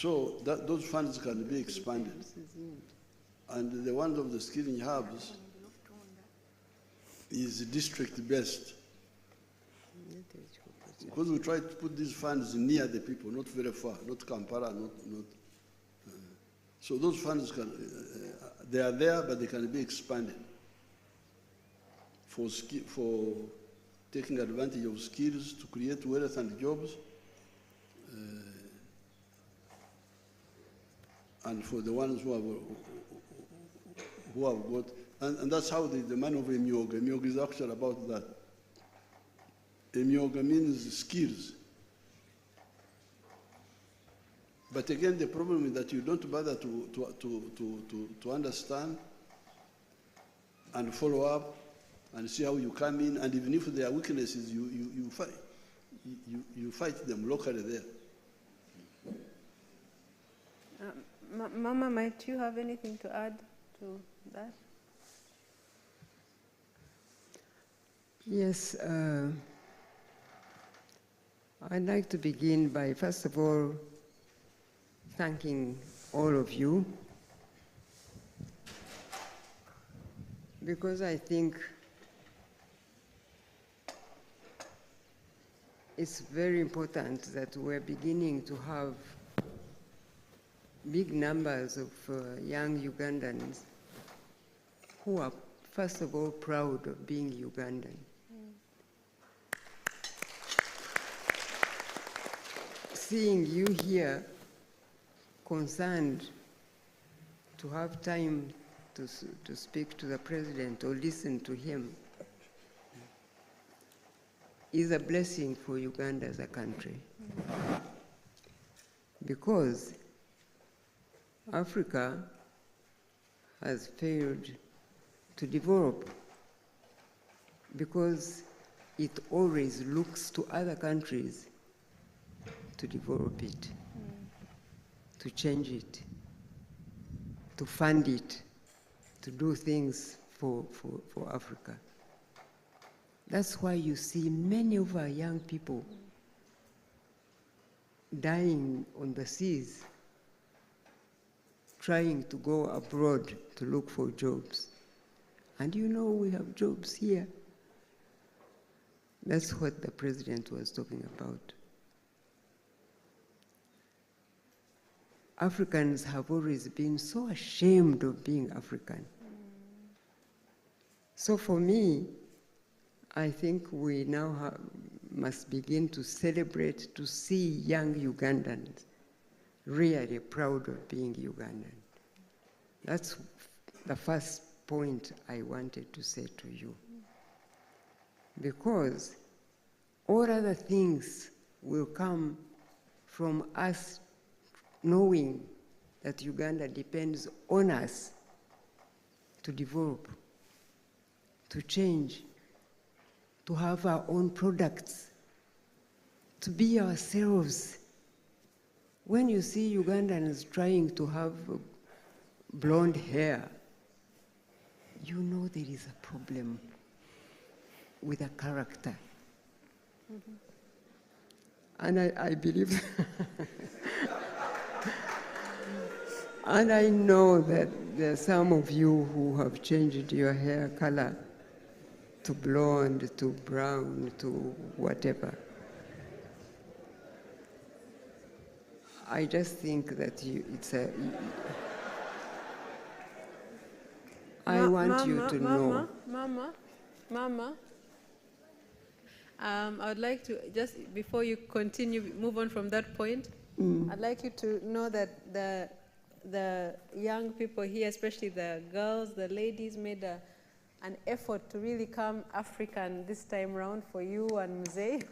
So those funds can be expanded. And the one of the skilling hubs is district-based. Because we try to put these funds near the people, not very far, not Kampala, so those funds they are there, but they can be expanded for taking advantage of skills to create wealth and jobs, and for the ones who have got, and that's how the man of Emyoga is actually about that. Emyoga means skills. But again, the problem is that you don't bother to understand and follow up and see how you come in, and even if there are weaknesses, you fight them locally there. Mama, might you have anything to add to that? Yes. I'd like to begin by, first of all, thanking all of you, because I think it's very important that we're beginning to have big numbers of young Ugandans who are, first of all, proud of being Ugandan. Seeing you here concerned to have time to speak to the president or listen to him is a blessing for Uganda as a country. Because Africa has failed to develop because it always looks to other countries to develop it, to change it, to fund it, to do things for Africa. That's why you see many of our young people dying on the seas, trying to go abroad to look for jobs. And you know we have jobs here. That's what the president was talking about. Africans have always been so ashamed of being African. So for me, I think we now must begin to celebrate, to see young Ugandans really proud of being Ugandan. That's the first point I wanted to say to you. Because all other things will come from us knowing that Uganda depends on us to develop, to change, to have our own products, to be ourselves. When you see Ugandans trying to have blonde hair, you know there is a problem with a character. Mm-hmm. And I believe, and I know that there are some of you who have changed your hair color to blonde, to brown, to whatever. I just think that I want you to know. Mama, I would like to, just before you continue, move on from that point, I'd like you to know that the young people here, especially the girls, the ladies, made an effort to really come African this time around for you and Mzee.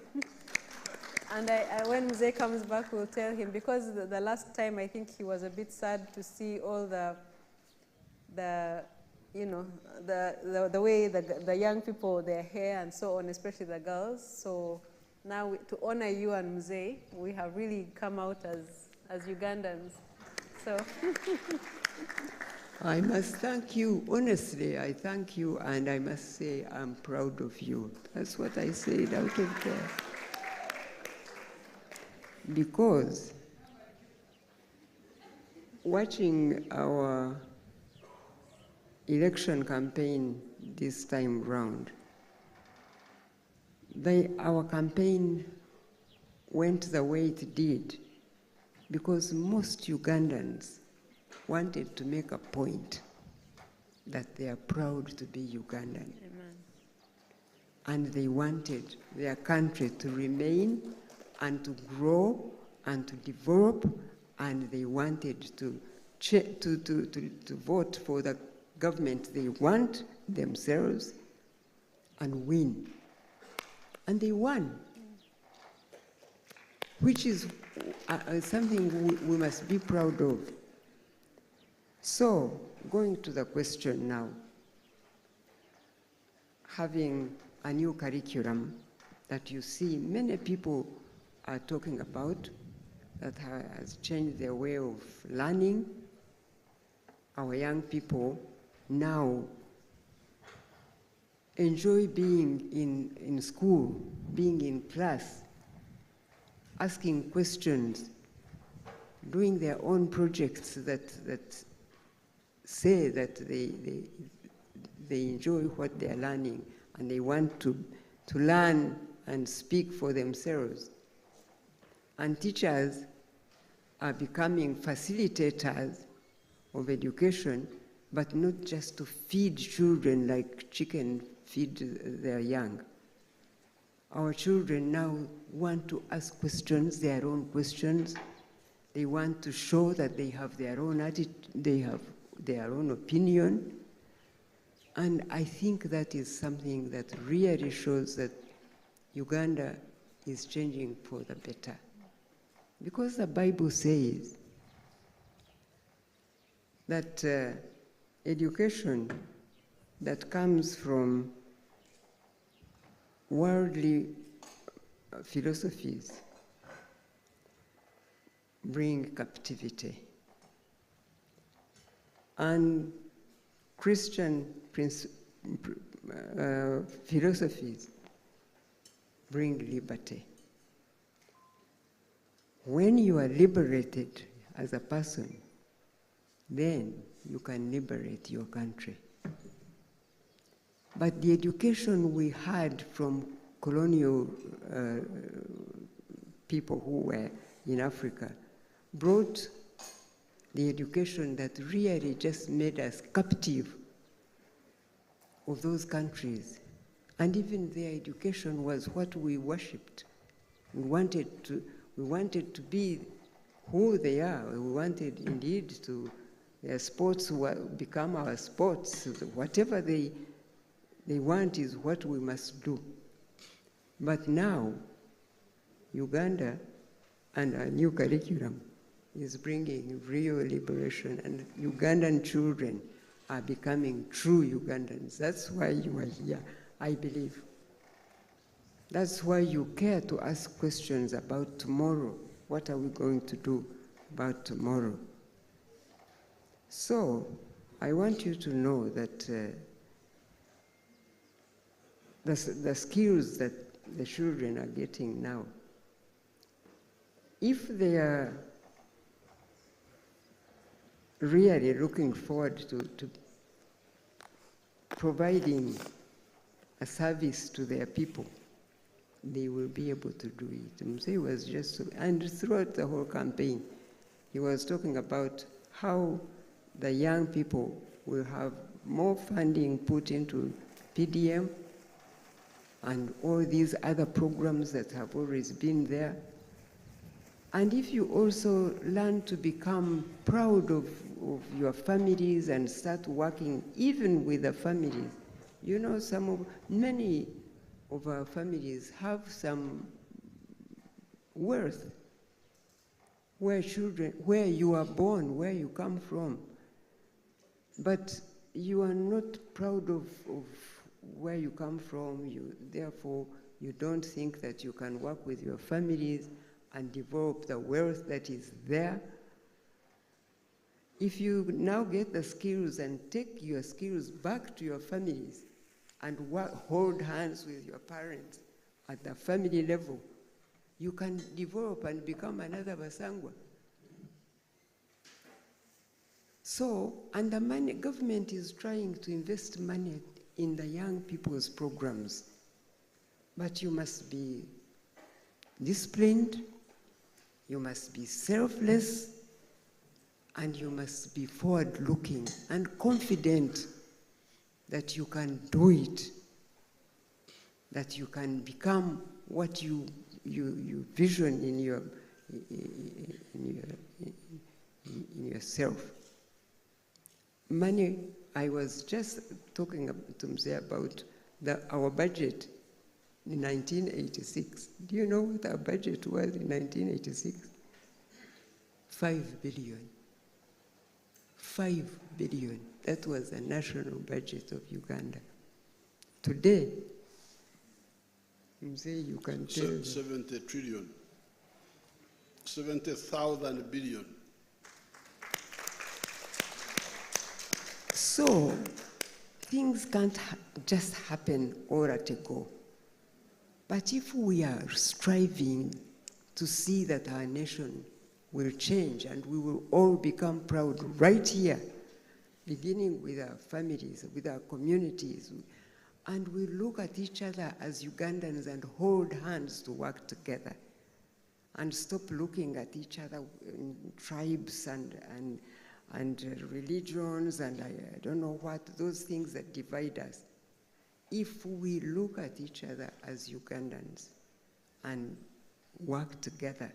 And when Mzee comes back, we'll tell him, because the last time I think he was a bit sad to see all the way the young people, their hair and so on, especially the girls. So now to honor you and Mzee, we have really come out as Ugandans. So. I must thank you, honestly, I thank you, and I must say I'm proud of you. That's what I said out of there. Because watching our election campaign this time round, our campaign went the way it did because most Ugandans wanted to make a point that they are proud to be Ugandan. Amen. And they wanted their country to remain and to grow and to develop, and they wanted to vote for the government they want themselves and win. And they won, which is something we must be proud of. So, going to the question now, having a new curriculum that you see many people are talking about, that has changed their way of learning. Our young people now enjoy being in school, being in class, asking questions, doing their own projects that say that they enjoy what they are learning and they want to learn and speak for themselves. And teachers are becoming facilitators of education, but not just to feed children like chicken feed their young. Our children now want to ask questions, their own questions. They want to show that they have their own attitude, they have their own opinion. And I think that is something that really shows that Uganda is changing for the better. Because the Bible says that education that comes from worldly philosophies bring captivity. And Christian philosophies bring liberty. When you are liberated as a person, then you can liberate your country. But the education we had from colonial people who were in Africa brought the education that really just made us captive of those countries. And even their education was what we worshipped. We wanted to be who they are. We wanted indeed to, their sports become our sports. Whatever they want is what we must do. But now, Uganda and our new curriculum is bringing real liberation, and Ugandan children are becoming true Ugandans. That's why you are here, I believe. That's why you care to ask questions about tomorrow. What are we going to do about tomorrow? So, I want you to know that the skills that the children are getting now, if they are really looking forward to providing a service to their people, they will be able to do it. Mzee was just, and throughout the whole campaign, he was talking about how the young people will have more funding put into PDM and all these other programs that have always been there. And if you also learn to become proud of your families and start working even with the families, you know, many of our families have some worth where you are born, where you come from. But you are not proud of where you come from, therefore you don't think that you can work with your families and develop the wealth that is there. If you now get the skills and take your skills back to your families and hold hands with your parents at the family level, you can develop and become another Basangwa. So, and the money, government is trying to invest money in the young people's programs. But you must be disciplined, you must be selfless, and you must be forward-looking and confident that you can do it, that you can become what you vision in yourself. Money, I was just talking to Mzee about our budget in 1986. Do you know what our budget was in 1986? 5 billion. 5 billion. That was the national budget of Uganda. Today, Mzee, you can tell. 70 trillion. 70,000 billion. So, things can't just happen all at a go. But if we are striving to see that our nation will change and we will all become proud right here, beginning with our families, with our communities, and we look at each other as Ugandans and hold hands to work together and stop looking at each other in tribes and religions and I don't know what, those things that divide us. If we look at each other as Ugandans and work together,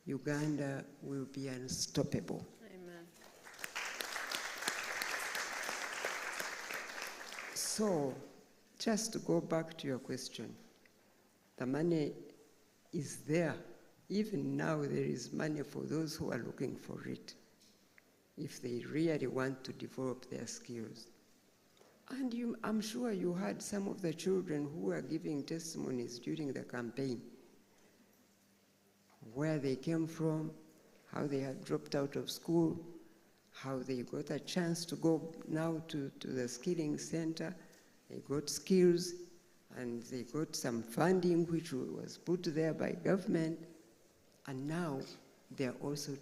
Uganda will be unstoppable. Amen. So, just to go back to your question, the money is there. Even now, there is money for those who are looking for it, if they really want to develop their skills. And I'm sure you heard some of the children who were giving testimonies during the campaign, where they came from, how they had dropped out of school, how they got a chance to go now to the skilling center. They got skills, and they got some funding which was put there by government, and now they're also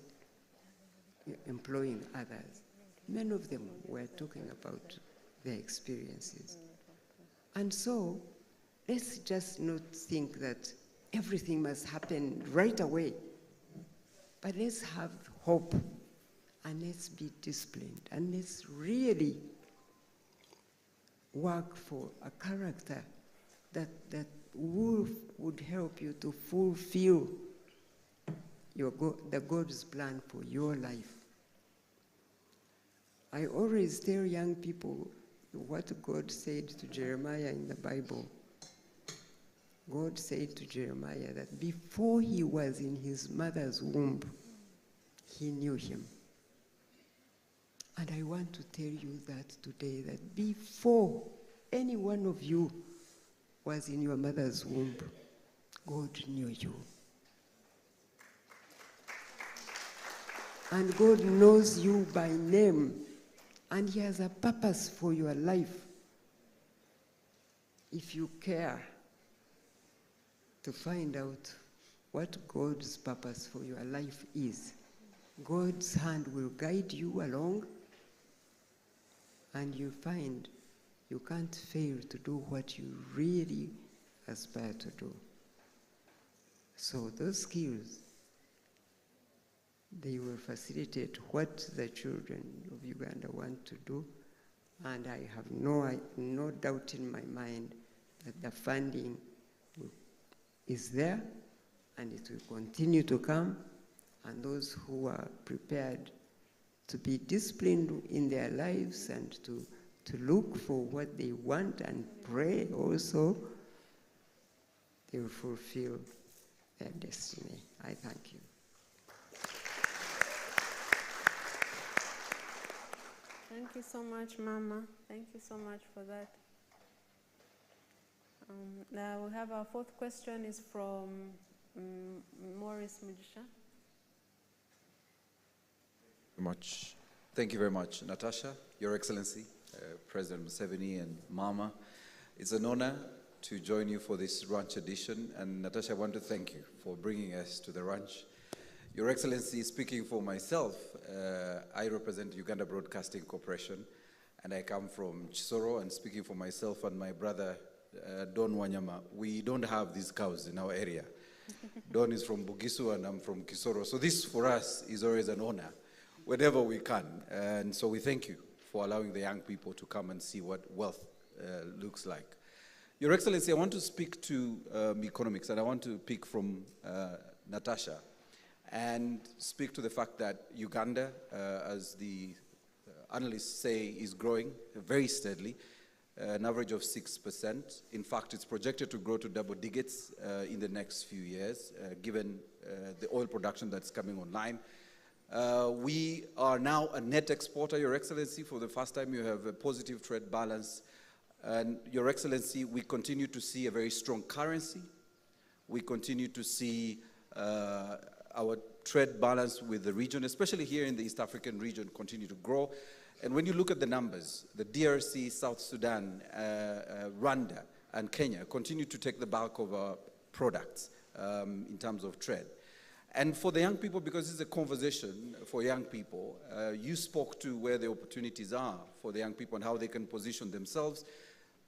employing others. Many of them were talking about their experiences. And so, let's just not think that everything must happen right away, but let's have hope, and let's be disciplined, and let's really work for a character that would help you to fulfill the God's plan for your life. I always tell young people what God said to Jeremiah in the Bible. God said to Jeremiah that before he was in his mother's womb, he knew him. And I want to tell you that today, that before any one of you was in your mother's womb, God knew you. And God knows you by name, and he has a purpose for your life. If you care to find out what God's purpose for your life is, God's hand will guide you along, and you find you can't fail to do what you really aspire to do. So those skills, they will facilitate what the children of Uganda want to do, and I have no doubt in my mind that the funding is there, and it will continue to come, and those who are prepared to be disciplined in their lives and to look for what they want and pray also, they will fulfill their destiny. I thank you. Thank you so much, Mama. Thank you so much for that. Now we have our fourth question is from Maurice Mujisha. Thank you very much, Natasha, Your Excellency, President Museveni, and Mama. It's an honor to join you for this ranch edition. And Natasha, I want to thank you for bringing us to the ranch. Your Excellency, speaking for myself, I represent Uganda Broadcasting Corporation, and I come from Chisoro, and speaking for myself and my brother, Don Wanyama, we don't have these cows in our area. Don is from Bugisu, and I'm from Kisoro. So this, for us, is always an honor, whenever we can. And so we thank you for allowing the young people to come and see what wealth looks like. Your Excellency, I want to speak to economics, and I want to pick from Natasha and speak to the fact that Uganda, as the analysts say, is growing very steadily, an average of 6%. In fact, it's projected to grow to double digits in the next few years, given the oil production that's coming online. We are now a net exporter, Your Excellency. For the first time, you have a positive trade balance. And Your Excellency, we continue to see a very strong currency. We continue to see our trade balance with the region, especially here in the East African region, continue to grow. And when you look at the numbers, the DRC, South Sudan, Rwanda, and Kenya continue to take the bulk of our products in terms of trade. And for the young people, because this is a conversation for young people, you spoke to where the opportunities are for the young people and how they can position themselves,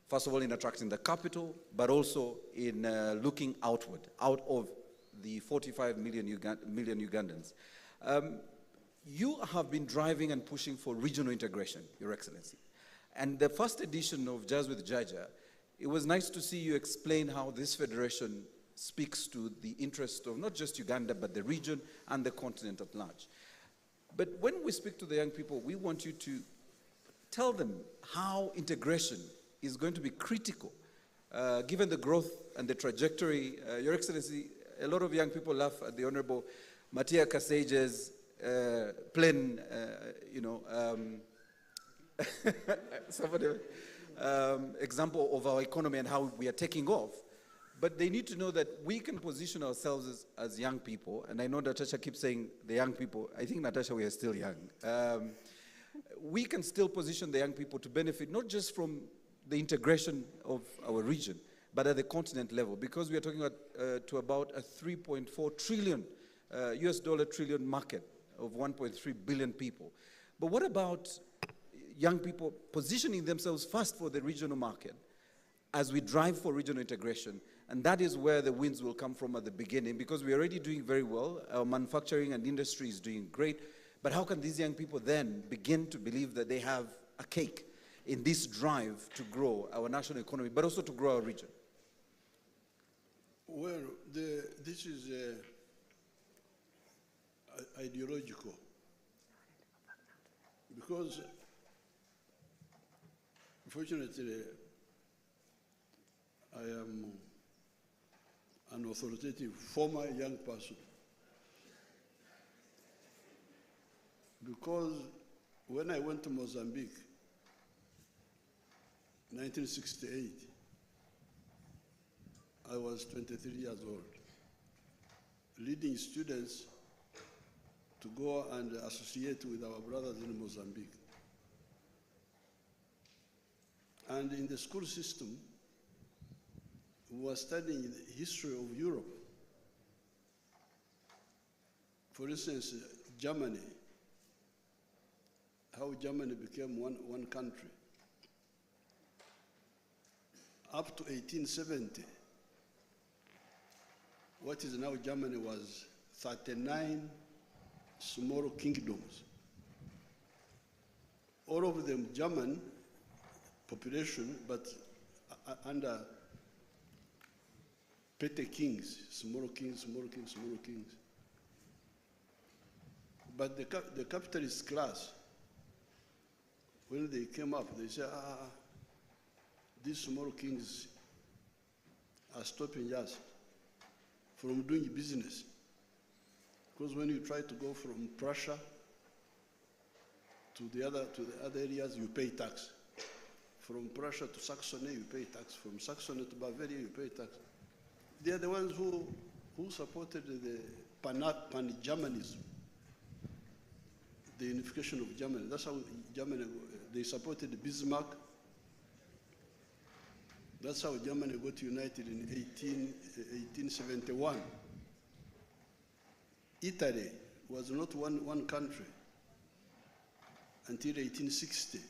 first of all in attracting the capital, but also in looking outward, out of the 45 million Ugandans. You have been driving and pushing for regional integration, Your Excellency. And the first edition of Jazz with Jajja, it was nice to see you explain how this federation speaks to the interest of not just Uganda, but the region and the continent at large. But when we speak to the young people, we want you to tell them how integration is going to be critical, given the growth and the trajectory. Your Excellency, a lot of young people laugh at the Honorable Matia Kasage's plain, example of our economy and how we are taking off. But they need to know that we can position ourselves as young people. And I know Natasha keeps saying the young people. I think, Natasha, we are still young. We can still position the young people to benefit not just from the integration of our region, but at the continent level, because we are talking about a 3.4 trillion US dollar trillion market of 1.3 billion people. But what about young people positioning themselves first for the regional market as we drive for regional integration? And that is where the wins will come from at the beginning, because we're already doing very well. Our manufacturing and industry is doing great. But how can these young people then begin to believe that they have a cake in this drive to grow our national economy, but also to grow our region? Well, this is ideological, because unfortunately I am an authoritative former young person, because when I went to Mozambique, 1968, I was 23 years old, leading students to go and associate with our brothers in Mozambique. And in the school system, we were studying the history of Europe. For instance, Germany, how Germany became one country. Up to 1870, what is now Germany was 39 small kingdoms. All of them German population, but under petty kings, small kings, small kings, small kings. But the capitalist class, when they came up, they said, these small kings are stopping us from doing business. Because when you try to go from Prussia to the other areas, you pay tax. From Prussia to Saxony, you pay tax. From Saxony to Bavaria, you pay tax. They are the ones who supported the pan-Germanism, the unification of Germany. That's how Germany, they supported Bismarck. That's how Germany got united in 1871. Italy, was not one country until 1860,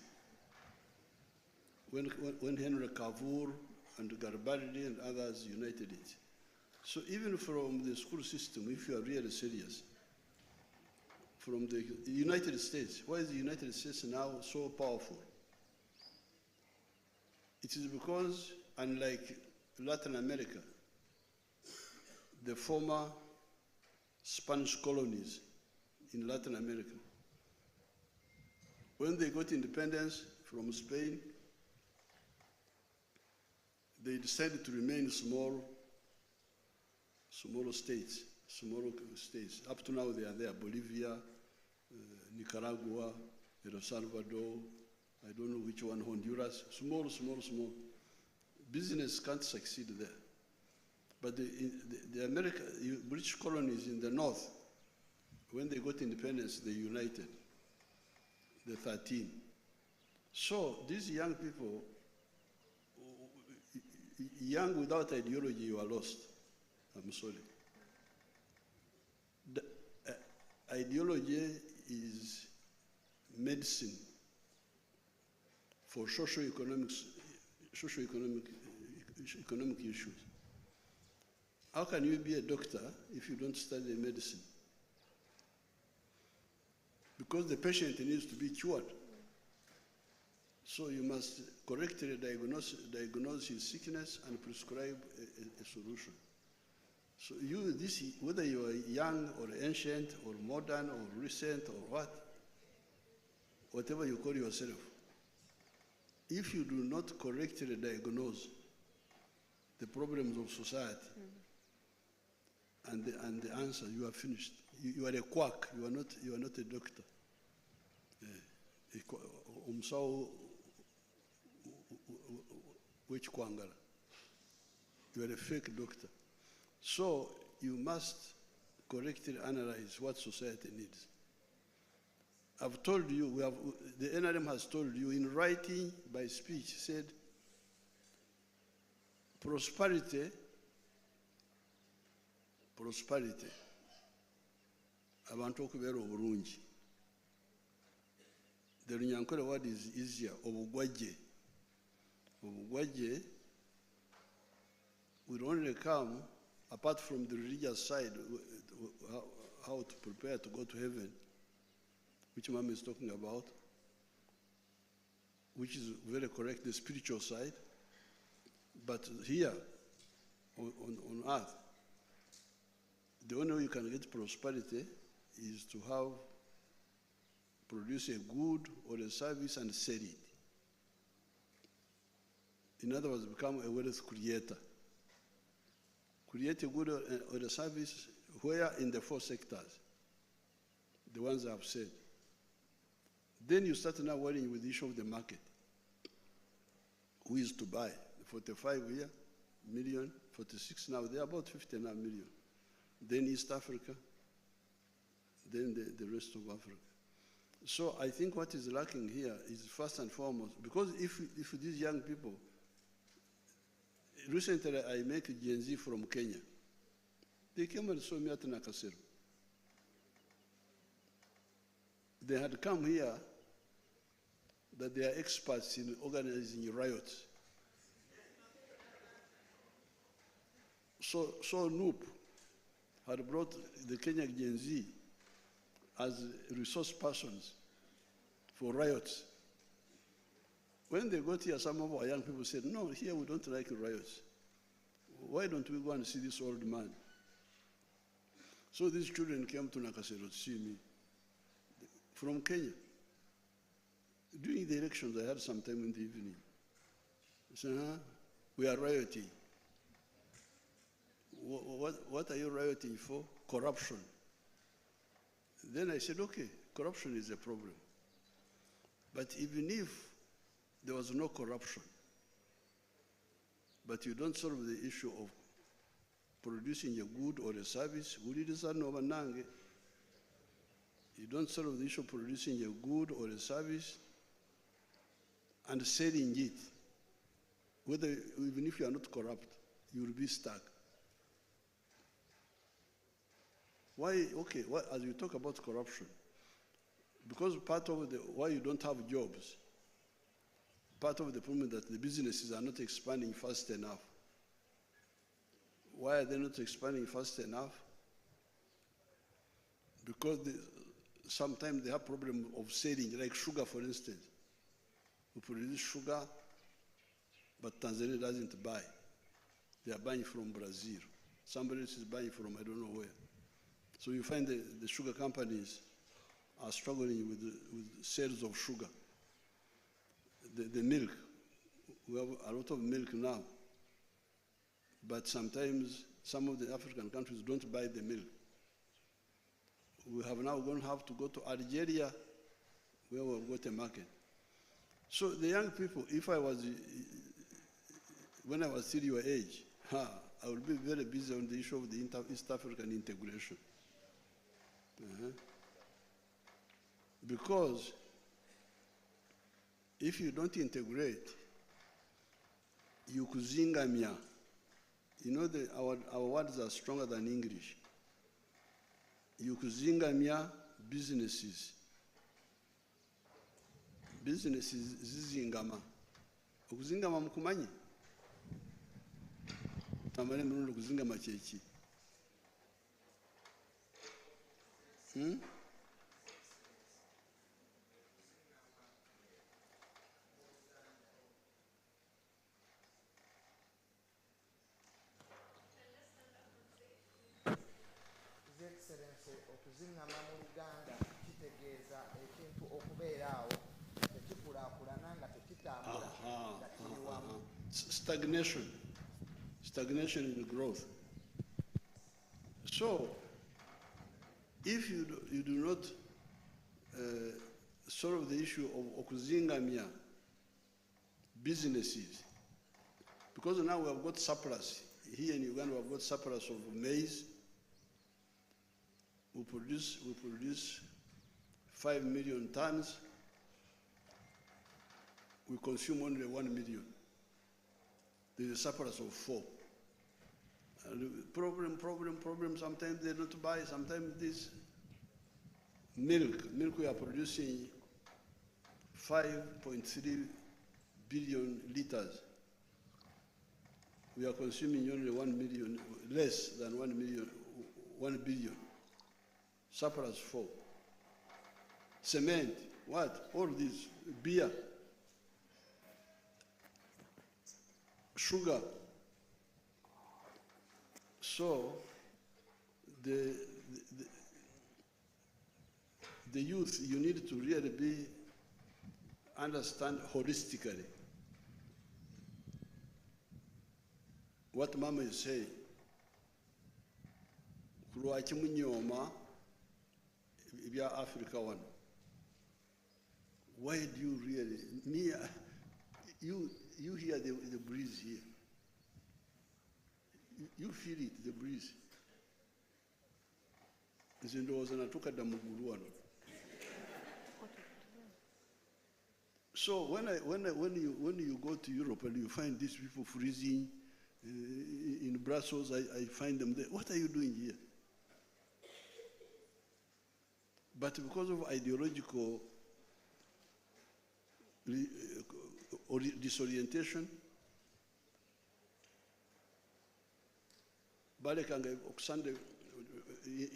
when Henry Cavour and Garibaldi and others united it. So even from the school system, if you are really serious, from the United States, why is the United States now so powerful? It is because, unlike Latin America, the former Spanish colonies in Latin America, when they got independence from Spain, they decided to remain smaller states. Up to now they are there, Bolivia, Nicaragua, El Salvador, I don't know which one, Honduras, small. Business can't succeed there. But the British colonies in the north, when they got independence, they united, the 13. So these young people, young without ideology, you are lost. I'm sorry. The ideology is medicine for socio-economic issues. How can you be a doctor if you don't study medicine? Because the patient needs to be cured. So you must correctly diagnose his sickness and prescribe a solution. So whether you are young or ancient or modern or recent or whatever you call yourself, if you do not correctly diagnose the problems of society and the answer, you are finished. You are a quack. You are not a doctor. Which kwangala? You are a fake doctor. So you must correctly analyze what society needs. I've told you, the NRM has told you in writing by speech, said, prosperity, abantu okubeera obulungi. The Runyankore word is easier, obugwajje. Obugwajje will only come, apart from the religious side, how to prepare to go to heaven, which Mama is talking about, which is very correct, the spiritual side. But here, on earth, the only way you can get prosperity is to produce a good or a service and sell it. In other words, become a wealth creator. Create a good or a service where in the 4 sectors, the ones I've said. Then you start now worrying with the issue of the market. Who is to buy? 45 million, 46 now, they're about 59 million. Then East Africa, then the rest of Africa. So I think what is lacking here is first and foremost, because if these young people, recently I make a Gen Z from Kenya. They came and saw me at Nakasero. They had come here that they are experts in organizing riots. So Noop had brought the Kenya Gen Z as resource persons for riots. When they got here, some of our young people said, no, here we don't like riots. Why don't we go and see this old man? So these children came to Nakasero to see me from Kenya. During the elections, I had some time in the evening. I said, we are rioting. What are you rioting for? Corruption. Then I said, okay, corruption is a problem. But even if there was no corruption, but you don't solve the issue of producing a good or a service, you don't solve the issue of producing a good or a service and selling it, even if you are not corrupt, you will be stuck. Why, okay, as you talk about corruption, because part of why you don't have jobs, part of the problem is that the businesses are not expanding fast enough. Why are they not expanding fast enough? Because sometimes they have problem of selling, like sugar, for instance. We produce sugar, but Tanzania doesn't buy. They are buying from Brazil. Somebody else is buying from I don't know where. So you find the sugar companies are struggling with sales of sugar. The milk, we have a lot of milk now, but sometimes some of the African countries don't buy the milk. We have now going to have to go to Algeria, where we've got a market. So the young people, when I was still your age, I would be very busy on the issue of the East African integration. Because if you don't integrate, you kuzingamia. You know, our words are stronger than English. You kuzingamia businesses. Businesses zizingama. Okuzingama mkumanyi? Tamale mrundo kuzingama chechi. Excellency, okuzingama mu Luganda kitegeeza ekintu okubeeraawo tekikulaakulana nga tekitambula nga kiri wamu. Stagnation in growth. So, if you do not solve the issue of okuzingamia businesses, because now we have got surplus. Here in Uganda we have got surplus of maize. We produce 5 million tons. We consume only 1 million. There's a surplus of 4. Problem. Sometimes they don't buy. Sometimes this milk we are producing 5.3 billion liters. We are consuming only 1 million, less than 1 billion. Surplus 4. Cement, what? All this, beer, sugar. So the youth, you need to really understand holistically what Mama is saying. Kulwaki munyoma ibya Africa one. Why do you really, you hear the breeze here. You feel it, the breeze. So when you go to Europe and you find these people freezing in Brussels, I find them there. What are you doing here? But because of ideological disorientation, Sunday,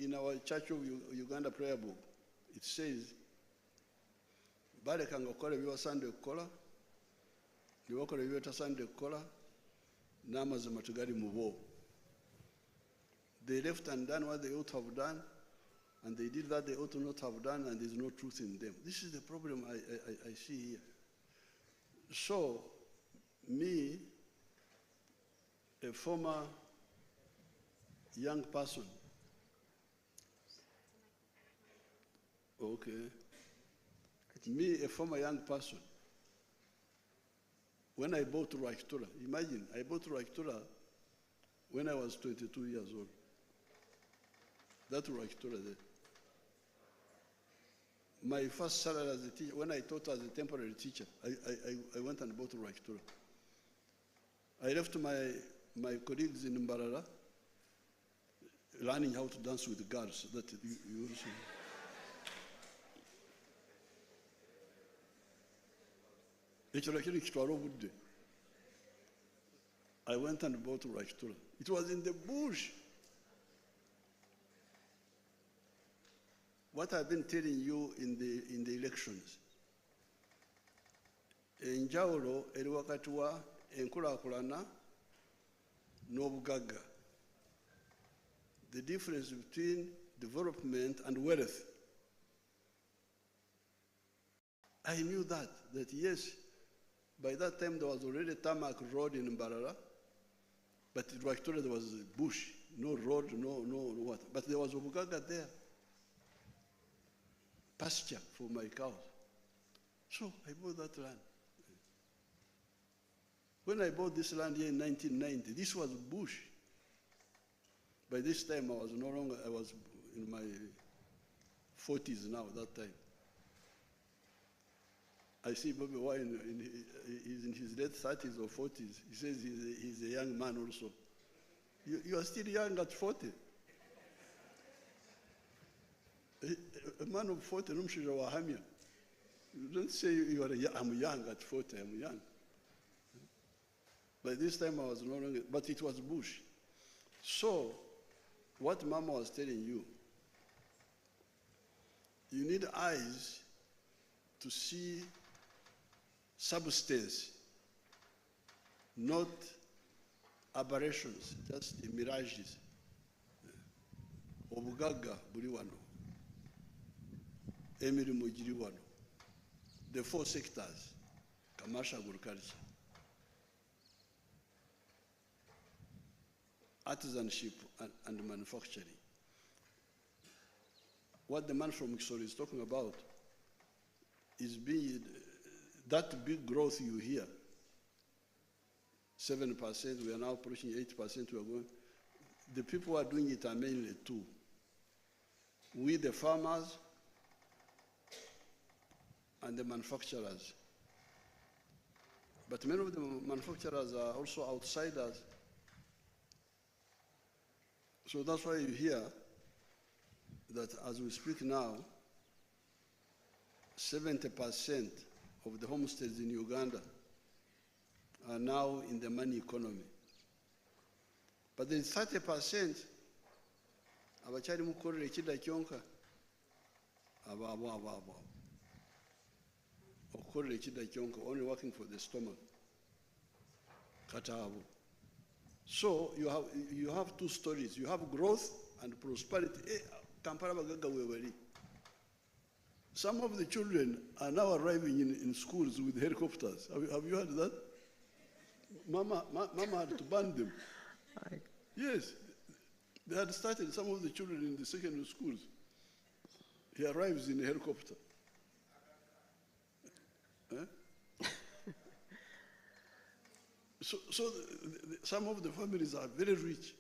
in our Church of Uganda prayer book, it says, balekanga okukola ebiwa Sunday okukola, ne bakola ebiweta Sunday okukola, n'amazima tegali mu bo. They left and done what they ought to have done, and they did that they ought to not have done, and there's no truth in them. This is the problem I see here. So, me, a former young person, okay, me, a former young person, when I bought Rajtura, imagine, I bought Rajtura when I was 22 years old. That Rajtura there. My first salary as a teacher, when I taught as a temporary teacher, I went and bought Rajtura. I left my colleagues in Mbarara, learning how to dance with girls. That you also. I went and bought Rashtura. It was in the bush. What I've been telling you in the elections. Enjawulo eri wakati wa enkulaakulana n'obugagga. The difference between development and wealth. I knew that yes, by that time there was already a tarmac road in Mbarara, but in Rwachtura there was a bush, no road, no what. But there was Obugaga there, pasture for my cows. So I bought that land. When I bought this land here in 1990, this was bush. By this time I was no longer, I was in my 40s now, that time. I see Bobby Wine, he's in his late 30s or 40s. He says he's a young man also. You are still young at 40. A man of 40, you don't say I'm young at 40, I'm young. By this time I was no longer, but it was bush. So, what Mama was telling you, you need eyes to see substance, not aberrations, just the mirages. Obugaga buli wano, emirimu giri wano. The 4 sectors, commercial agriculture, artisanship and manufacturing. What the man from Kisoro is talking about is that big growth you hear, 7%, we are now approaching 8%, we are going. The people who are doing it are mainly two. We, the farmers, and the manufacturers. But many of the manufacturers are also outsiders. So that's why you hear that as we speak now, 70% of the homesteads in Uganda are now in the money economy. But there's 30% abachari mukorera ekida kyonka abo okukorera ekida kyonka, only working for the stomach kataabo. So you have two stories. You have growth and prosperity. Kampala bagaga wewali. Some of the children are now arriving in schools with helicopters. Have you heard that? Mama had to ban them. Yes, they had started, some of the children in the secondary schools. He arrives in a helicopter. So some of the families are very rich.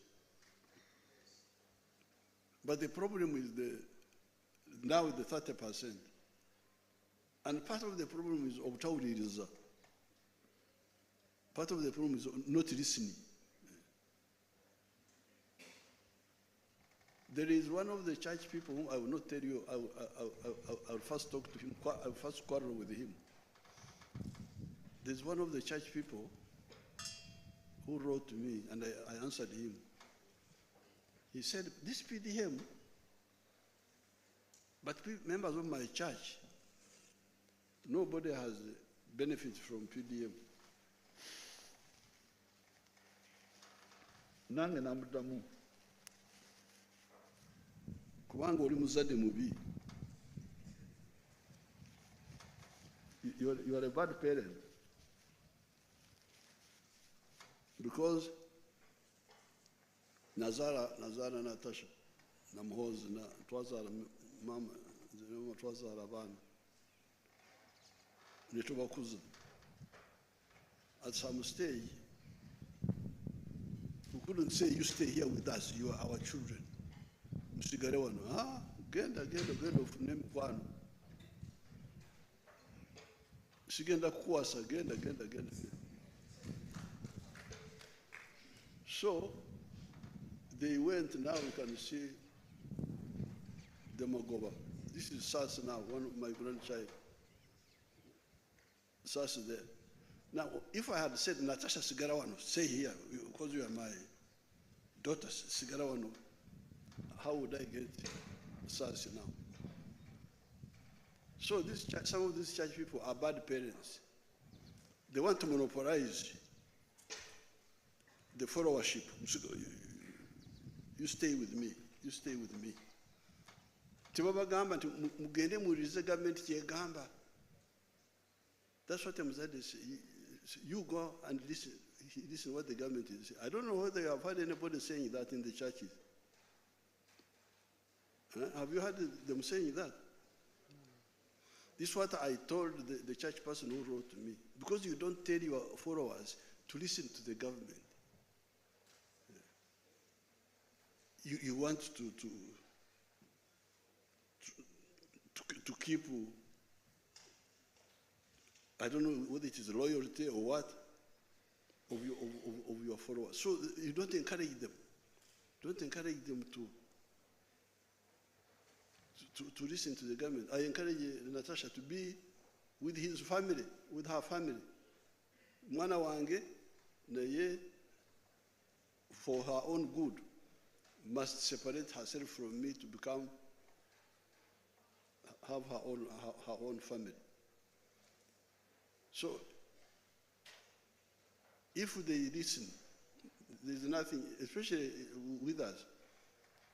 But the problem is now the 30%. And part of the problem is obtawuliriza. Part of the problem is not listening. There is one of the church people whom I will not tell you, I'll first talk to him, I'll first quarrel with him. There's one of the church people who wrote to me, and I answered him. He said, this PDM, but members of my church, nobody has benefit from PDM. Nange namuddamu. Kubanga oli muzadde mubi. You are a bad parent. Because Nazara Natasha, Namhoz, Twazara Mama, Twazara Van, Nitubakuza. At some stage, we couldn't say, you stay here with us, you are our children. Musigare wano, genda ofune mukwano. Sigenda kukwasa, genda. So, They went, now you can see Demogoba. This is Sas now, one of my grandchild. Sas there. Now, if I had said, Natasha Sigarawano, say here, because you are my daughter, Sigarawano, how would I get Sas now? So some of these church people are bad parents. They want to monopolize the followership. You stay with me. You stay with me. Tibabagamba mugende mulize government kyegamba. That's what Mzade say. You go and listen what the government is saying. I don't know whether you have heard anybody saying that in the churches. Have you heard them saying that? This is what I told the church person who wrote to me. Because you don't tell your followers to listen to the government. You want to keep, I don't know whether it is loyalty or what, of your followers. So you don't encourage them. Don't encourage them to listen to the government. I encourage Natasha to be with his family, with her family. Mwana wange, naye, for her own good, must separate herself from me to have her own family. So, if they listen, there's nothing, especially with us,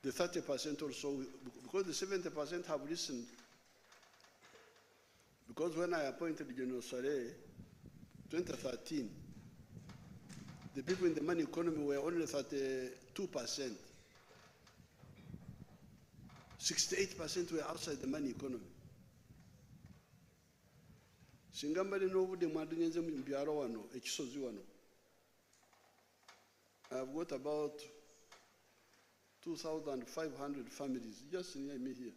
the 30% also, because the 70% have listened. Because when I appointed General Saleh, 2013, the people in the money economy were only 32%. 68% were outside the money economy. Singambali n'obudde mwandigenze mu byalo wano, ekisozi wano. I've got about 2,500 families just near me here.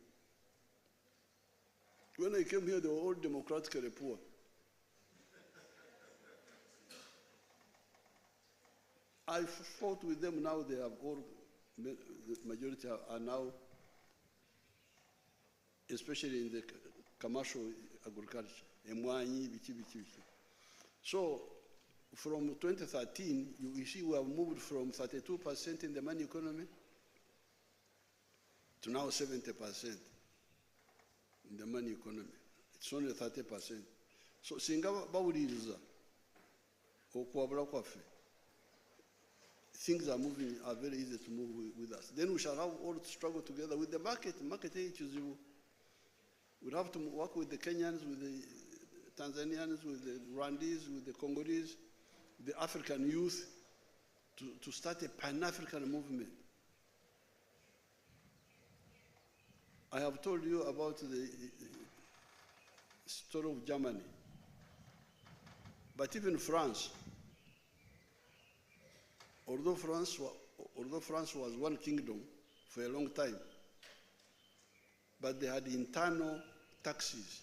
When I came here, they were all democratically poor. I fought with them. Now they have all, the majority are now, especially in the commercial agriculture. So from 2013, you see we have moved from 32% in the money economy to now 70% in the money economy. It's only 30%. So singa bawuliriza okuwabula kwaffe, things are very easy to move with us. Then we shall have all to struggle together with the market. Market ekizibu. We'll have to work with the Kenyans, with the Tanzanians, with the Rwandese, with the Congolese, the African youth, to start a Pan-African movement. I have told you about the story of Germany. But even France, although France was one kingdom for a long time, but they had internal taxes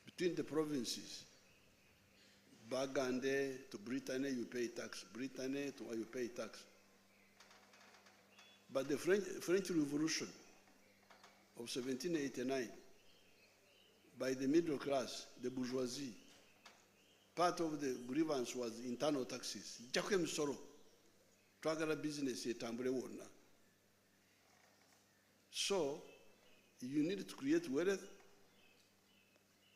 between the provinces. Bagande to Brittany, you pay tax. Brittany to you pay tax. But the French Revolution of 1789, by the middle class, the bourgeoisie, part of the grievance was internal taxes. Jakem soro, twagala business etambule wonna. So, you need to create wealth,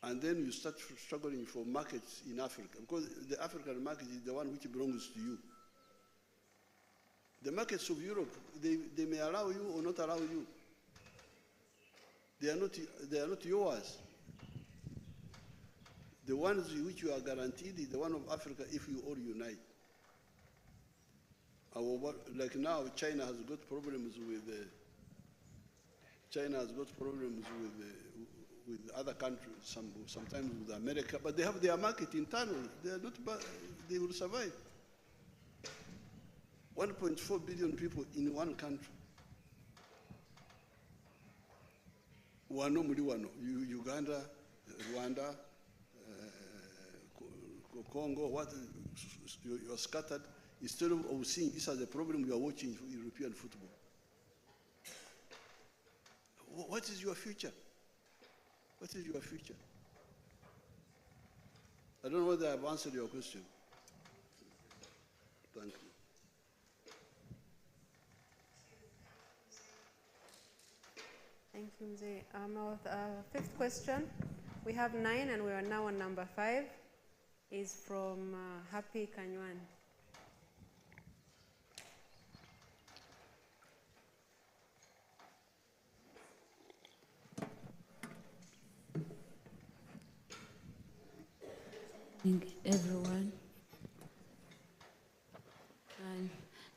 and then you start struggling for markets in Africa, because the African market is the one which belongs to you. The markets of Europe, they may allow you or not allow you. They are not yours. The ones which you are guaranteed is the one of Africa if you all unite. Like now, China has got problems with with other countries, sometimes with America, but they have their market internally. They are not bad. They will survive. 1.4 billion people in one country. Wano muli wano, Uganda, Rwanda, Congo, what you are scattered Instead of seeing this as a problem, you are watching European football. What is your future? What is your future? I don't know whether I've answered your question. Thank you. Thank you, Mzee. Our fifth question, we have 9 and we are now on number 5, is from Happy Kanywan. Everyone.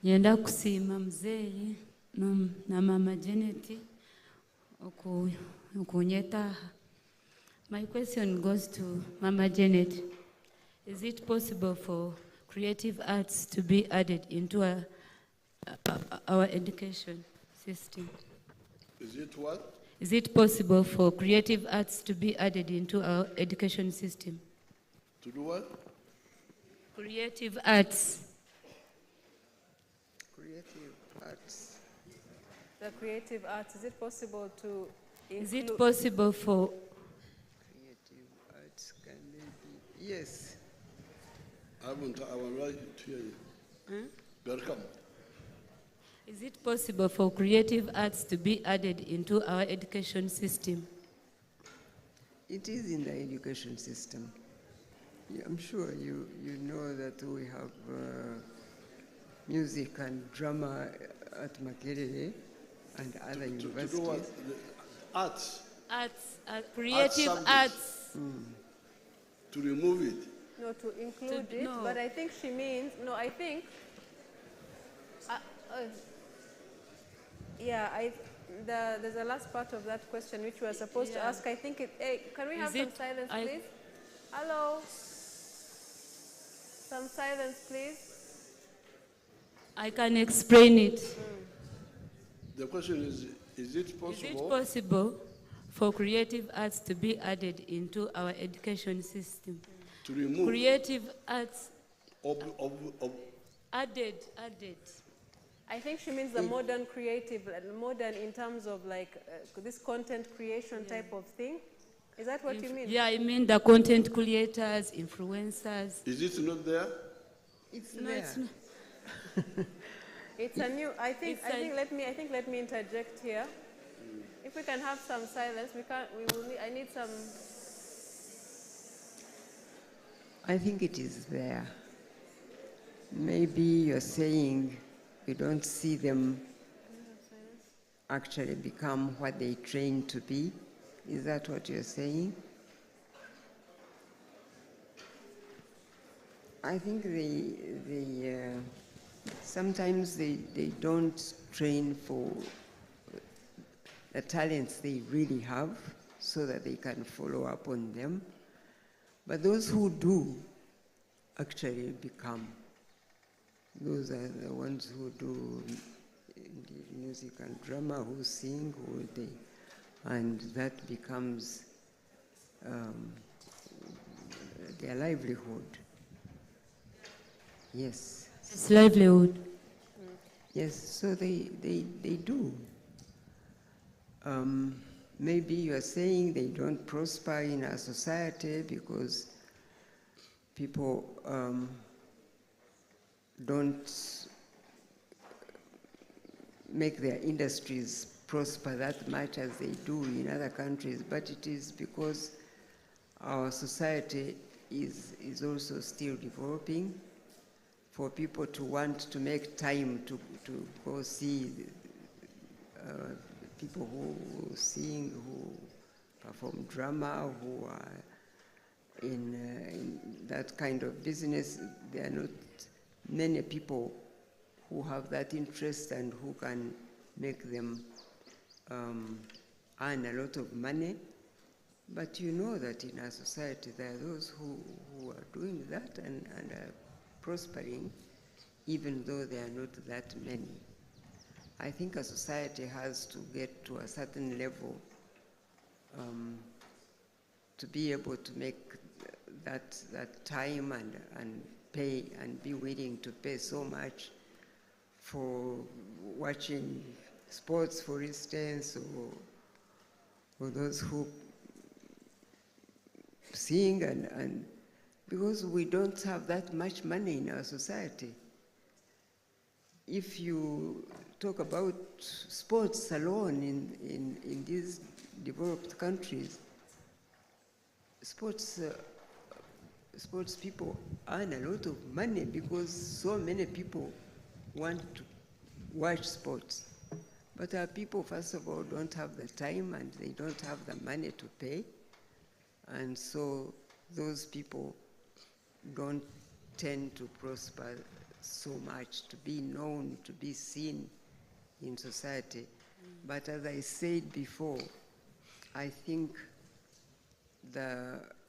Nyenda kusiima mzee na mama Janet okunyeta. My question goes to Mama Janet. Is it possible for creative arts to be added into our education system? Is it what? Is it possible for creative arts to be added into our education system? To do what? Creative arts. Creative arts. The creative arts, is it possible to include? Is it possible for Creative arts can maybe, yes. I would like to hear you. Welcome. Is it possible for creative arts to be added into our education system? It is in the education system. Yeah, I'm sure you know that we have music and drama at Makerere and other universities. To do what? Arts. Arts, creative arts. To remove it. No, to include it, no. but I think she means, no, I think, yeah, there's a last part of that question which we were supposed to ask. I think can we have some silence, please? Hello? Some silence, please. I can explain it. The question is it possible? Is it possible for creative arts to be added into our education system? To remove? Creative arts added. I think she means the modern creative, modern in terms of like this content creation type of thing. Is that what you mean? Yeah, I mean the content creators, influencers. Is it not there? It's No, there. it's not. It's a new, I think let me interject here. If we can have some silence, I need some. I think it is there. Maybe you're saying you don't see them actually become what they train to be. Is that what you're saying? I think sometimes they don't train for the talents they really have so that they can follow up on them. But those who do actually become. Those are the ones who do music and drama, who sing, and that becomes their livelihood. Yes. It's livelihood. Yes, so they do. Maybe you are saying they don't prosper in our society because people don't make their industries prosper that much as they do in other countries, but it is because our society is also still developing for people to want to make time to go see people who sing, who perform drama, who are in that kind of business. There are not many people who have that interest and who can make them earn a lot of money. But you know that in our society there are those who are doing that and are prospering, even though there are not that many. I think a society has to get to a certain level to be able to make that time and pay and be willing to pay so much for watching sports, for instance, or those who sing, and because we don't have that much money in our society. If you talk about sports alone in these developed countries, sports people earn a lot of money because so many people want to watch sports. But our people, first of all, don't have the time and they don't have the money to pay. And so those people don't tend to prosper so much, to be known, to be seen in society. But as I said before, I think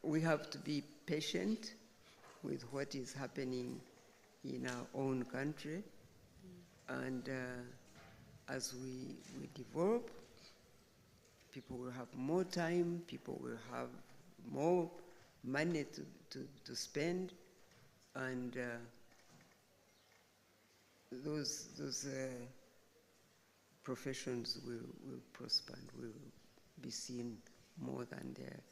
we have to be patient with what is happening in our own country. And as we develop, people will have more time, people will have more money to spend, and those professions will prosper and will be seen more than they're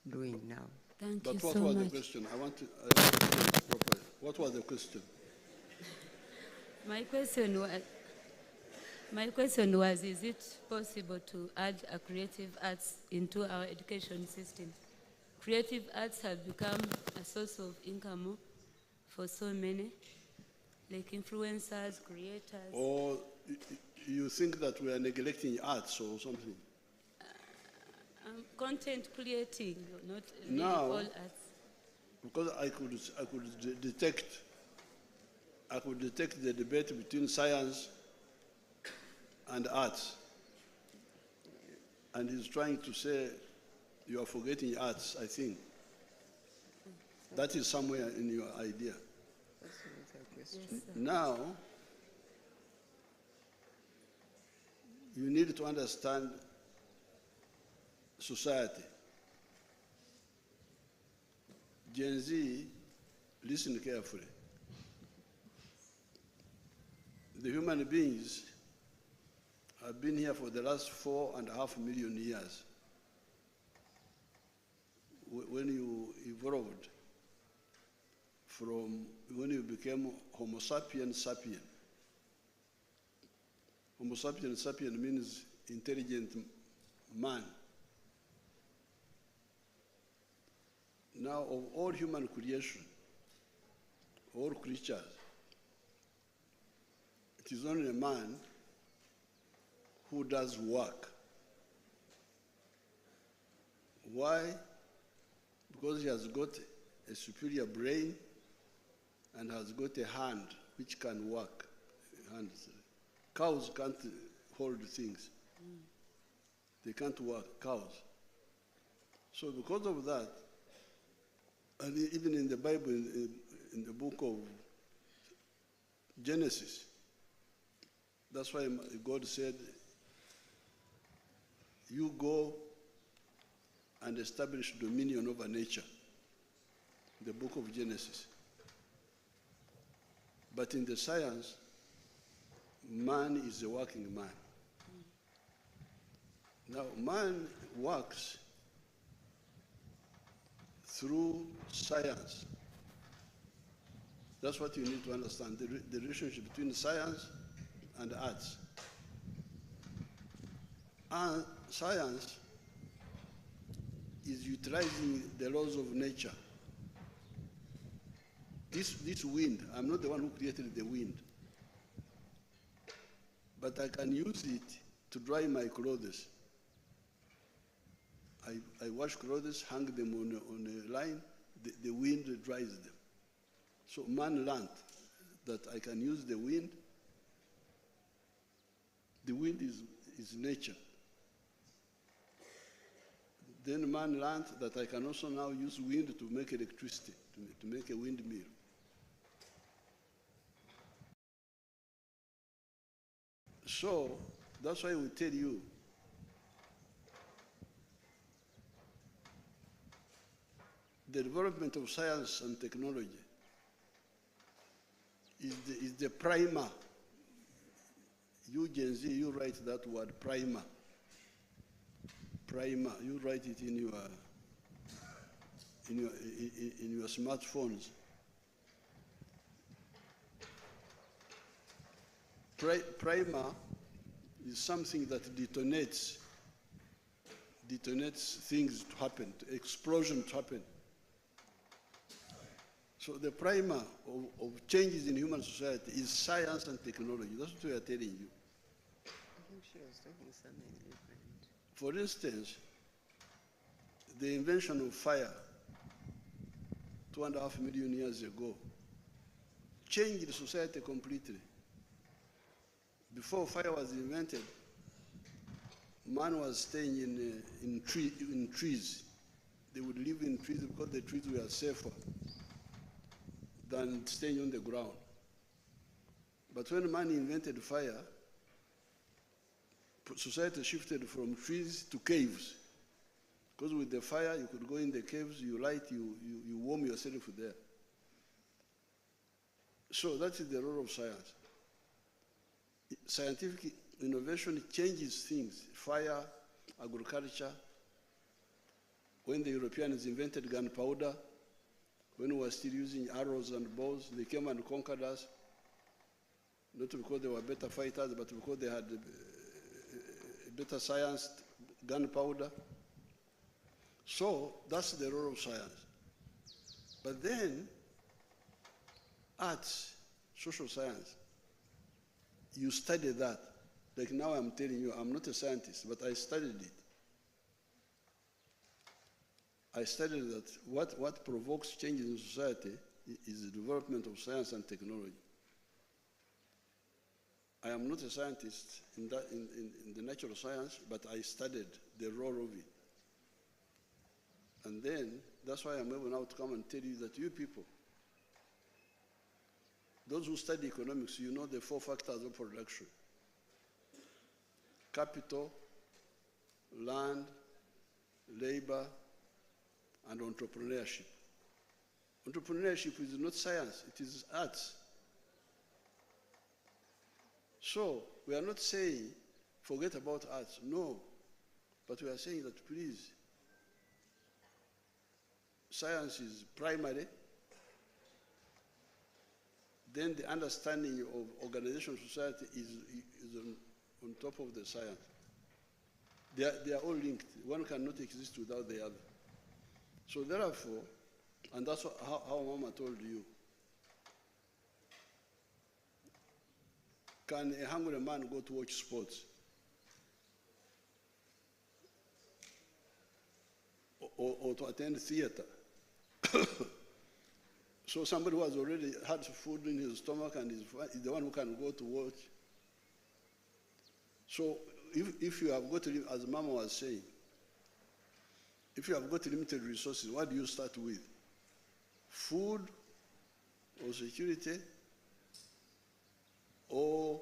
doing now. Thank you But what so was much. the question? I want to get it properly. What was the question? My question was, is it possible to add a creative arts into our education system? Creative arts have become a source of income for so many, like influencers, creators. Or you think that we are neglecting arts or something? Content creating, not really Now, all arts. Because I could detect the debate between science and arts. And he's trying to say, you are forgetting arts, I think. That is somewhere in your idea. Yes, sir. Now, you need to understand society. Gen Z, listen carefully. The human beings have been here for the last 4.5 million years. When you evolved from, when you became Homo sapiens sapien. Homo sapiens sapien means intelligent man. Now, of all human creation, all creatures, it is only a man who does work. Why? Because he has got a superior brain and has got a hand which can work. Hands. Cows can't hold things. They can't work, cows. So because of that, and even in the Bible, in the book of Genesis, that's why God said, you go and establish dominion over nature. The book of Genesis. But in the science, man is a working man. Now, man works through science. That's what you need to understand, the relationship between science and arts. And science is utilizing the laws of nature. This wind, I'm not the one who created the wind, but I can use it to dry my clothes. I wash clothes, hang them on a line, the wind dries them. So man learned that I can use the wind. The wind is nature. Then man learned that I can also now use wind to make electricity, to make a windmill. So that's why we tell you, the development of science and technology the primer. You Gen Z, you write that word, primer. Primer, you write it in your smartphones. Primer is something that detonates things to happen, explosion to happen. So the primer of changes in human society is science and technology. That's what we are telling you. I think she was talking something different. For instance, the invention of fire 2.5 million years ago changed society completely. Before fire was invented, man was staying in trees. They would live in trees because the trees were safer than staying on the ground. But when man invented fire, society shifted from trees to caves. Because with the fire, you could go in the caves, you light, you warm yourself there. So that is the role of science. Scientific innovation changes things. Fire, agriculture. When the Europeans invented gunpowder, when we were still using arrows and bows, they came and conquered us. Not because they were better fighters, but because they had better science, gunpowder. So that's the role of science. But then, arts, social science, you study that. Like now I'm telling you, I'm not a scientist, but I studied it. I studied that what provokes changes in society is the development of science and technology. I am not a scientist in the natural science, but I studied the role of it. And then, that's why I'm able now to come and tell you that you people, those who study economics, you know the 4 factors of production: capital, land, labor, and entrepreneurship. Entrepreneurship is not science, it is arts. So, we are not saying forget about arts, no. But we are saying that please, science is primary, then the understanding of organization of society is on top of the science. They are all linked. One cannot exist without the other. So therefore, and that's how Mama told you, can a hungry man go to watch sports? Or to attend theater? So somebody who has already had food in his stomach and is the one who can go to watch. So if you have got, as Mama was saying, if you have got limited resources, what do you start with? Food or security? Or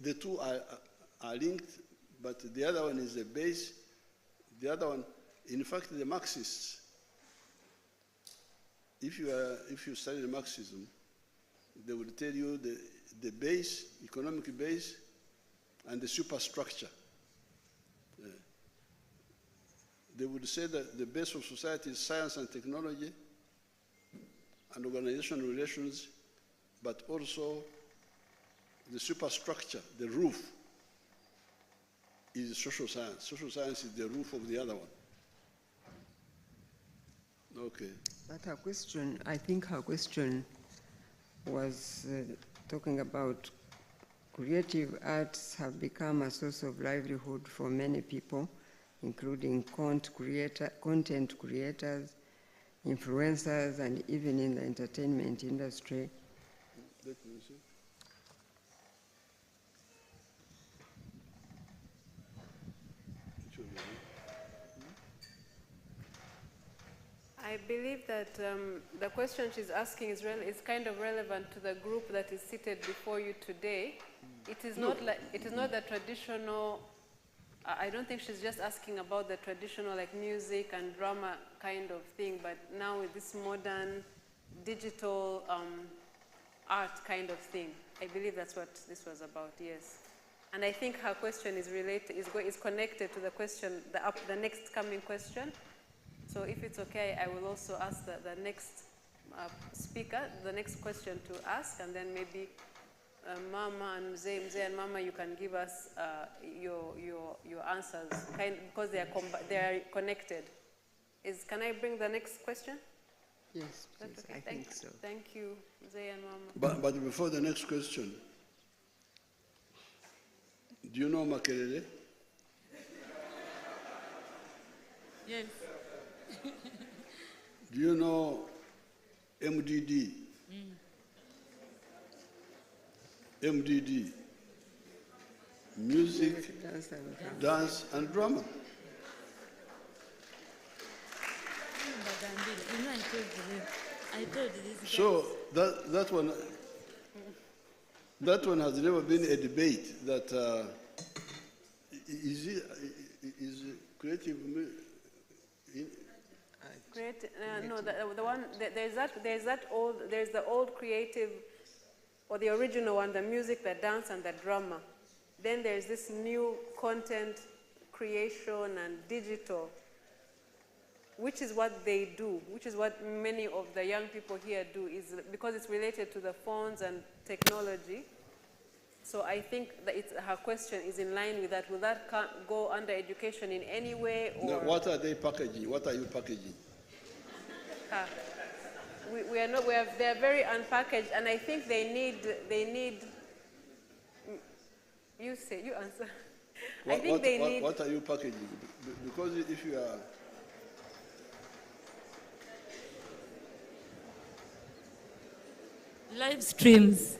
the two are linked, but the other one is the base. The other one, in fact, the Marxists, if you study Marxism, they will tell you the base, economic base, and the superstructure. They would say that the base of society is science and technology and organizational relations, but also the superstructure, the roof, is social science. Social science is the roof of the other one. Okay. But her question, I think her question was talking about creative arts have become a source of livelihood for many people, including content creators, influencers, and even in the entertainment industry. Let me see. I believe that the question she's asking is kind of relevant to the group that is seated before you today. It is not the traditional. I don't think she's just asking about the traditional like music and drama kind of thing, but now with this modern digital art kind of thing. I believe that's what this was about, yes. And I think her question is connected to the question, the next coming question. So if it's okay, I will also ask the next speaker, the next question to ask, and then maybe Mama and Mzee and Mama, you can give us your answers, because they are connected. Can I bring the next question? Yes, please. Okay. I think so. Thank you, Mzee and Mama. But before the next question, do you know Makerere? Yes. Do you know MDD? MDD, music, dance and drama. I told this. So that one has never been a debate. That is creative. No, the one there's the old creative, or the original one, the music, the dance, and the drama. Then there's this new content creation and digital, which is what they do, which is what many of the young people here do, is because it's related to the phones and technology. So I think that her question is in line with that. Will that go under education in any way? Or what are they packaging? What are you packaging? We are not. They are very unpackaged, and I think they need. You say. You answer. I think they need. What are you packaging? Because if you are. Live streams.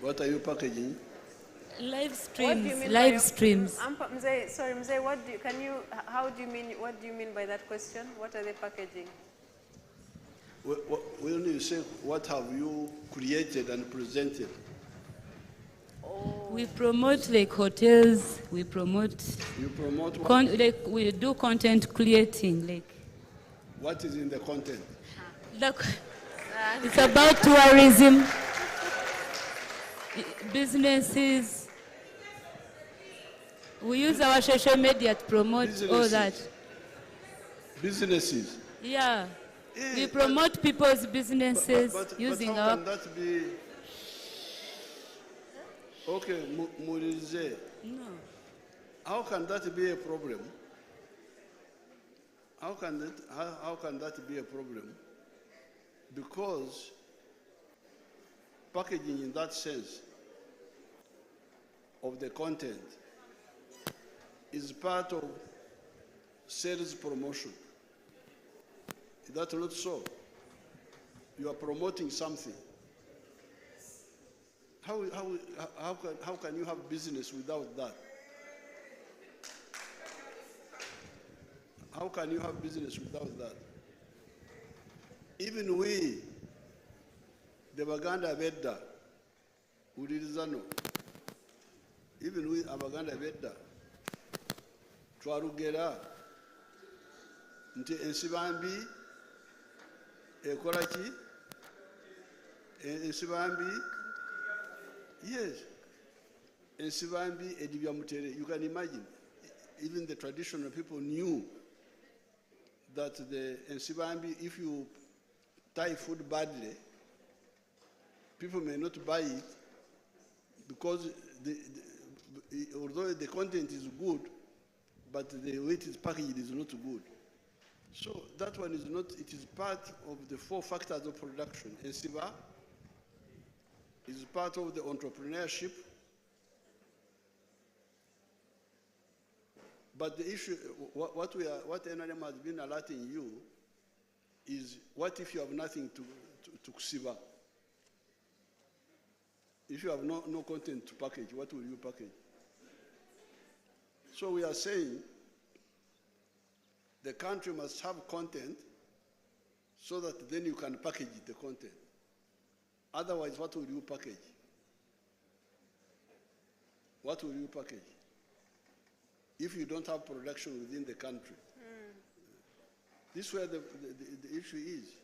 What are you packaging? Live streams. Live streams. Sorry, Mzee, how do you mean, what do you mean by that question? What are they packaging? When you say, what have you created and presented? Oh. We promote like hotels, we promote... You promote what? Like we do content creating, like... What is in the content? It's about tourism, businesses. We use our social media to promote all that. Businesses? Yeah. We promote people's businesses using but our... how can that be... Okay, Murize. No. How can that be a problem? How can that be a problem? Because packaging in that sense of the content is part of sales promotion. Is that not so? You are promoting something. How can you have business without that? How can you have business without that? Even we, the Baganda Vedda, Udirizano, even we, Abaganda Vedda, Twarugera, Nti Ensibambi, Ekolaki, Ensibambi, yes, Ensibambi, Edibia Mutere. You can imagine, even the traditional people knew that the Ensibambi, if you tie food badly, people may not buy it because although the content is good, but the way it is packaged is not good. So that one is not, it is part of the 4 factors of production. Ensiba is part of the entrepreneurship. But the issue, what NRM has been alerting you is, what if you have nothing to Siba? If you have no content to package, what will you package? So we are saying the country must have content so that then you can package the content. Otherwise, what will you package? What will you package if you don't have production within the country? This is where the issue is.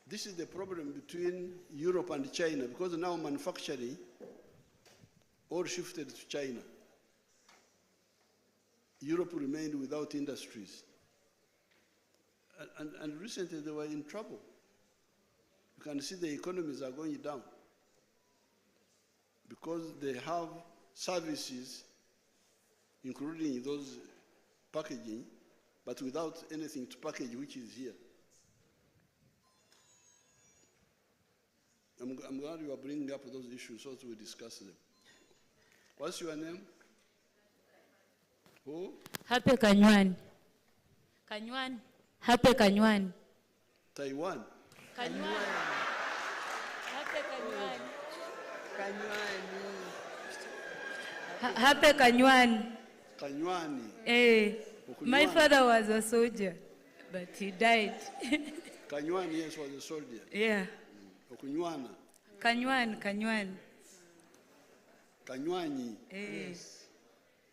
This is the problem between Europe and China, because now manufacturing all shifted to China. Europe remained without industries. And recently they were in trouble. You can see the economies are going down because they have services, including those packaging, but without anything to package, which is here. I'm glad you are bringing up those issues so that we discuss them. What's your name? Who? Happy Kanywan. Kanywan. Happy Kanywan. Taiwan. Kanywan. Happy Kanywan. Happy Kanywan. Kanywani. My father was a soldier, but he died. Kanywani, yes, was a soldier. Yeah. Okunywana. Kanywan. Kanywani. Yes.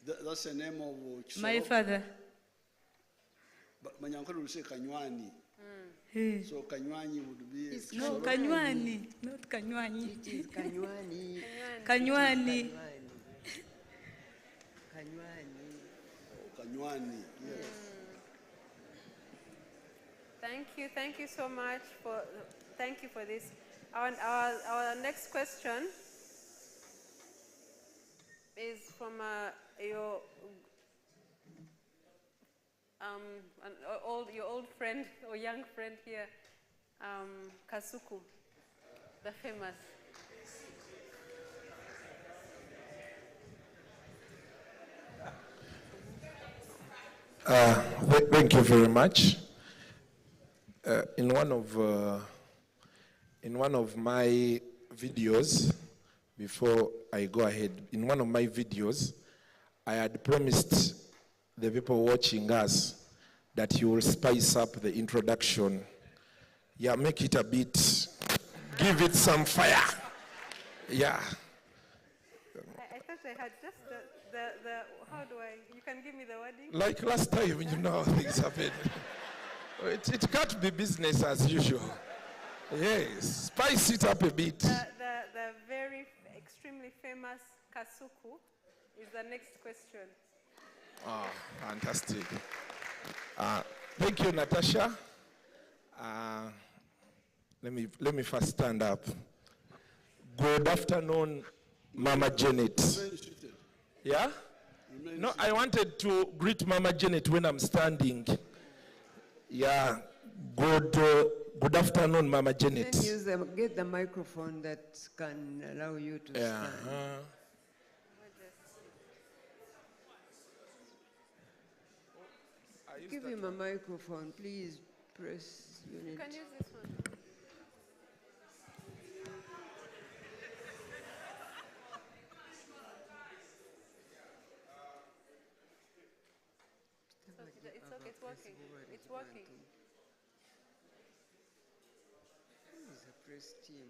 That's the name of Chisoro. My father. But Manyankole will say Kanywani. So Kanywani would be... No, Kanywani, not Kanywani. It is Kanywani. Kanywani. Kanywani, yes. Thank you so much thank you for this. Our next question is from your old friend or young friend here, Kasuku, the famous. Thank you very much. In one of my videos, before I go ahead, in one of my videos, I had promised the people watching us that you will spice up the introduction. Yeah, make it a bit, give it some fire. Yeah. I thought I had just how do I, you can give me the wording? Like last time, you know how things happen. It can't be business as usual. Yes, spice it up a bit. The very extremely famous Kasuku is the next question. Oh, fantastic. Thank you, Natasha. Let me first stand up. Good afternoon, Mama Janet. Yeah? No, I wanted to greet Mama Janet when I'm standing. Yeah. Good afternoon, Mama Janet. Then get the microphone that can allow you to stand. Give him a microphone, please. Press unit. You can use this one. It's okay, it's working. It's working. Who is the press team?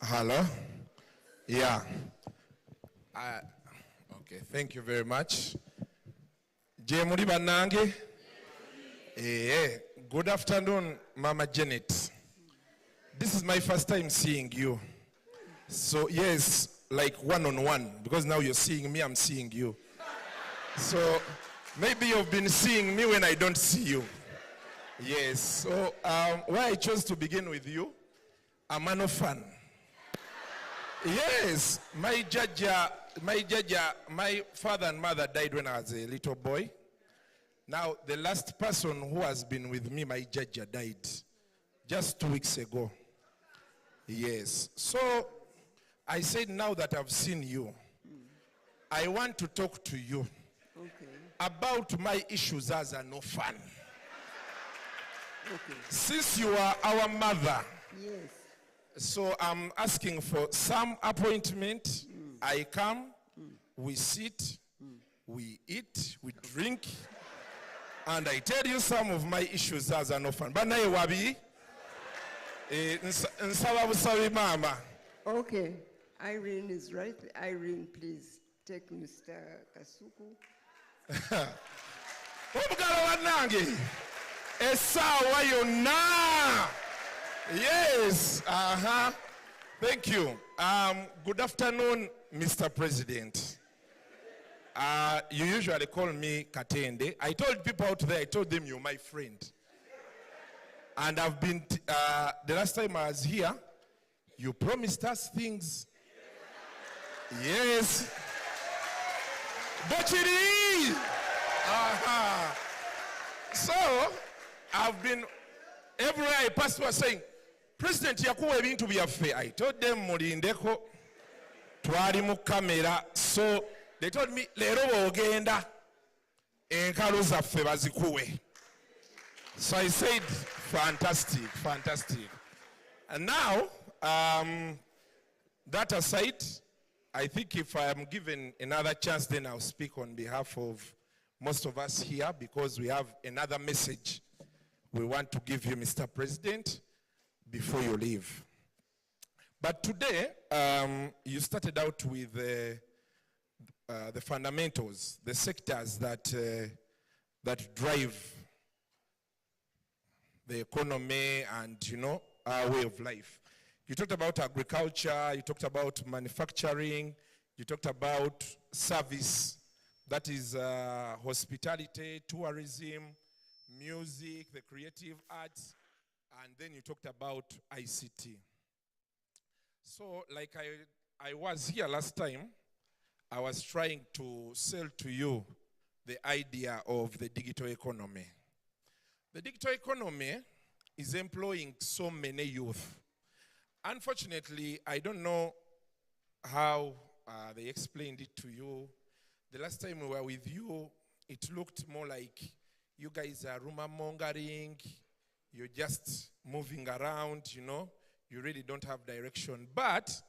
Hello? Yeah. Okay, thank you very much. Jemuri Banange? Good afternoon, Mama Janet. This is my first time seeing you. So yes, like one-on-one, because now you're seeing me, I'm seeing you. So maybe you've been seeing me when I don't see you. Yes, so why I chose to begin with you, I'm an orphan. Yes, my Jajja, my father and mother died when I was a little boy. Now, the last person who has been with me, my Jajja, died just 2 weeks ago. Yes, so I said now that I've seen you, I want to talk to you about my issues as an orphan. Since you are our mother, Yes. so I'm asking for some appointment. I come, we sit, we eat, we drink, and I tell you some of my issues as an orphan. But now wabi, nsaba busabi mama, Okay, Irene is right. Irene, please take Mr. Kasuku. Omugalo wannange essaawa yonna. Yes, thank you. Good afternoon, Mr. President. You usually call me Katende. I told people out there, I told them you're my friend. And I've been, the last time I was here, you promised us things. Yes. But it is. So, I've been, everywhere I passed was saying, President yakuwa ebintu byaffe. I told them mulindeko twali mu kamera. So they told me leero bw'ogenda enkalo zaffe bazikuwe. So I said fantastic, fantastic. And now that aside, I think if I am given another chance, then I'll speak on behalf of most of us here, because we have another message we want to give you, Mr. President, before you leave. But today, you started out with the fundamentals, the sectors that, that drive the economy and, you know, our way of life. You talked about agriculture, you talked about manufacturing, you talked about service, that is hospitality, tourism, music, the creative arts, and then you talked about ICT. So like I was here last time, I was trying to sell to you the idea of the digital economy. The digital economy is employing so many youth. Unfortunately, I don't know how they explained it to you. The last time we were with you, it looked more like you guys are rumor mongering, you're just moving around, you know, you really don't have direction. But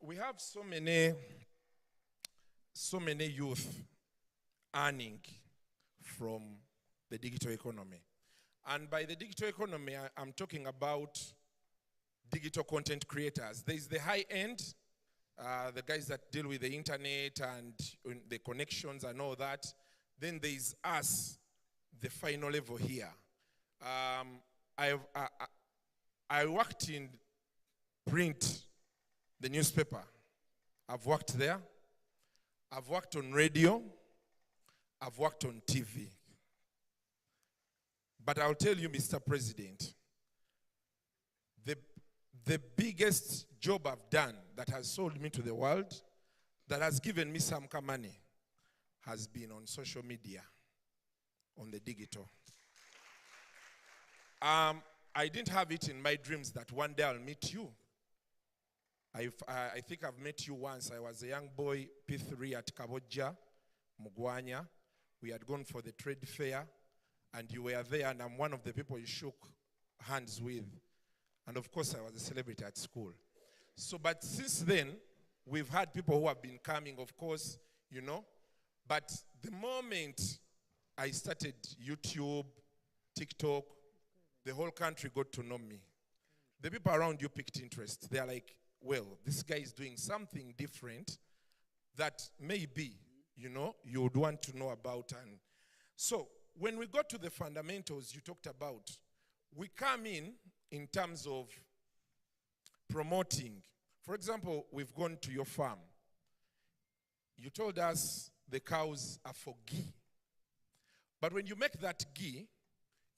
we have so many youth earning from the digital economy. And by the digital economy, I'm talking about digital content creators. There's the high end, the guys that deal with the internet and the connections and all that. Then there's us, the final level here. I worked in print, the newspaper. I've worked there. I've worked on radio. I've worked on TV. But I'll tell you, Mr. President, the biggest job I've done that has sold me to the world, that has given me some money, has been on social media, on the digital. I didn't have it in my dreams that one day I'll meet you. I think I've met you once. I was a young boy, P3 at Jajja, Mugwanya. We had gone for the trade fair, and you were there, and I'm one of the people you shook hands with. And of course, I was a celebrity at school. So, but since then, we've had people who have been coming, of course, you know. But the moment I started YouTube, TikTok, the whole country got to know me. The people around you picked interest. They're like, well, this guy is doing something different that maybe, you know, you would want to know about. And so when we got to the fundamentals you talked about, we come in terms of promoting. For example, we've gone to your farm. You told us the cows are for ghee. But when you make that ghee,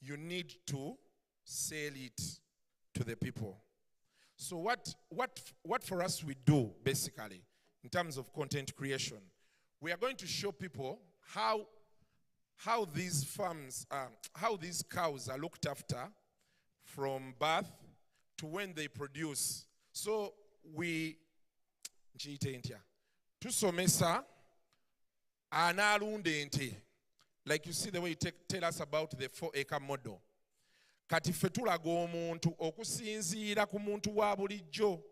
you need to sell it to the people. So what for us we do, basically, in terms of content creation, we are going to show people how these farms, how these cows are looked after from birth to when they produce. So we, tusomesa analunde ente. Like you see the way you tell us about the 4-acre model. Kati ffe tulaga omuntu okusinziira ku muntu wa bulijjo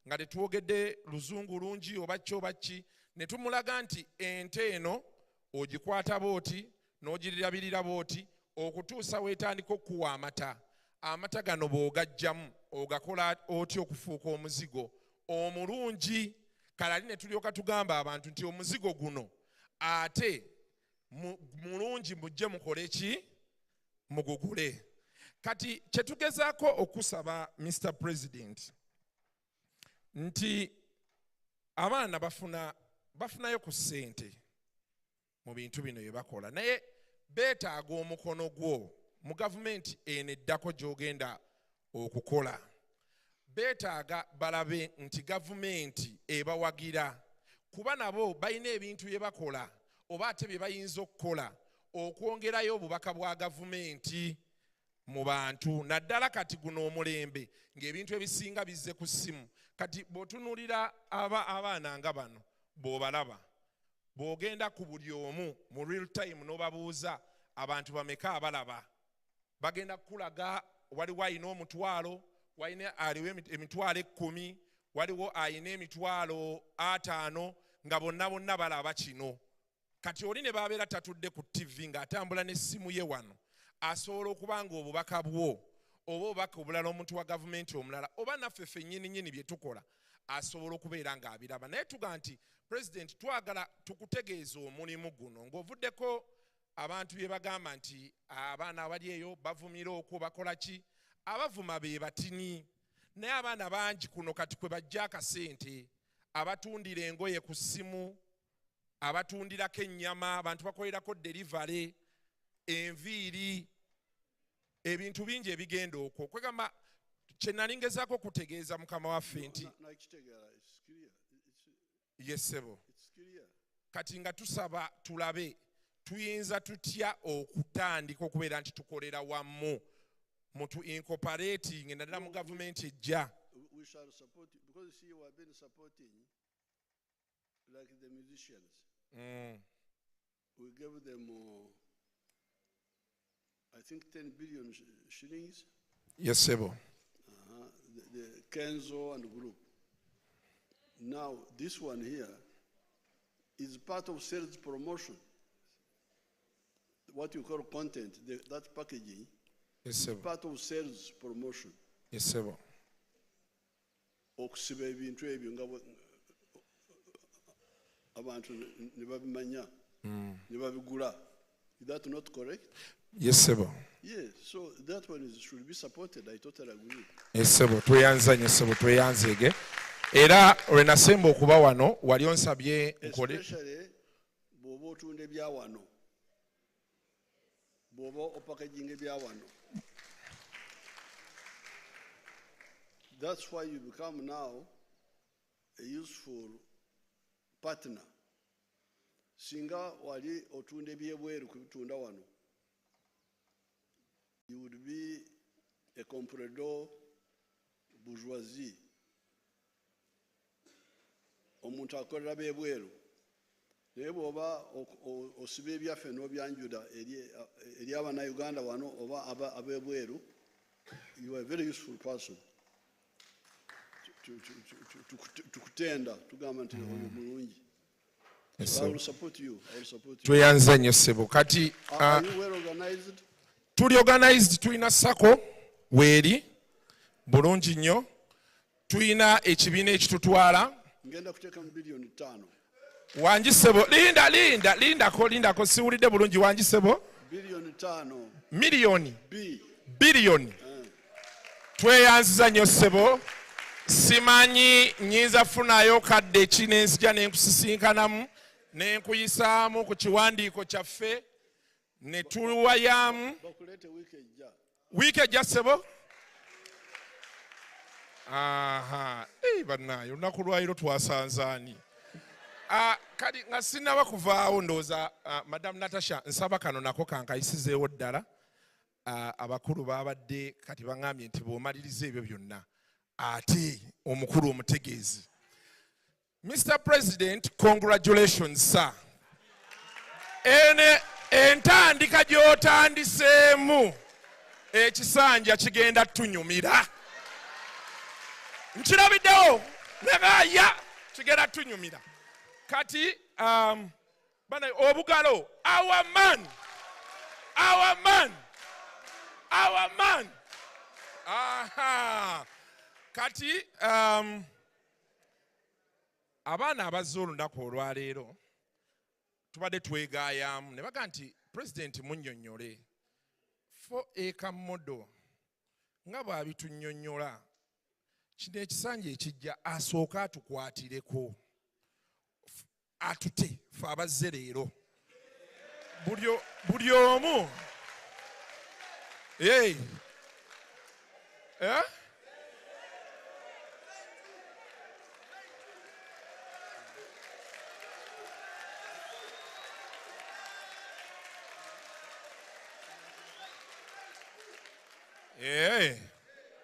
nga tetuwogedde luzungu lungi oba ki ne tumulaga nti ente eno ogikwata booti n'ogirabirira booti okutuusa weetandika okuwa amata. Amata gano bw'ogajjamu ogakola otya okufuuka omuzigo omulungi. Kalali ne tulyoka tugamba abantu nti omuzigo guno ate mulungi mujje mukole ki? Mugugule. Kati kyetugezaako okusaba Mr. President nti abaana bafunayo ku ssente mu bintu bino bye bakola, naye beetaaga omukono gwo mu gavumenti eno eddako gy'ogenda okukola. Beetaaga balabe nti gavumenti ebawagira, kuba nabo balina ebintu bye bakola oba ate bye bayinza okukola okwongerayo obubaka bwa gavumenti mu bantu. Naddala kati guno omulembe ng'ebintu ebisinga bizze ku ssimu. Kati bw'otunuulira abaana nga bano bw'obalaba, bw'ogenda ku buli omu mu real time n'obabuuza abantu bameka abalaba, bagenda kukulaga waliwo ayina omutwalo, aliwo emitwalo 10, waliwo ayina emitwalo 5, nga bonna balaba kino. Kati oli ne babeera tatudde ku TV ng'atambula n'essimu ye wano, asobola okuba nga obubaka bwo oba obubaka obulala omuntu wa gavumenti omulala oba naffe ffennyini bye tukola asobola okubeera ng'abiraba. Naye tuga nti President, twagala tukutegeeza omulimu guno ng'ovuddeko abantu bye bagamba nti abaana abali eyo bavumira okwo bakola ki? Abavuma be batini. Naye abaana bangi kuno kati kwe bajja akasente, abatundira engoye ku ssimu, abatundirako ennyama, abantu bakolerako delivery, enviiri, ebintu bingi ebigenda okwo. Kwegamba kye nali ngezaako kutegeeza mukama waffe nti yesebo kati nga tusaba tulabe tuyinza tutya okutandika okubeera nti tukolera wamu mutu incorporating naddala mu gavumenti ejja. We shall support you because you see we have been supporting like the musicians. We gave them I think 10 billion shillings. Yes, Sebo. The Kenzo and group. Now this one here is part of sales promotion. What you call content, that packaging. Yes, is Sebo. part of sales promotion. Yes, Sebo. Okusiba ebintu ebyo nga abantu ne babimanya ne babigula. Is that not correct? Yes, Sebo. Yes, so that one should be supported. I totally agree. Yes, Sebo. Tweyanzanye Sebo, tweyanzege. Era olwenasemba okuba wano wali onsabye nkole. Especially bw'oba otunda ebya wano. Bw'oba opackaging ebya wano. That's why you become now a useful partner. Singa wali otunda ebyebweru kubitunda wano, you would be a comprador bourgeoisie. Omuntu akolera byebweru. Naye bw'oba osiba ebyaffe n'obyanjula eri Abannayuganda wano oba abebweru, you are a very useful person. Tukutenda tugamba nti oyo mulungi. I will support you. I will support you. Tweyanzanye Sebo. Kati Are you well organized? tuli organized, tulina sako weeri bulungi nnyo, tulina ekibiina ekitutwala. Ngenda kuteeka mu bilioni 5. Wangi Sebo, lindako siwulidde bulungi. Wangi Sebo, Bilioni 5. miliyoni B. biliyoni. Tweyanziza nnyo Sebo. Simanyi nyinza funayo kadde ki nenzija nenkusisinkanamu nenkuyisaamu ku kiwandiiko kyaffe ne tuwayamu Bakuleete wiiki ejja. wiiki ejja Sebo. Bannaayo olunaku lwayiro twasanzaani. Kati nga sinnaba kuvaawo ndowooza Madamu Natasha nsaba kano nako kankayisizeewo ddala. Abakulu baabadde kati baŋŋambye nti bw'omaliriza ebyo byonna ate omukulu omutegeezi. Mr. President, congratulations, sir. Entandika gy'otandiseemu ekisanja kigenda tunyumira. Nkirabiddewo nebaaya kigenda tunyumira. Kati bana obugalo, our man. Aha. Kati abaana abazze olunaku olwaleero tubadde twegaayamu ne baga nti pulezidenti munnyonnyole fo eka modo nga bw'abitunnyonnyola kino ekisanja ekijja asooka atukwatireko atute fe abazze leero buli omu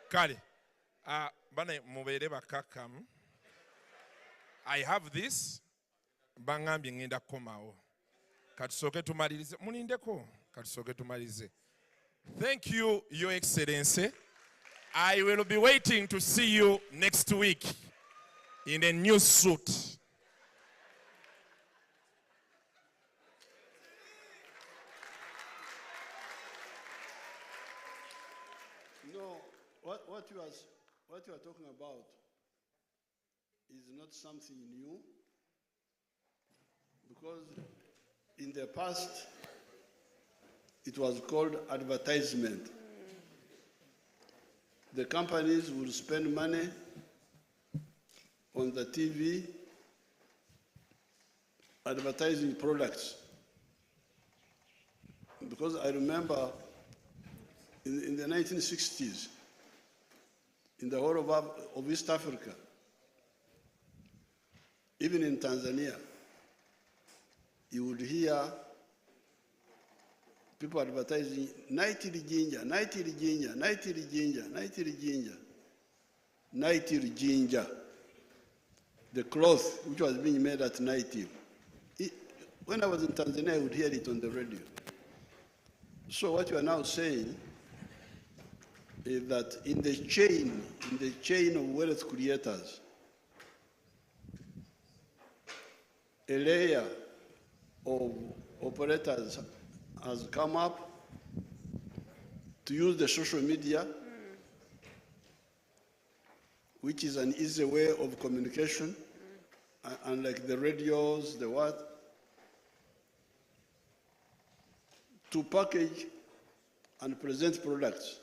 kale bane mubeere bakakkamu. I have this baŋŋambye ŋŋenda kukomawo katusooke tumalirize mulindeko katusooke tumalirize. Thank you, Your Excellency. I will be waiting to see you next week in a new suit. No, what you are talking about is not something new, because in the past it was called advertisement. The companies would spend money on the TV advertising products. Because I remember in the 1960s, in the whole of East Africa, even in Tanzania, you would hear people advertising Nightly Ginger, Nightly Ginger, Nightly Ginger, Nightly Ginger, Nightly Ginger, the cloth which was being made at Nightly. When I was in Tanzania, I would hear it on the radio. So what you are now saying is that in the chain of wealth creators, a layer of operators has come up to use the social media, which is an easy way of communication, unlike the radios, the what, to package and present products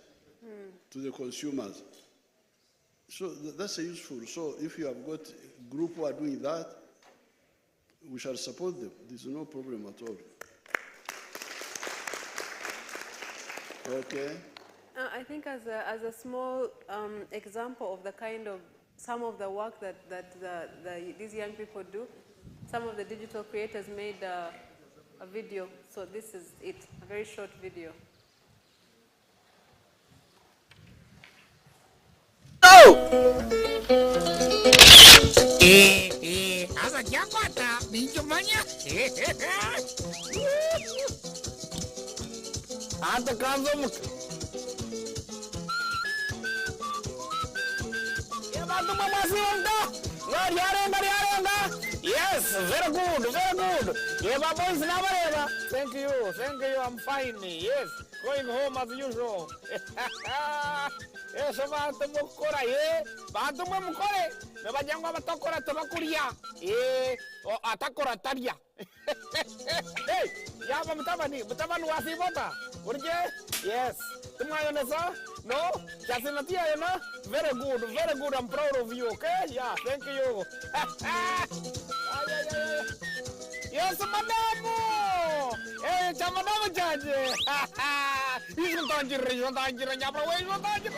to the consumers. So that's useful. So if you have got a group who are doing that, we shall support them. There's no problem at all. Okay. I think as a small example of the kind of some of the work that these young people do, some of the digital creators made a video. So this is it, a very short video. Asa kiakwata bincho manya. Anta kanzo muk. Yabatu mama siwanda. Ngariarenga. Yes, very good, very good. Yeba boys nabareba. Thank you, I'm fine. Yes, going home as usual. Eso bantu mukora bantu mukore nebajangwa batakora tabakuria atakora taria. Hey, yaba mutabani wasibota urje. Yes, tumayonesa no jasinatia yona. Very good, I'm proud of you. Okay, yeah, thank you. Yes, madamu. Hey, chamadamu jaje. Isun tanjir nyapra we isun tanjir.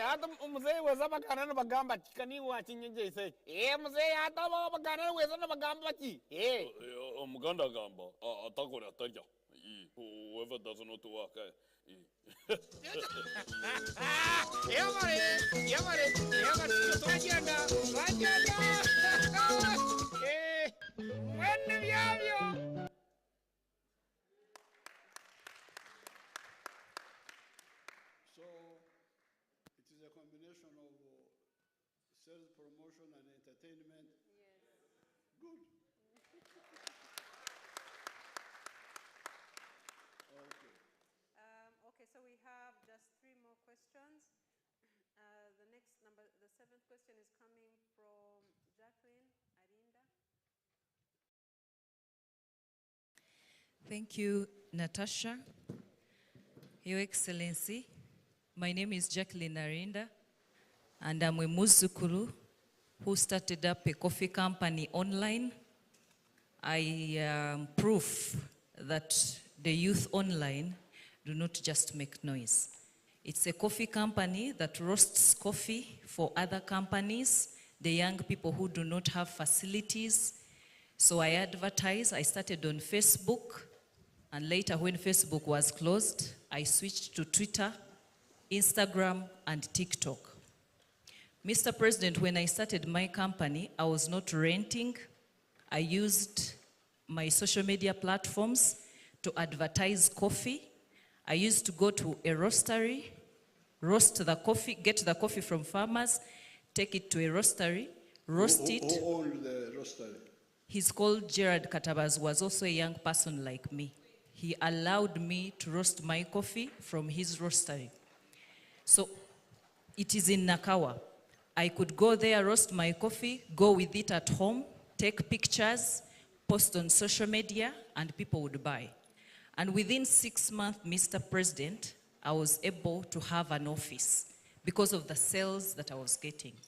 Hata mzee weza bakana bagamba kani wachinje ise. Mzee hata bakana weza bagamba chi. Muganda gamba atakora tarja. Whoever doesn't know to work. Yamare, Rajanda. When we have you. So it is a combination of sales promotion and entertainment. Good. Okay. Okay, so we have just 3 more questions. The 7th question is coming from Jacqueline Arinda. Thank you, Natasha. Your Excellency, my name is Jacqueline Arinda, and I'm a Muzukuru who started up a coffee company online. I am proof that the youth online do not just make noise. It's a coffee company that roasts coffee for other companies, the young people who do not have facilities. So I advertise. I started on Facebook, and later when Facebook was closed, I switched to Twitter, Instagram, and TikTok. Mr. President, when I started my company, I was not renting. I used my social media platforms to advertise coffee. I used to go to a roastery, roast the coffee, get the coffee from farmers, take it to a roastery, roast it. Who owned the roastery? He's called Gerard Katabaz, was also a young person like me. He allowed me to roast my coffee from his roastery. So it is in Nakawa. I could go there, roast my coffee, go with it at home, take pictures, post on social media, and people would buy. And within 6 months, Mr. President, I was able to have an office because of the sales that I was getting.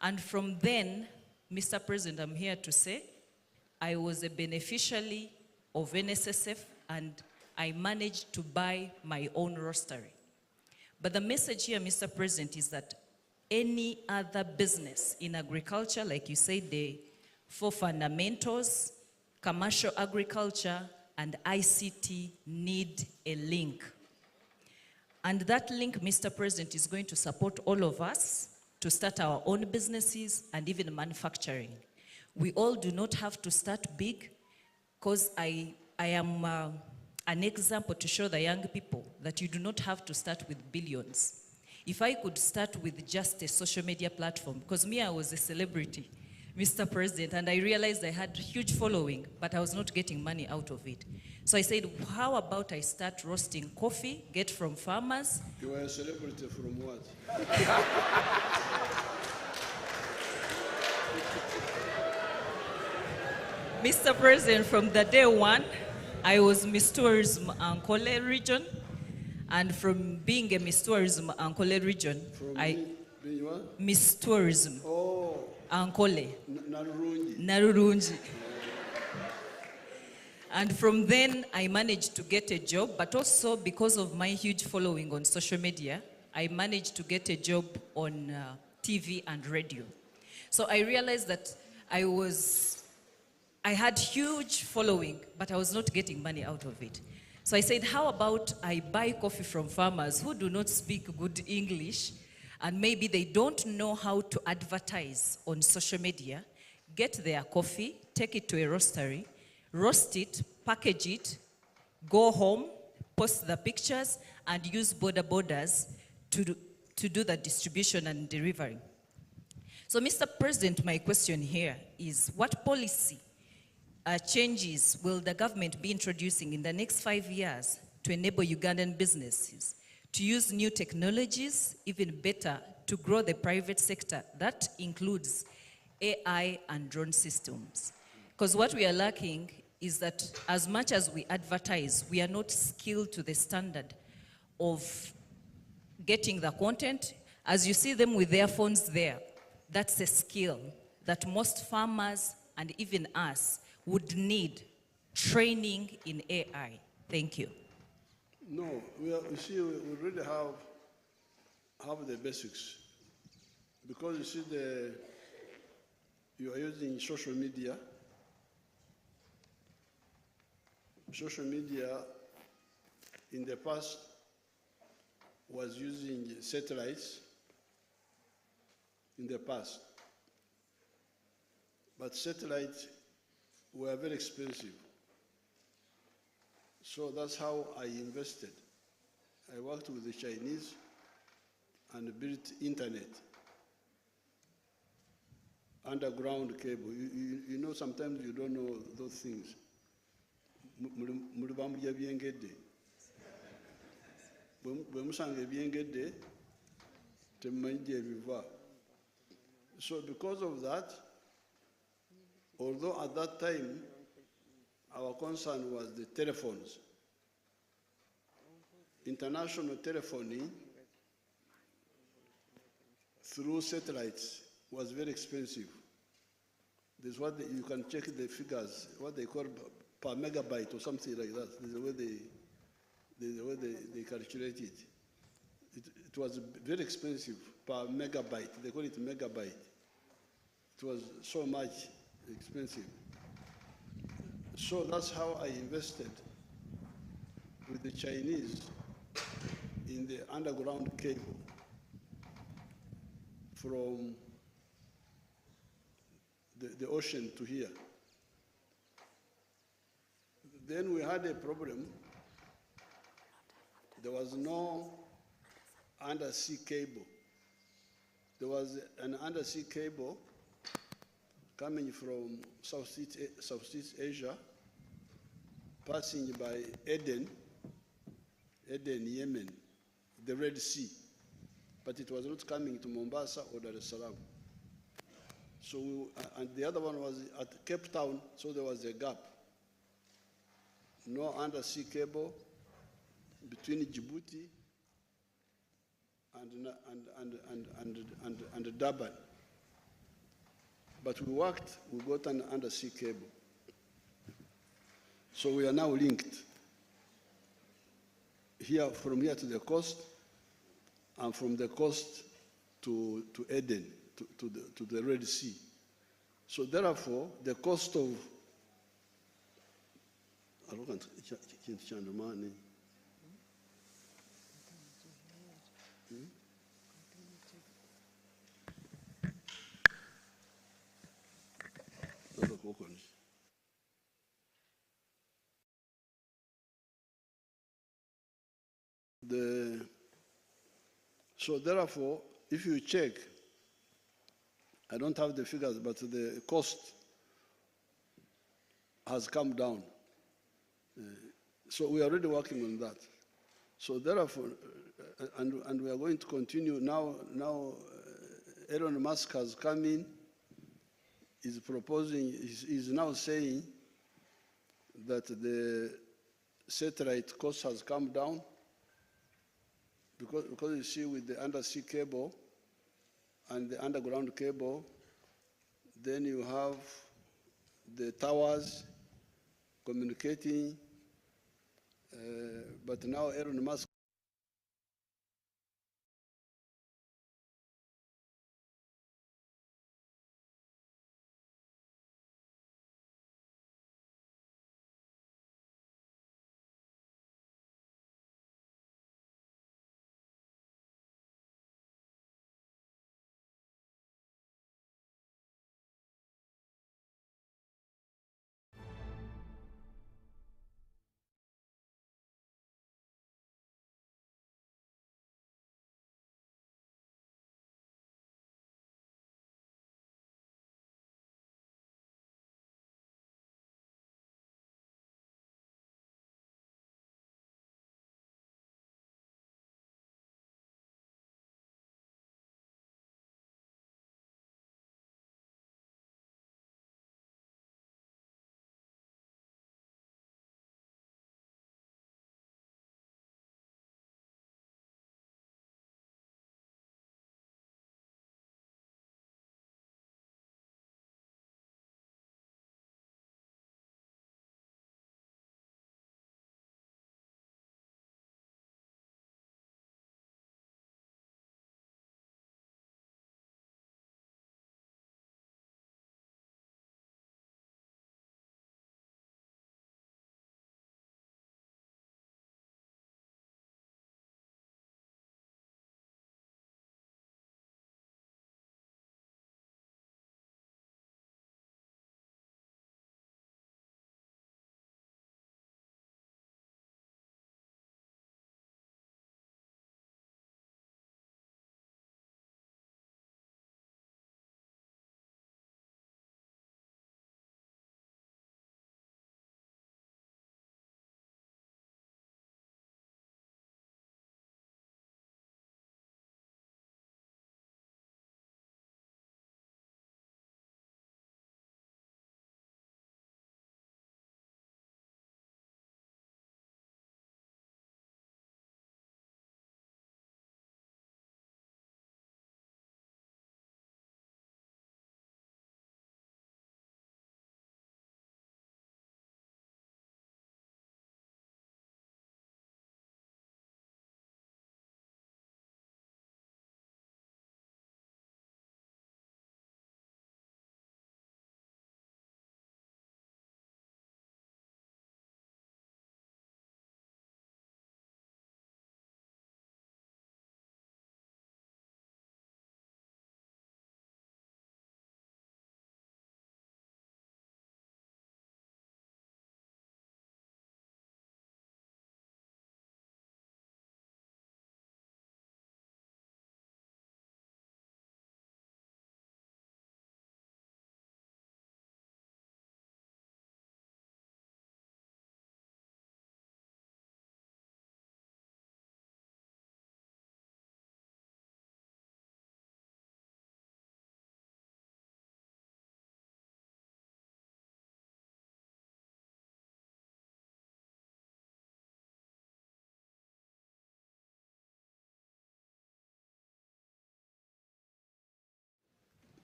And from then, Mr. President, I'm here to say, I was a beneficiary of NSSF, and I managed to buy my own roastery. But the message here, Mr. President, is that any other business in agriculture, like you said, the 4 fundamentals, commercial agriculture, and ICT need a link. And that link, Mr. President, is going to support all of us to start our own businesses and even manufacturing. We all do not have to start big, because I am an example to show the young people that you do not have to start with billions. If I could start with just a social media platform, because me, I was a celebrity, Mr. President, and I realized I had a huge following, but I was not getting money out of it. So I said, how about I start roasting coffee, get from farmers? You were a celebrity from what? Mr. President, from the day one, I was Miss Tourism Ankole region, and from being a Miss Tourism Ankole region, Being what? Miss Tourism Ankole. Narurungi. Narurungi. And from then, I managed to get a job, but also because of my huge following on social media, I managed to get a job on TV and radio. So I realized that I had huge following, but I was not getting money out of it. So I said, how about I buy coffee from farmers who do not speak good English, and maybe they don't know how to advertise on social media, get their coffee, take it to a roastery, roast it, package it, go home, post the pictures, and use borders to do the distribution and delivery. So, Mr. President, my question here is, what policy changes will the government be introducing in the next 5 years to enable Ugandan businesses to use new technologies, even better, to grow the private sector? That includes AI and drone systems. Because what we are lacking is that as much as we advertise, we are not skilled to the standard of getting the content. As you see them with their phones there, that's a skill that most farmers and even us would need training in AI. Thank you. No, you see, we really have the basics. Because you see, you are using social media. Social media in the past was using satellites in the past. But satellites were very expensive. So that's how I invested. I worked with the Chinese and built internet. underground cable. You know, sometimes you don't know those things. Muli bamulya byengedde. Bwe musanga ebyengedde, temumanyi gye biva. So because of that, although at that time our concern was the telephones, international telephoning through satellites was very expensive. This is what you can check the figures, what they call per megabyte or something like that. This is the way they calculate it. It was very expensive per megabyte. They call it megabyte. It was so much expensive. So that's how I invested with the Chinese in the underground cable from the ocean to here. Then we had a problem. There was no undersea cable. There was an undersea cable coming from Southeast Asia, passing by Aden, Yemen, the Red Sea. But it was not coming to Mombasa or Dar es Salaam. So, and the other one was at Cape Town, so there was a gap. No undersea cable between Djibouti and Durban. But we worked, we got an undersea cable. So we are now linked here, from here to the coast, and from the coast to Aden, to the Red Sea. So therefore, the cost of so therefore, if you check, I don't have the figures, but the cost has come down. So we are already working on that. So therefore, and we are going to continue now. Elon Musk has come in, is proposing, is now saying that the satellite cost has come down because you see, with the undersea cable and the underground cable, then you have the towers communicating, but now Elon Musk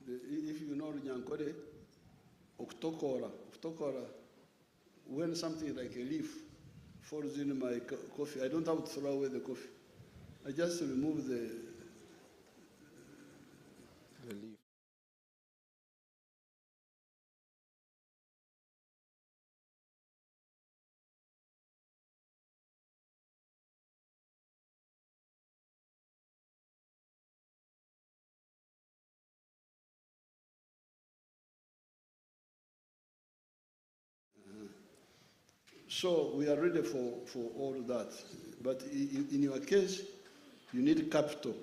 if you know Nyankore, Oktokora, when something like a leaf falls in my coffee, I don't have to throw away the coffee. I just remove the leaf. So we are ready for all that. But in your case, you need capital.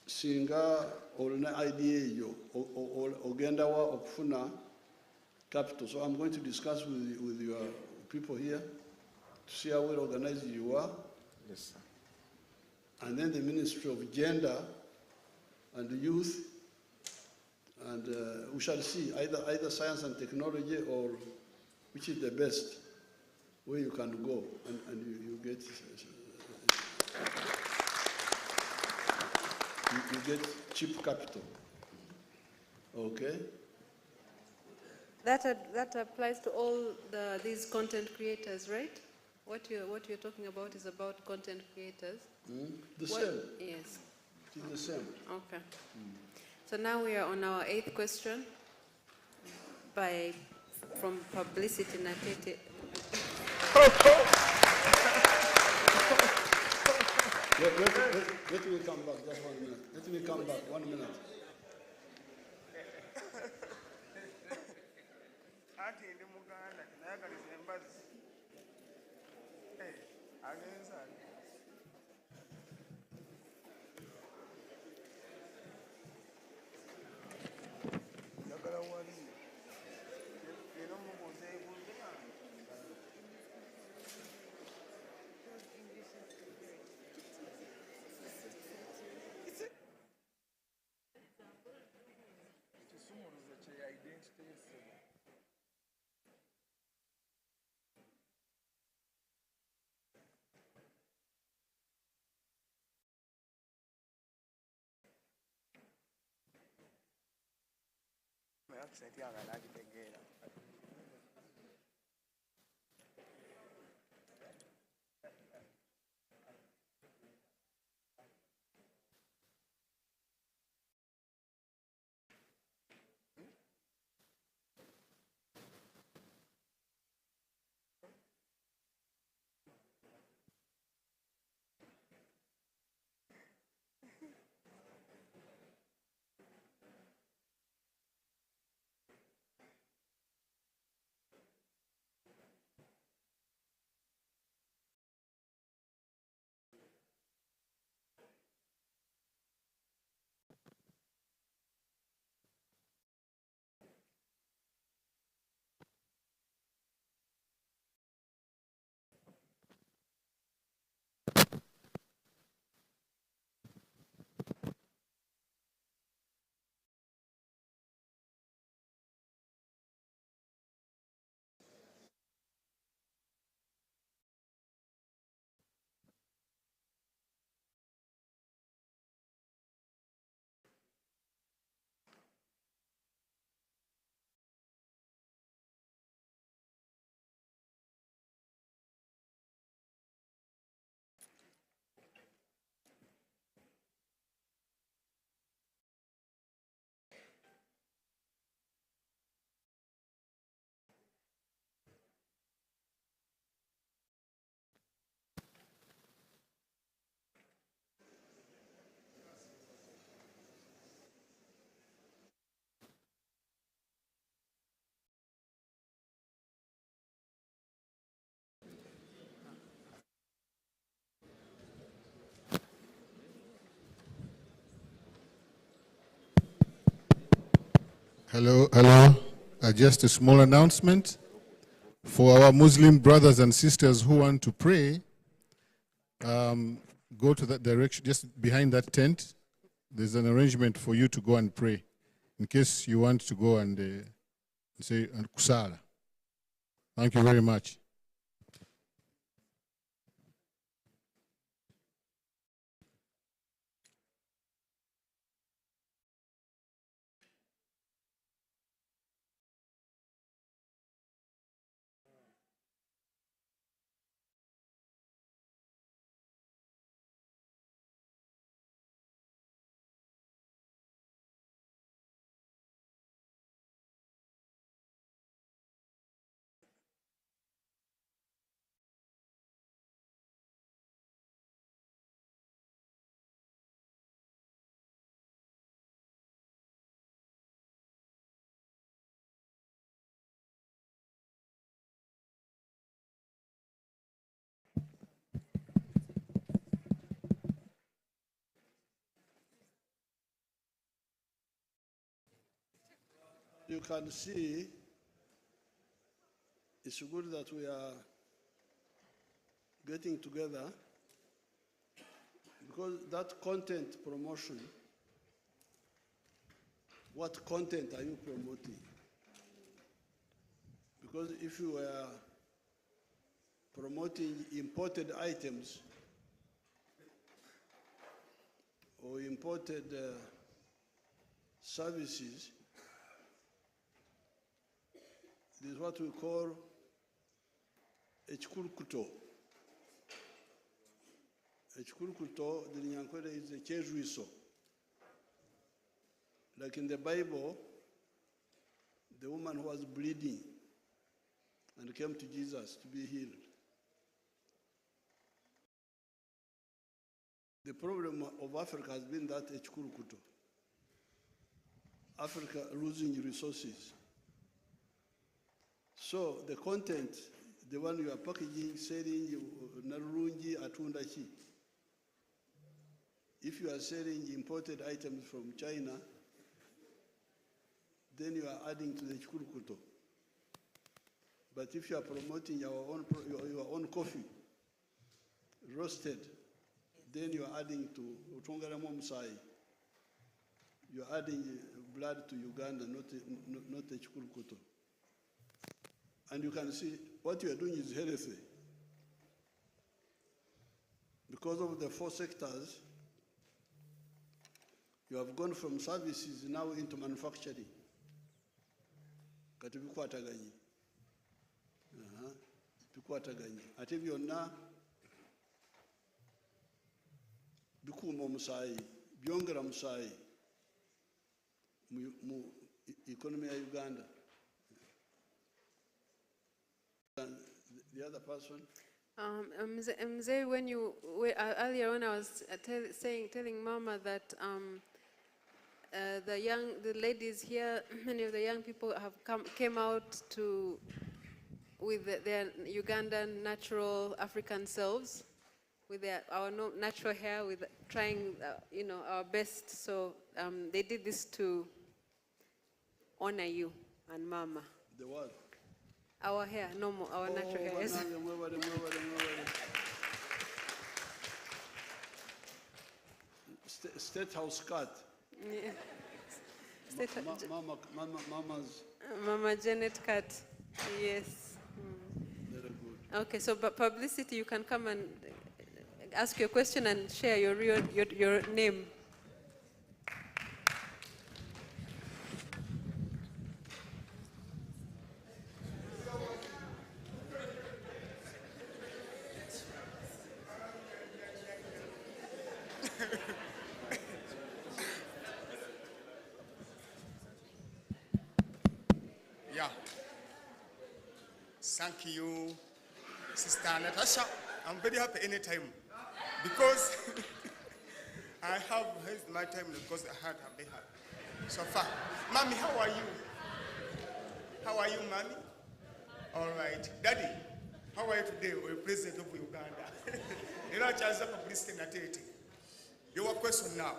Singa olna idea yo ogenda wa okufuna capital. So I'm going to discuss with your people here to see how well organized you are. Yes, sir. And then the Ministry of Gender and Youth, and we shall see either science and technology or which is the best where you can go and you get you get cheap capital. Okay. That applies to all these content creators, right? What you're talking about is about content creators. The same. Yes. It is the same. Okay. So now we are on our 8th question from Publicity Natete. Let me come back just 1 minute. Let me come back 1 minute. Hello. Just a small announcement. For our Muslim brothers and sisters who want to pray, go to that direction, just behind that tent. There's an arrangement for you to go and pray, in case you want to go and say kusala. Thank you very much. you can see it's good that we are getting together, because that content promotion, what content are you promoting? Because if you were promoting imported items or imported services, this is what we call ekikulukuto. Ekikulukuto, the Nyankwere, is a chejuiso. Like in the Bible, the woman who was bleeding and came to Jesus to be healed. The problem of Africa has been that ekikulukuto. Africa losing resources. So the content, the one you are packaging, selling, narungi, atundachi. If you are selling imported items from China, then you are adding to the ekikulukuto. But if you are promoting your own coffee, roasted, then you are adding to Utongaramo Musai. You are adding blood to Uganda, not ekikulukuto. And you can see what you are doing is healthy. Because of the 4 sectors, you have gone from services now into manufacturing. Kati bikwataganye. Bikwataganye. Ate byonna bikuuma omusaayi, byongera musaayi mu economy ya Uganda. The other person? Mzee, when you earlier when I was telling Mama that the ladies here, many of the young people have came out with their Ugandan natural African selves, with our natural hair, with trying our best. So they did this to honor you and Mama. The what? Our hair, normal, our natural hair. Yes. State House cut. Yeah. Mama's. Mama Janet cut. Yes. Very good. Okay, so but publicity, you can come and ask your question and share your name. Yeah. Thank you, Sister Natasha. I'm very happy anytime because I have my time because I had a big heart. So far. Mommy, how are you? How are you, Mommy? All right. Daddy, how are you today? We're president of Uganda. You know, Charles, publicity and attention. Your question now.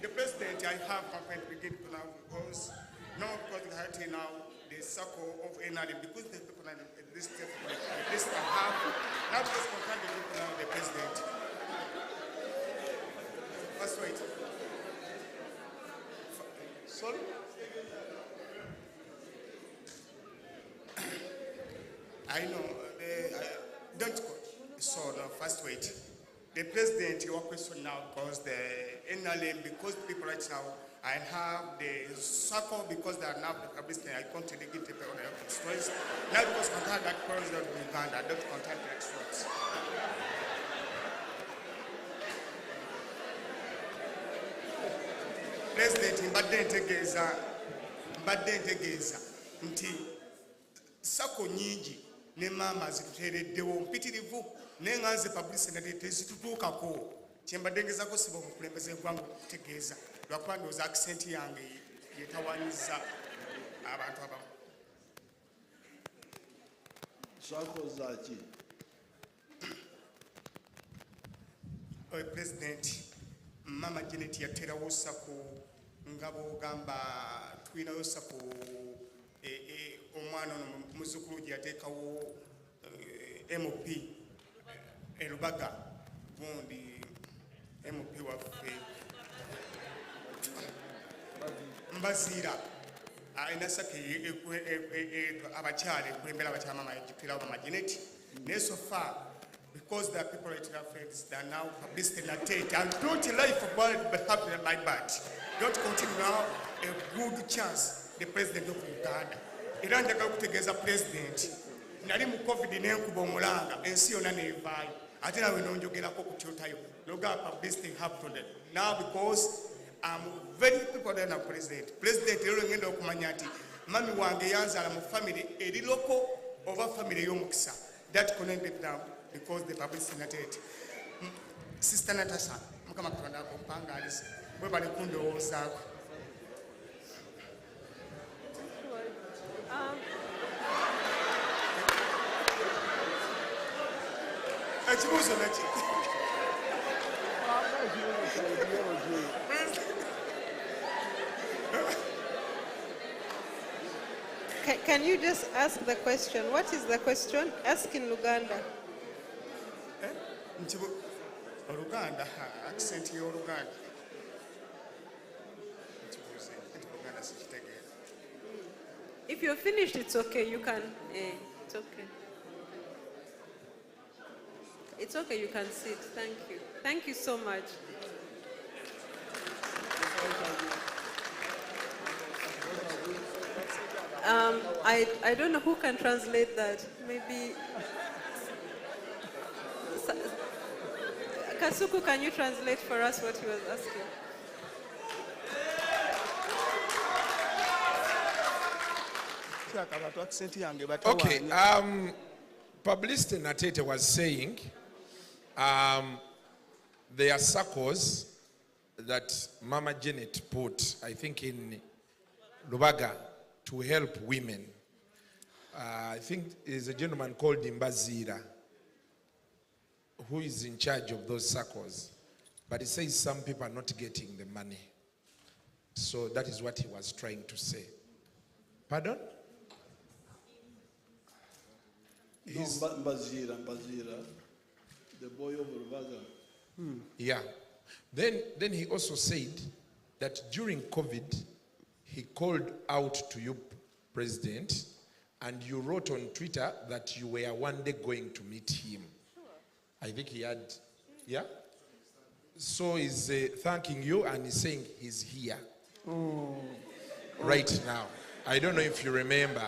The president, I have complaint begin to now because now because I had now the circle of NRM because the people in this step have now because contact the people now the president. First wait. Sorry? I know don't go. So no, first wait. The president, your question now, because the NLM, because people right now, I have the circle because they are now the publicity, I continue to get people on the stories. Now because contact that president of Uganda, I don't contact the experts. President, mbadde ntegeeza nti sako nyingi ne maama zituteereddewo mpitirivu naye nga nze publicity tezitutuukako kyembadde ngezako siba omukulembeze eggwanga okutegeeza lwakuba ndowooza akisenti yange yetawaanyizza abantu abamu. Sako zaki? President, Mama Janet yateerawo sako nga bw'ogamba tulinayo sapo omwana ono muzzukulu gye yateekawo mp elubaga gundi mp waffe mbaziira alina sako abakyala ekulembera abakyala mama Janet naye so far because there are people like friends that are now publicity in that state and don't life about happening like that. Don't continue now a good chance the president of Uganda. Era njagala kutegeeza president nali mu covid n'enkuba omulanga ensi yonna neevaayo ate nawe nonjogerako kutyotayo noga publicity happened now because I'm very people that are president rero ngenda okumanya nti mami wange yanzala mu family eri loko over family y'omukisa that connected now because the publicity nated sister Natasha mukama katonda akumpangalize bwe bali kundowoozaako ekibuuzo naki Can you just ask the question? What is the question? Ask in Luganda. Oluganda accent y'Oluganda If you're finished, it's okay. You can. It's okay. It's okay. You can sit. Thank you. Thank you so much. I don't know who can translate that. Maybe. Kasuku, can you translate for us what he was asking? Okay, Publicity Natete was saying there are circles that Mama Janet put, I think in Lubaga, to help women. I think there's a gentleman called Imbazira who is in charge of those circles. But he says some people are not getting the money. So that is what he was trying to say. Pardon? No, Mbazira, the boy of Rubaga. Yeah. Then he also said that during COVID, he called out to you, President, and you wrote on Twitter that you were one day going to meet him. I think he had, yeah? So he's thanking you and he's saying he's here right now. I don't know if you remember.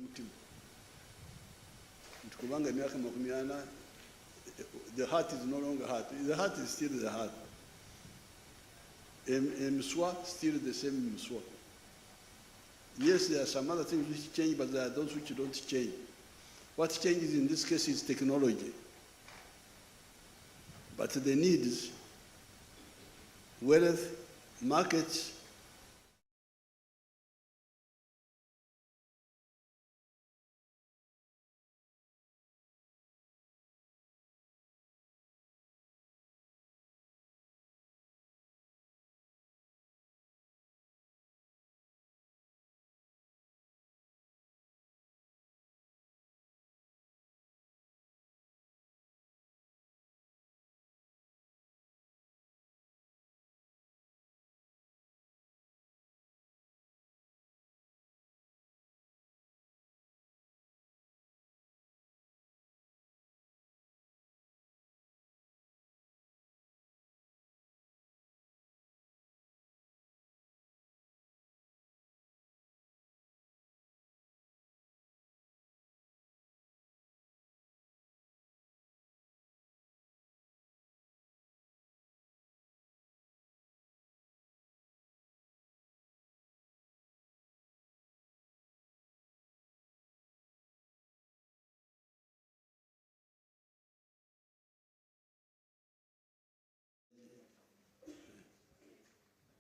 mutima kubanga emyaka 40 the heart is no longer heart. The heart is still the heart. Mswa still the same Mswa. Yes, there are some other things which change, but there are those which don't change. What changes in this case is technology. But the needs, wealth, markets,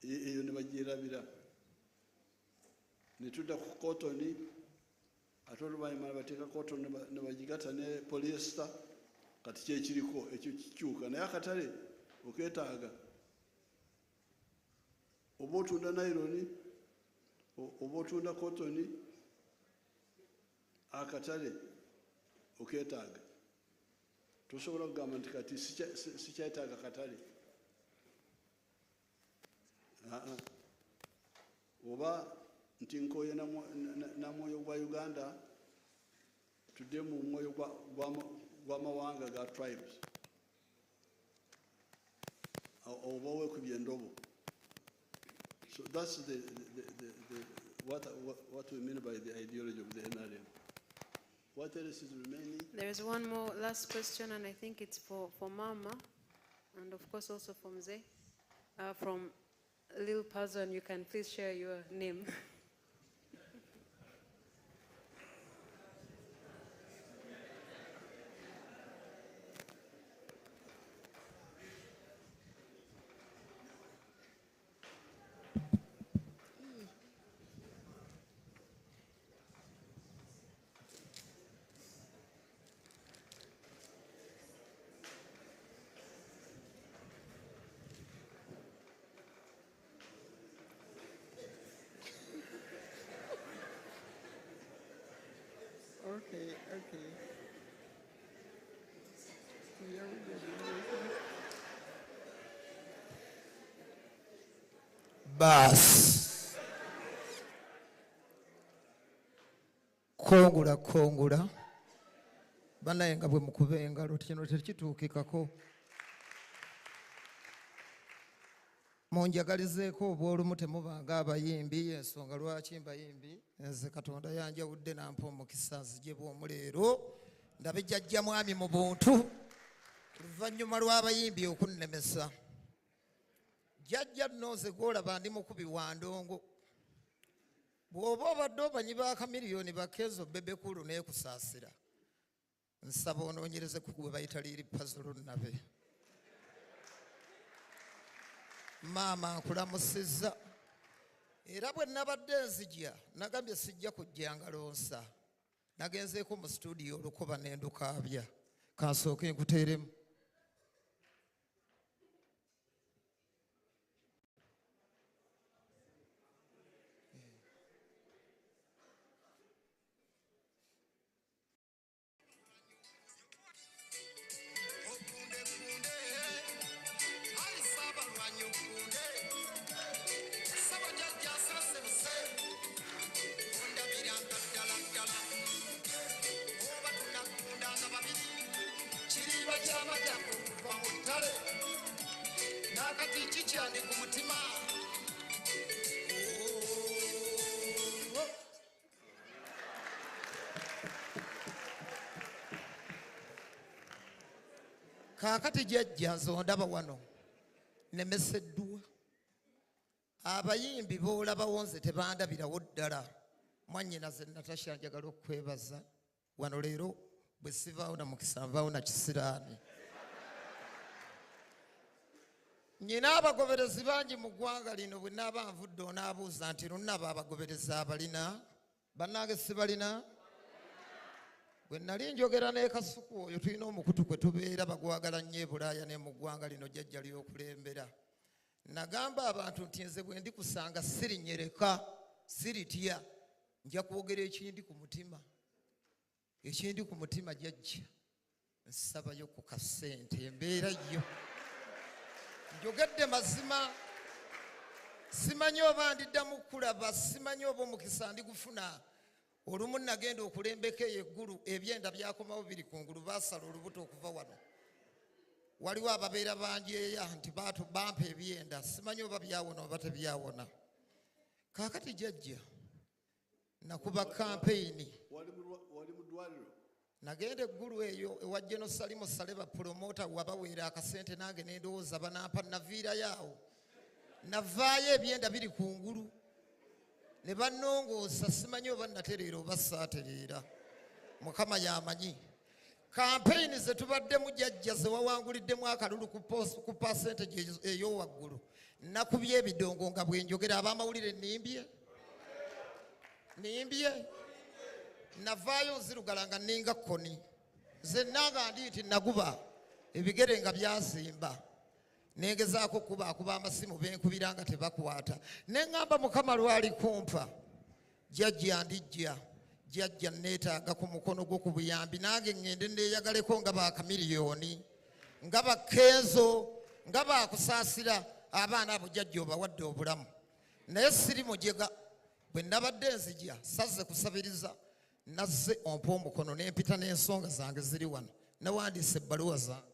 eyo ne bagirabira ne tudda ku kotoni ate oluvannyuma ne bateeka kotoni ne bagigatta ne polyester kati kyekiriko ekyo kikyuka naye akatale okeetaaga oba otunda naironi oba otunda kotoni akatale okeetaaga tosobola kugamba nti kati sikyetaaga katale oba nti nkoye na mwoyo gwa Uganda tudde mu mwoyo gw'amawanga ga tribes oba wekubye endobo. So that's what we mean by the ideology of the NRM. What else is remaining? There is one more last question, and I think it's for Mama, and of course also from Mzee. From Lil Person, you can please share your name. Okay. Bas. Kongula. Banaye nga bwe mukuba engalo kino tekituukikako. Munjagalizeeko obw'olumu temubanga abayimbi ensonga lwaki mbayimbi nze Katonda yanjawudde nampa omukisa nzije bw'omu leero ndabe Jajja mwami mu buntu oluvannyuma lw'abayimbi okunnemesa. Jajja nno nze gw'olaba ndi mukubi wa ndongo bw'oba obadde obanyi ba kamiliyoni bakezo bebekulu n'ekusaasira nsaba onoonyereze ku gwe bayita liiri pazolo nabe. Maama nkulamusizza era bwe nabadde nzija nagambye sijja kujja ngalonsa nagenzeeko mu studio olukoba n'endukaabya kansooke nkuteeremu. Chama Kaakati Jajja nze ondaba wano nemeseddwa. Abayimbi boolaba wonze tebandabirawo ddala. Mwannyinaze Natasha njagala okwebaza wano leero bwe sivaawo na mukisa nvaawo na kisiraani. Nyina abagoberezi bangi mu ggwanga lino bwe naaba nvudde onaabuuza nti lunnaba abagoberezi abalina bannange sibalina. Bwe nali njogera ne Kasuku oyo tulina omukutu kwe tubeera bagwagala nnyo e Bulaaya ne mu ggwanga lino Jajja ly'okulembera. Nagamba abantu nti nze bwe ndikusanga sirinyereka siritya nja kwogera ekindi ku mutima. Ekindi ku mutima Jajja nsabayo ku kasente embeera yo. Njogedde mazima simanyi oba ndiddamu kulaba simanyi oba omukisa ndigufuna. Olumu nagenda okulembeka eggulu ebyenda byakomawo biri kungulu baasala olubuto okuva wano. Waliwo ababeera banjeeya nti bampa ebyenda simanyi oba byawona oba tebyawona. Kaakati Jajja nakuba kampeyini. Wali mu ddwaliro? Nagenda eggulu eyo ewa General Salimu Saleba promota wabaweera akasente nange nendowooza banampa naviirayo awo. Navaayo ebyenda biri kungulu. Ne bannongoosa simanyi oba natereera oba saatereera. Mukama y'amanyi. Kampeyini ze tubaddemu Jajja ze wawanguliddemu akalulu ku percentage ey'owaggulu. Nakubye ebidongo nga bwe njogera ab'amawulire nimbye. Navaayo nzirugala nga nninga kkoni. Nze nanga ndi nti naguba ebigere nga byazimba. Nengezaako kuba amasimu benkubira nga tebakwata. Ne ŋŋamba Mukama lwali kumpa. Jajja ndijja. Jajja neetaaga ku mukono gwo ku buyambi nange ŋŋende neeyagaleko nga baakamiliyoni. Nga bakkenzo nga baakusaasira abaana abo Jajja obawadde obulamu. Naye siri mujega. Bwe nabadde nzija sazze kusabiriza. Nazze ompa omukono n'empita n'ensonga zange ziri wano. Nawandiise ebbaluwa zange.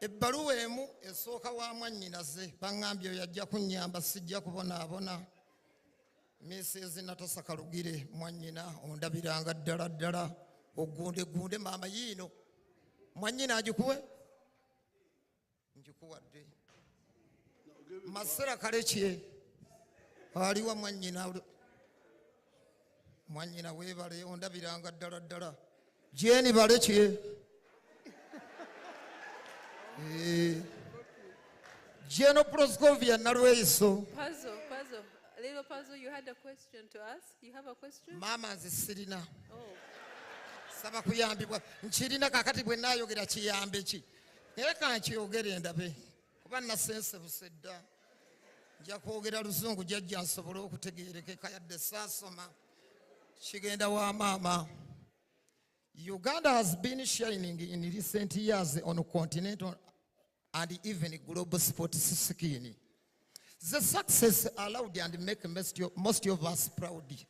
Ebbaluwa emu esooka wa mwannyinaze baŋŋambye yajja kunnyamba sijja kubonaabona. Mrs. Natasha Kalugire mwannyina ondabiranga ddala ddala ogundegunde maama yiino. Mwannyina agikuwe? Njikuwadde. Masera Kalekye aliwa mwannyina. Mwannyina weebale ondabiranga ddala ddala. Jeni Balekye. General Proscovia Narweso. Puzzle. Little puzzle, you had a question to ask? You have a question? Mama nze sirina. Oh. Saba kuyambibwa. Nkirina kakati bwe naayogera kiyambe ki. Naye kankyogere ndabe. Kuba nasense busedda. Nja kwogera Luzungu Jajja nsobole okutegeerekeka yadde saasoma. Kigenda wa maama. Uganda has been shining in recent years on continental and even global sports scene. The success allowed and make most of us proud.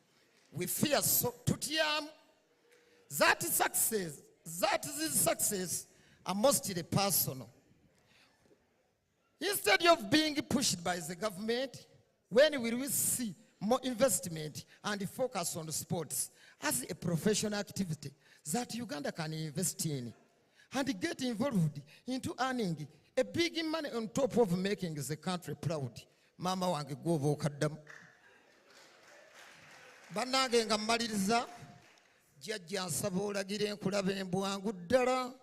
We fear so tutiam that this success are mostly personal. Instead of being pushed by the government, when we will see more investment and focus on sports as a professional activity that Uganda can invest in and get involved into earning a big money on top of making the country proud. Mama wange gwoba okaddamu. Bannange nga mmaliriza Jajja nsaba olagire enkulaba embwangu ddala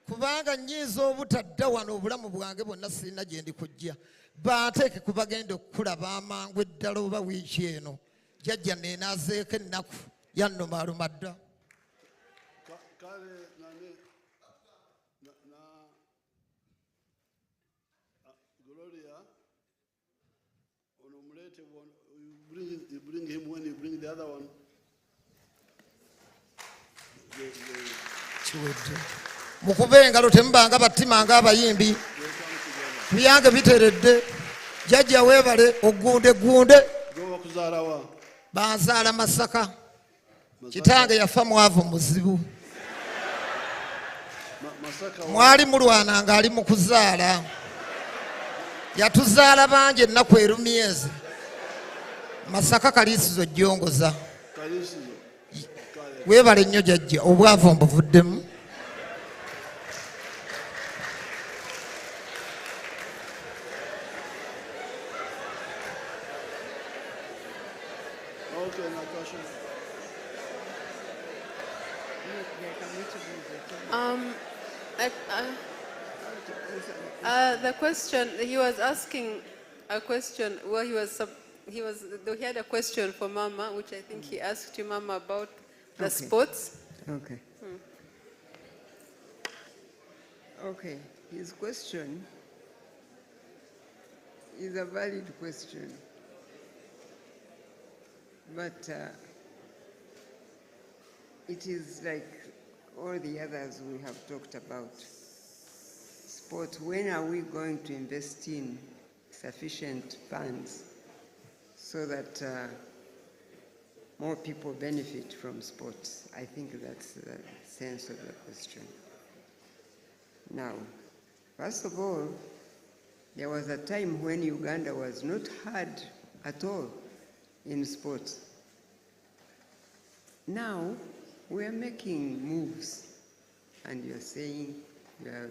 kubanga nnyinza obutadda wano obulamu bwange bwonna sirina gye ndikujja. Banteeke ku bagenda okukulaba amangu eddala oba wiiki eno. Jajja neenaazeeko ennaku yannumaaluma dda. Kale Gloria, one, you bring him when you bring the other one. Mukube engalo temubanga battima ng'abayimbi. Byange biteredde. Jajja weebale ogundegunde. Banzaala Masaka. Kitange yafa mwavu muzibu. Mwali mulwana ng'ali mu kuzaala. Yatuzaala bangi ennaku erumyezi. Masaka Kaliisizo Jjongoza. Kaliisizo. Weebale nnyo Jajja, obwavu mbuvuddemu. Okay, Natasha. The question, he was asking a question, well, he had a question for Mama, which I think he asked you, Mama, about the sports. Okay. Okay, his question is a valid question, but it is like all the others we have talked about. Sport, when are we going to invest in sufficient funds so that more people benefit from sports? I think that's the sense of the question. Now, first of all, there was a time when Uganda was not hard at all in sports. Now, we are making moves, and you're saying you're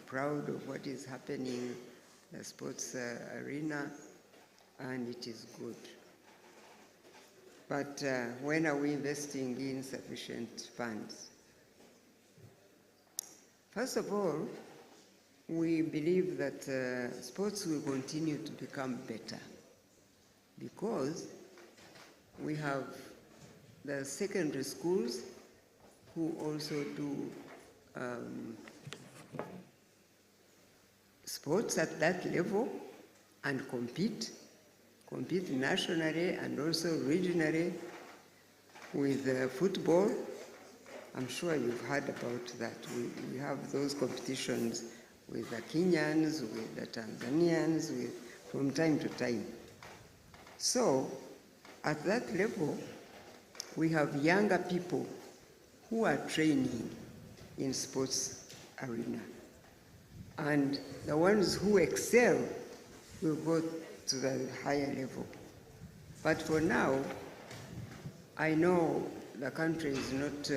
proud of what is happening in the sports arena, and it is good. But when are we investing in sufficient funds? First of all, we believe that sports will continue to become better because we have the secondary schools who also do sports at that level and compete nationally and also regionally with football. I'm sure you've heard about that. We have those competitions with the Kenyans, with the Tanzanians, from time to time. So at that level, we have younger people who are training in sports arena. And the ones who excel will go to the higher level. But for now, I know the country is not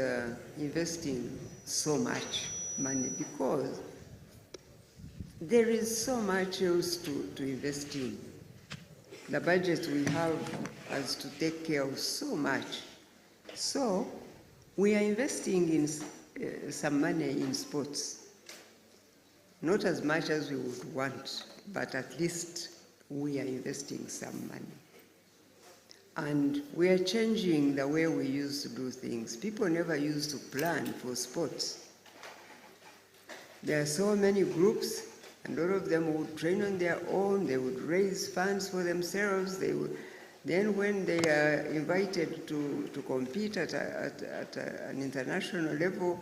investing so much money because there is so much else to invest in. The budget we have has to take care of so much. So we are investing in some money in sports. Not as much as we would want, but at least we are investing some money. And we are changing the way we used to do things. People never used to plan for sports. There are so many groups, and all of them would train on their own. They would raise funds for themselves. Then when they are invited to compete at an international level,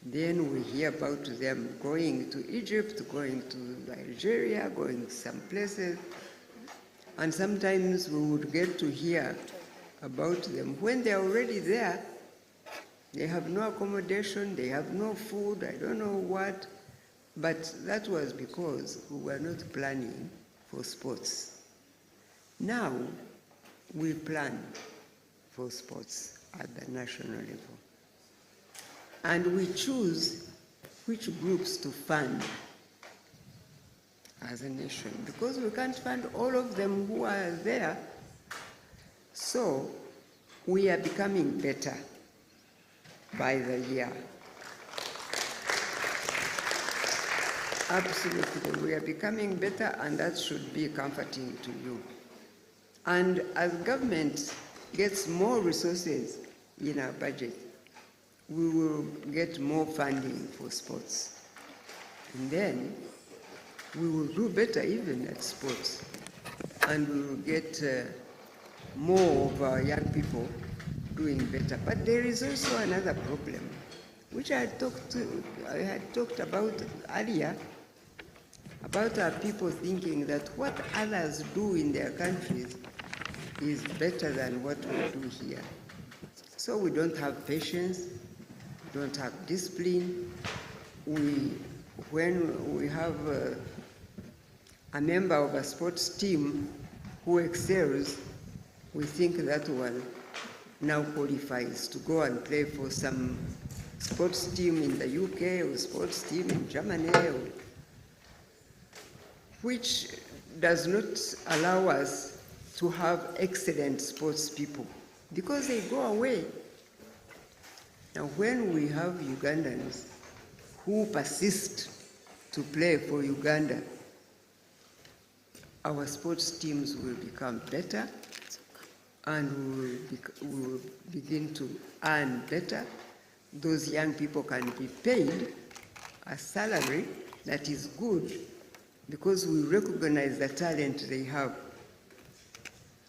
then we hear about them going to Egypt, going to Nigeria, going some places. And sometimes we would get to hear about them. When they're already there, they have no accommodation, they have no food, I don't know what. But that was because we were not planning for sports. Now, we plan for sports at the national level. And we choose which groups to fund as a nation, because we can't fund all of them who are there. So we are becoming better by the year. Absolutely, we are becoming better, and that should be comforting to you. And as government gets more resources in our budget, we will get more funding for sports. And then we will do better even at sports. And we will get more of our young people doing better. But there is also another problem, which I had talked about earlier, about our people thinking that what others do in their countries is better than what we do here. So we don't have patience, don't have discipline. When we have a member of a sports team who excels, we think that one now qualifies to go and play for some sports team in the UK or sports team in Germany, which does not allow us to have excellent sports people because they go away. Now, when we have Ugandans who persist to play for Uganda, our sports teams will become better and we will begin to earn better. Those young people can be paid a salary that is good because we recognize the talent they have.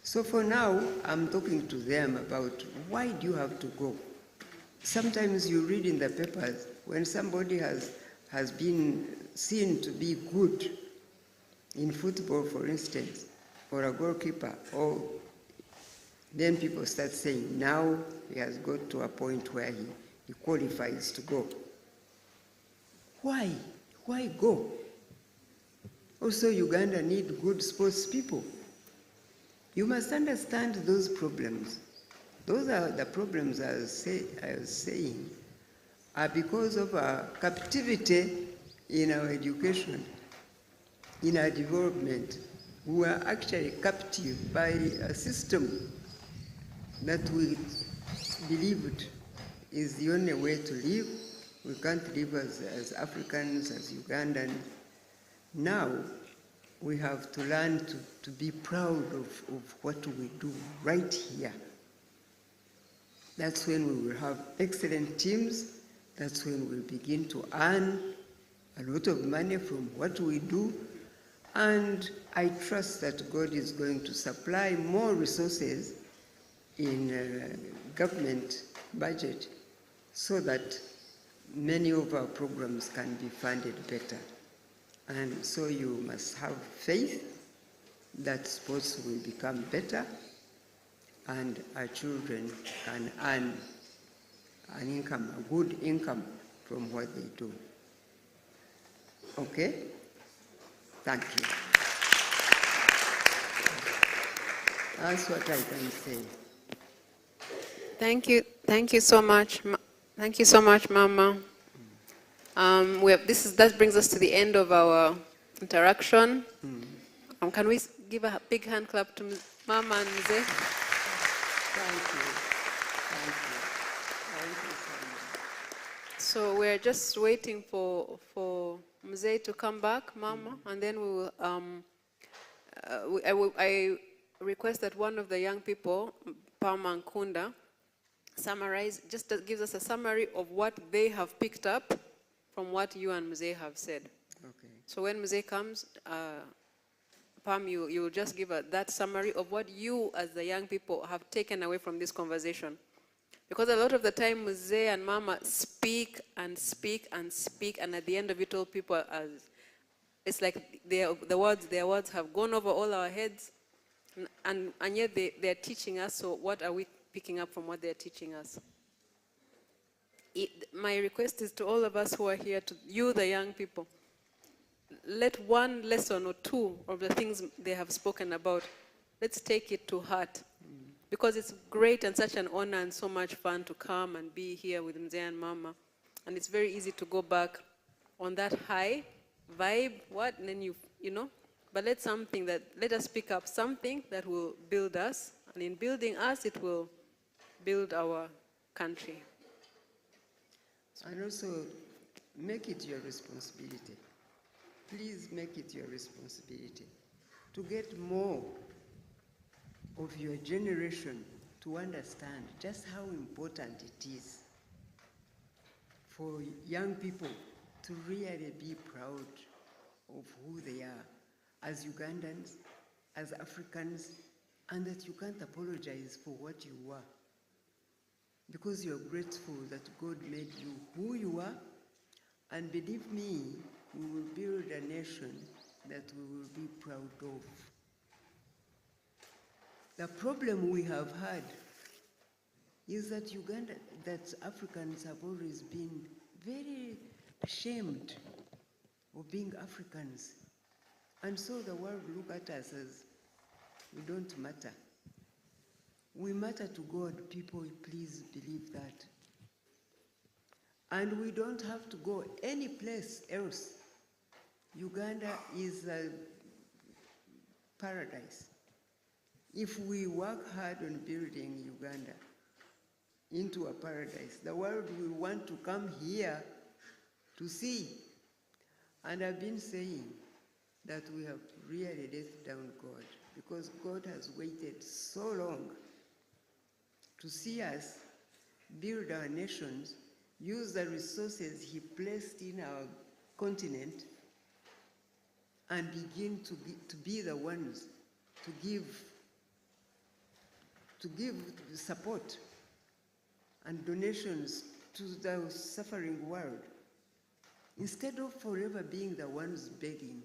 So for now, I'm talking to them about why do you have to go? Sometimes you read in the papers when somebody has been seen to be good in football, for instance, or a goalkeeper, or then people start saying, now he has got to a point where he qualifies to go. Why? Why go? Also, Uganda need good sports people. You must understand those problems. Those are the problems I was saying are because of our captivity in our education, in our development. We are actually captive by a system that we believed is the only way to live. We can't live as Africans, as Ugandans. Now, we have to learn to be proud of what we do right here. That's when we will have excellent teams. That's when we'll begin to earn a lot of money from what we do. And I trust that God is going to supply more resources in government budget so that many of our programs can be funded better. And so you must have faith that sports will become better and our children can earn an income, a good income from what they do. Okay? Thank you. That's what I can say. Thank you so much. Thank you so much, Mama. That brings us to the end of our interaction. Can we give a big hand clap to Mama and Mzee? Thank you. Thank you. Thank you so much. So we're just waiting for Mzee to come back, Mama, and then we will. I request that one of the young people, Palma and Kunda, just gives us a summary of what they have picked up from what you and Mzee have said. Okay. So when Mzee comes, Pam, you will just give that summary of what you as the young people have taken away from this conversation. Because a lot of the time, Mzee and Mama speak and speak and speak, and at the end of it all, people it's like their words have gone over all our heads, and yet they're teaching us, so what are we picking up from what they're teaching us? My request is to all of us who are here, to you, the young people, let one lesson or two of the things they have spoken about, let's take it to heart. Because it's great and such an honor and so much fun to come and be here with Mzee and Mama. And it's very easy to go back on that high vibe, and then you know. But let us pick up something that will build us. And in building us, it will build our country. And also, make it your responsibility. Please make it your responsibility to get more of your generation to understand just how important it is for young people to really be proud of who they are as Ugandans, as Africans, and that you can't apologize for what you are. Because you're grateful that God made you who you are, and believe me, we will build a nation that we will be proud of. The problem we have had is that Africans have always been very ashamed of being Africans. And so the world look at us as we don't matter. We matter to God, people, please believe that. And we don't have to go any place else. Uganda is a paradise. If we work hard on building Uganda into a paradise, the world will want to come here to see. And I've been saying that we have really let down God, because God has waited so long to see us build our nations, use the resources he placed in our continent, and begin to be the ones to give support and donations to the suffering world, instead of forever being the ones begging.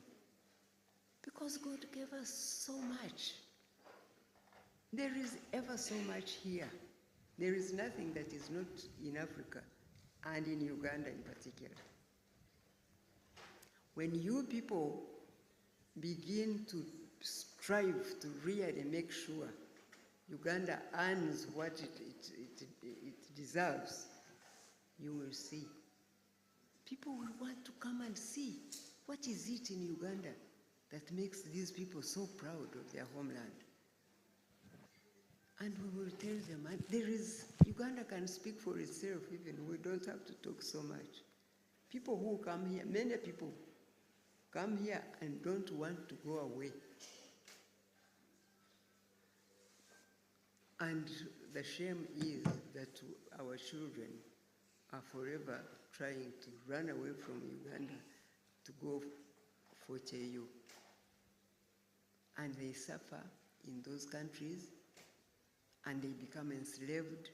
Because God gave us so much. There is ever so much here. There is nothing that is not in Africa, and in Uganda in particular. When you people begin to strive to really make sure Uganda earns what it deserves, you will see. People will want to come and see what is it in Uganda that makes these people so proud of their homeland. And we will tell them, and Uganda can speak for itself even, we don't have to talk so much. People who come here, many people come here and don't want to go away. And the shame is that our children are forever trying to run away from Uganda to go for CHU. And they suffer in those countries, and they become enslaved,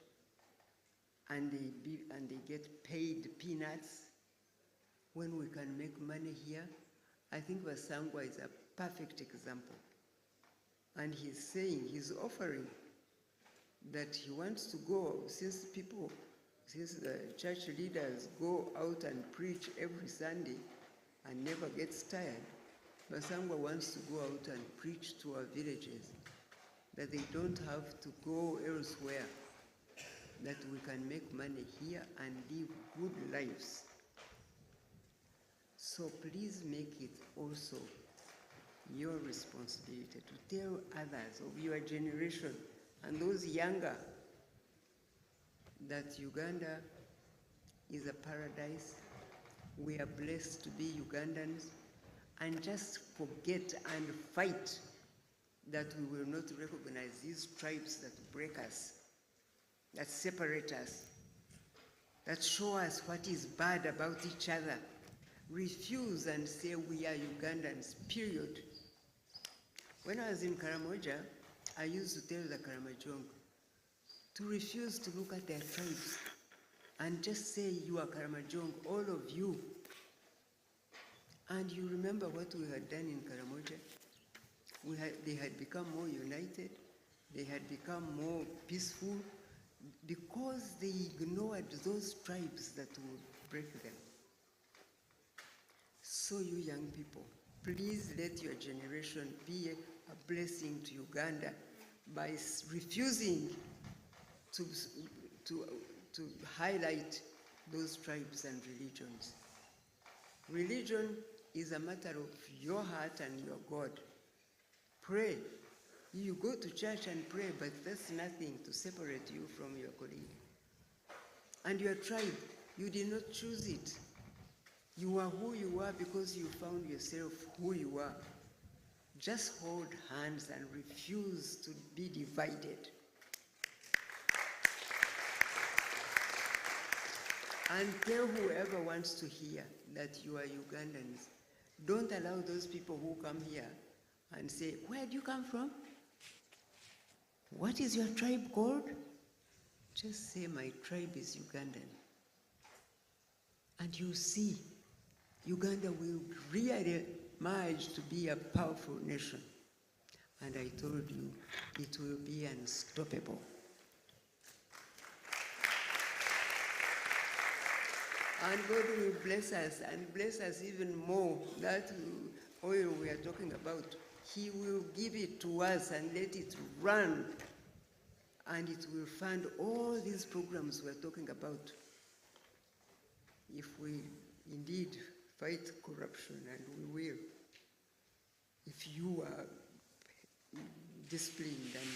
and they get paid peanuts when we can make money here. I think Basangwa is a perfect example. And he's offering that he wants to go, since the church leaders go out and preach every Sunday and never gets tired, Basangwa wants to go out and preach to our villages, that they don't have to go elsewhere, that we can make money here and live good lives. So please make it also your responsibility to tell others of your generation and those younger that Uganda is a paradise. We are blessed to be Ugandans, and just forget and fight that we will not recognize these tribes that break us, that separate us, that show us what is bad about each other. Refuse and say we are Ugandans, period. When I was in Karamoja, I used to tell the Karamojong to refuse to look at their tribes and just say you are Karamojong, all of you. And you remember what we had done in Karamoja? They had become more united, they had become more peaceful, because they ignored those tribes that would break them. So you young people, please let your generation be a blessing to Uganda by refusing to highlight those tribes and religions. Religion is a matter of your heart and your God. Pray. You go to church and pray, but that's nothing to separate you from your colleague. And your tribe, you did not choose it. You are who you are because you found yourself who you are. Just hold hands and refuse to be divided. And tell whoever wants to hear that you are Ugandans. Don't allow those people who come here and say, where do you come from? What is your tribe called? Just say, my tribe is Ugandan. And you see, Uganda will really merge to be a powerful nation. And I told you, it will be unstoppable. And God will bless us, and bless us even more. That oil we are talking about, He will give it to us and let it run and it will fund all these programs we're talking about. If we indeed fight corruption, and we will, if you are disciplined and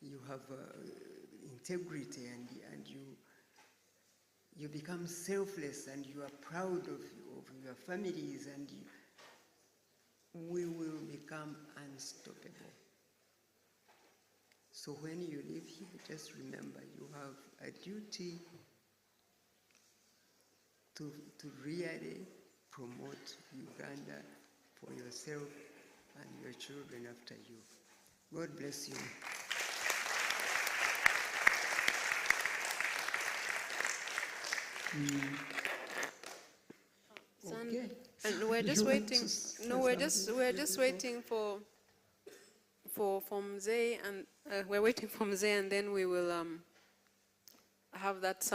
you have integrity, and you become selfless, and you are proud of your families, and we will become unstoppable. So when you live here, just remember you have a duty to really promote Uganda for yourself and your children after you. God bless you. Okay. And we're just waiting. No, we're just waiting for Mzee, and we're waiting for Mzee, and then we will have that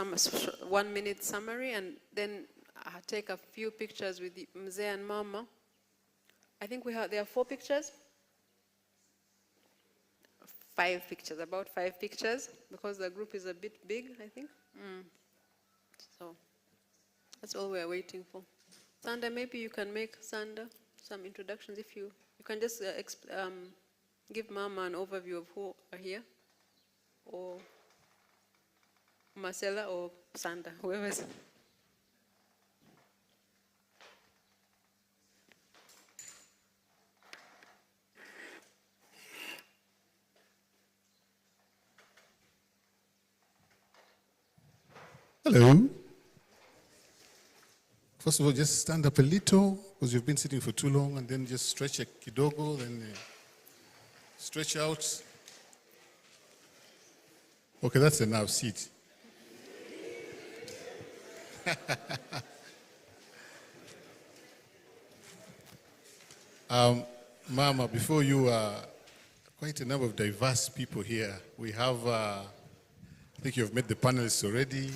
1 minute summary, and then take a few pictures with Mzee and Mama. I think there are 4 pictures. 5 pictures, about 5 pictures, because the group is a bit big, I think. So that's all we're waiting for. Sanda, maybe you can make Sanda some introductions. If you can just give Mama an overview of who are here, or Marcella or Sanda, whoever's. Hello. First of all, just stand up a little, because you've been sitting for too long, and then just stretch a kidogo, then stretch out. Okay, that's enough. Sit. Mama, before you, quite a number of diverse people here. We have, I think you've met the panelists already.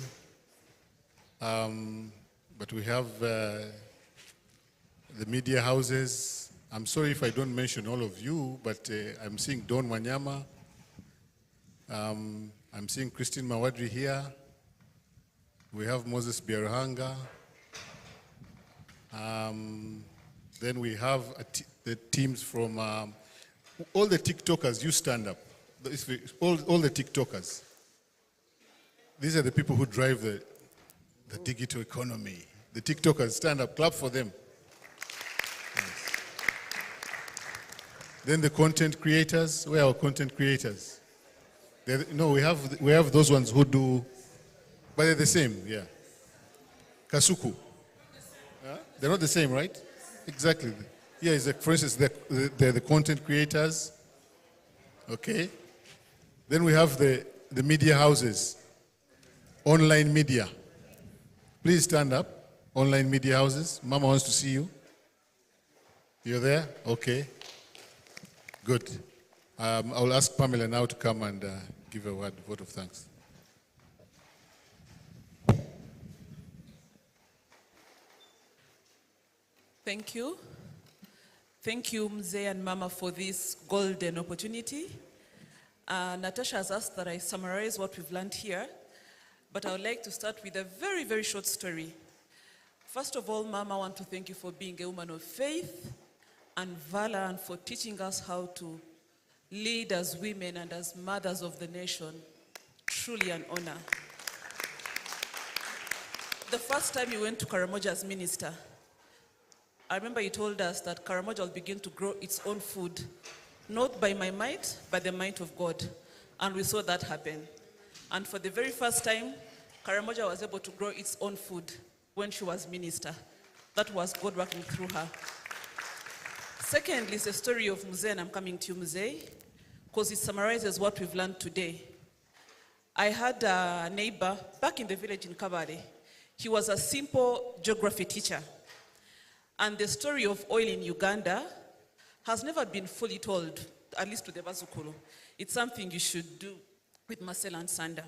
But we have the media houses. I'm sorry if I don't mention all of you, but I'm seeing Don Wanyama. I'm seeing Christine Mawadri here. We have Moses Biarhanga. Then we have the teams from all the TikTokers. You stand up. All the TikTokers. These are the people who drive the digital economy. The TikTokers, stand up, clap for them. Yes. Then the content creators. Where are our content creators? No, we have those ones who do, but they're the same, yeah. Kasuku. They're not the same, right? Exactly. Yeah, for instance, they're the content creators. Okay. Then we have the media houses, online media. Please stand up. Online media houses. Mama wants to see you. You're there? Okay. Good. I'll ask Pamela now to come and give a vote of thanks. Thank you. Thank you, Mzee and Mama, for this golden opportunity. Natasha has asked that I summarize what we've learned here, but I would like to start with a very, very short story. First of all, Mama, I want to thank you for being a woman of faith and valor, and for teaching us how to lead as women and as mothers of the nation. Truly an honor. The first time you went to Karamoja as minister, I remember you told us that Karamoja will begin to grow its own food, not by my might, but the might of God. And we saw that happen. And for the very first time, Karamoja was able to grow its own food when she was minister. That was God working through her. Secondly, it's a story of Mzee, and I'm coming to you, Mzee, because it summarizes what we've learned today. I had a neighbor back in the village in Kabale. He was a simple geography teacher. And the story of oil in Uganda has never been fully told, at least to the Bazukulu. It's something you should do with Marcel and Sanda.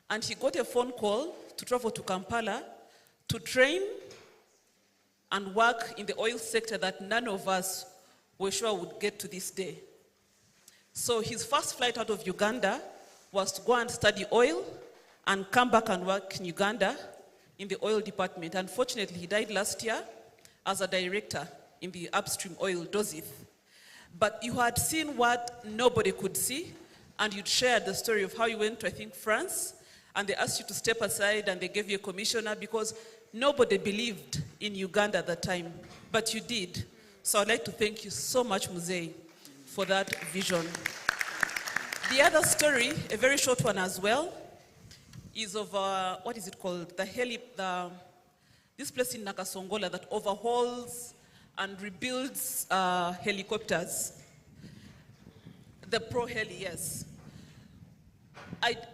And he got a phone call to travel to Kampala to train and work in the oil sector that none of us were sure would get to this day. So his first flight out of Uganda was to go and study oil and come back and work in Uganda in the oil department. Unfortunately, he died last year as a director in the upstream oil Dozith. But you had seen what nobody could see, and you'd shared the story of how you went to, I think, France, and they asked you to step aside and they gave you a commissioner because nobody believed in Uganda at the time, but you did. So I'd like to thank you so much, Muzei, for that vision. The other story, a very short one as well, is of, what is it called? This place in Nakasongola that overhauls and rebuilds helicopters. The Pro Heli, yes.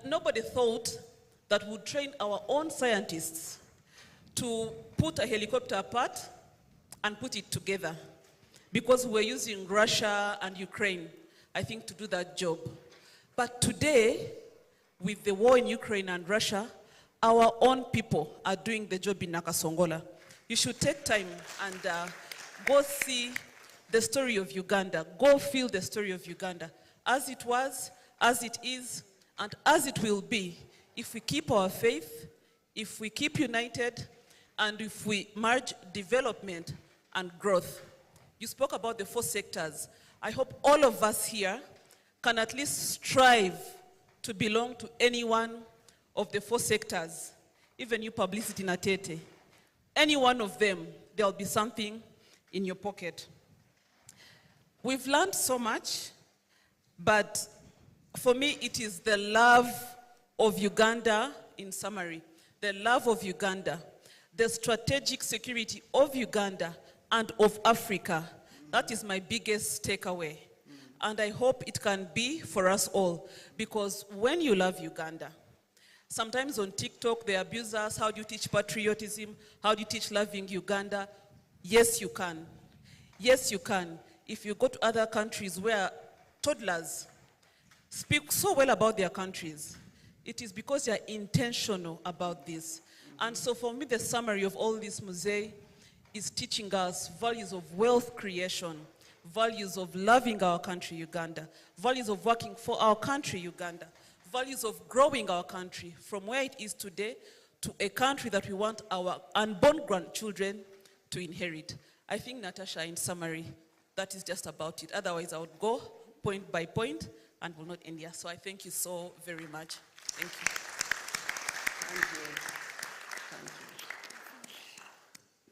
Nobody thought that we'd train our own scientists to put a helicopter apart and put it together, because we're using Russia and Ukraine, I think, to do that job. But today, with the war in Ukraine and Russia, our own people are doing the job in Nakasongola. You should take time and go see the story of Uganda. Go feel the story of Uganda, as it was, as it is, and as it will be, if we keep our faith, if we keep united, and if we merge development and growth. You spoke about the 4 sectors. I hope all of us here can at least strive to belong to any one of the 4 sectors. Even you, Publicity Natete. Any one of them, there'll be something in your pocket. We've learned so much, but for me, it is the love of Uganda, in summary, the love of Uganda, the strategic security of Uganda and of Africa. That is my biggest takeaway. And I hope it can be for us all, because when you love Uganda, sometimes on TikTok they abuse us. How do you teach patriotism? How do you teach loving Uganda? Yes, you can. Yes, you can. If you go to other countries where toddlers speak so well about their countries, it is because they are intentional about this. And so for me, the summary of all this, Muzei, is teaching us values of wealth creation, values of loving our country, Uganda, values of working for our country, Uganda, values of growing our country from where it is today to a country that we want our unborn grandchildren to inherit. I think, Natasha, in summary, that is just about it. Otherwise, I would go point by point and will not end here. So I thank you so very much. Thank you. Thank you.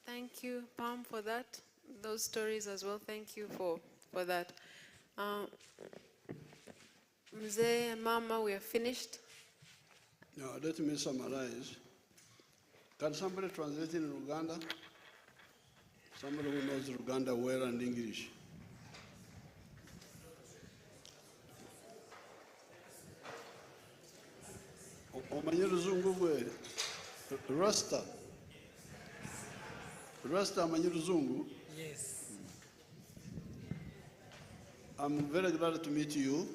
Thank you, Pam, for that. Those stories as well. Thank you for that. Mzee and Mama, we are finished. Now, let me summarize. Can somebody translate in Uganda? Somebody who knows Uganda well and English. Omanyi Luzungu gwe? Rasta. Rasta amanyi Luzungu? Yes. I'm very glad to meet you.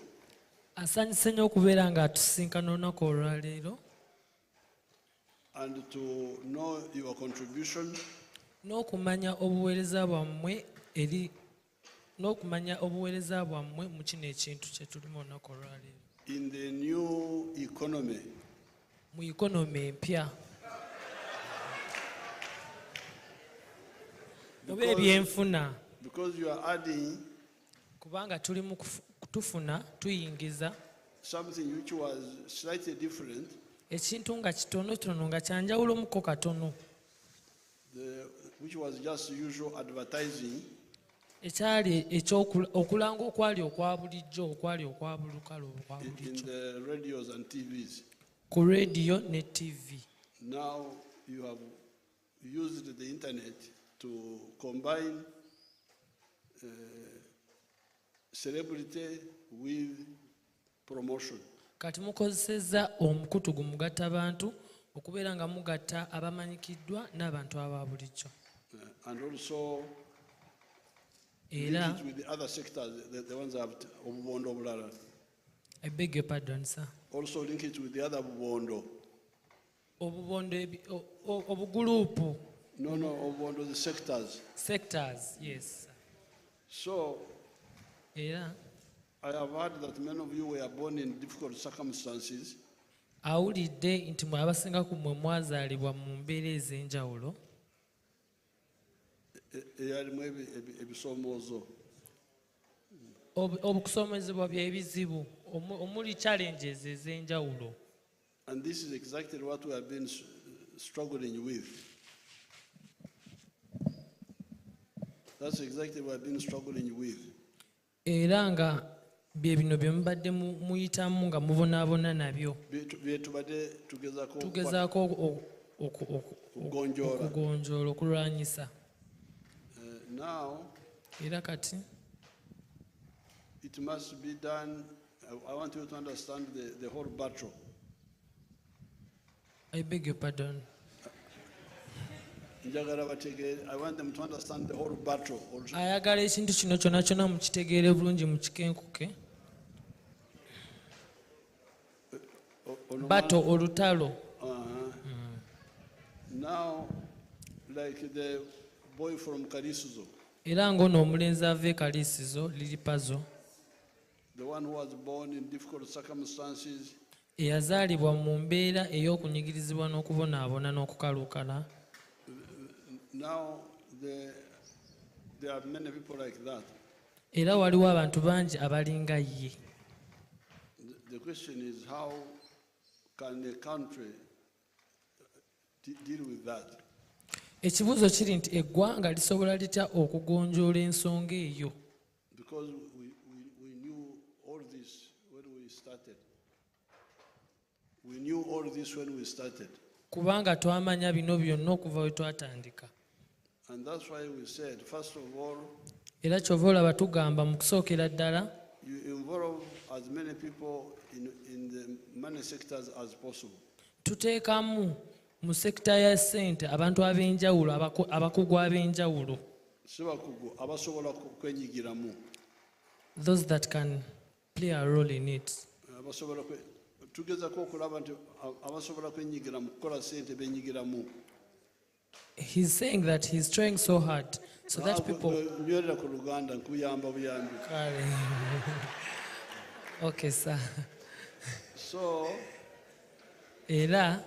Asanyise nnyo okubeera nga atusinkana olunaku olwaleero. And to know your contribution. N'okumanya obuweereza bwammwe eri n'okumanya obuweereza bwammwe mu kino ekintu kye tulimu olunaku olwaleero. In the new economy. Mu economy empya. Oba ebyenfuna. Because you are adding. Kubanga tuli mu kutufuna tuyingiza. Something which was slightly different. Ekintu nga kitonotono nga kyanjawulomuko katono. Which was just usual advertising. Ekyali okulanga okwali okwa bulijjo okwali okwa bulukalo okwa bulijjo. In the radios and TVs. Ku radio ne TV. Now you have used the internet to combine celebrity with promotion. Kati mukozesezza omukutu mugatta abantu okubeera nga mugatta abamanyikiddwa n'abantu aba bulijjo. And also link it with the other sectors, the ones that have obubondo obulala. I beg your pardon, sir. Also link it with the other obubondo. Obubondo obugulupu. No, obubondo, the sectors. Sectors, yes. So I have heard that many of you were born in difficult circumstances. awulidde nti mwe abasinga ku mmwe mwazaalibwa mu mbeera ez'enjawulo eyalimu ebisoomoozo. obukusoomezebwa by'ebizibu omuli challenges ez'enjawulo. And this is exactly what we have been struggling with. That's exactly what we have been struggling with. Era nga bye bino bye mubadde muyitamu nga mubonaabona nabyo. Tugezaako okugonjoola okulwanyisa. Now, era kati it must be done. I want you to understand the whole battle. I beg your pardon. I want them to understand the whole battle. Ayagala ekintu kino kyonna kyonna mukitegeere bulungi mukikenkuke. Battle olutalo. Now, like the boy from Karisuzo. Era ng'ono omulenzi ava e Kalisizo Liripazo. The one who was born in difficult circumstances. Eyazaalibwa mu mbeera ey'okunyigirizibwa n'okubonaabona n'okukaluukana. Now there are many people like that. Era waliwo abantu bangi abalinga ye. The question is, how can a country deal with that? Ekibuuzo kiri nti eggwanga lisobola litya okugonjoola ensonga eyo. Because we knew all this when we started. We knew all this when we started. Kubanga twamanya bino byonna okuva we twatandika. And that's why we said, first of all, era kyova olaba tugamba mu kusookera ddala you involve as many people in the money sectors as possible. Tuteekamu mu sekita ya ssente abantu ab'enjawulo abakugu ab'enjawulo. Si bakugu abasobola kwenyigiramu. Those that can play a role in it. Tugezaako okulaba nti abasobola kwenyigira mu kukola ssente benyigiramu. He's saying that he's trying so hard so that people. Nywera ku Luganda nkuyamba buyambi. Okay, sir. So, era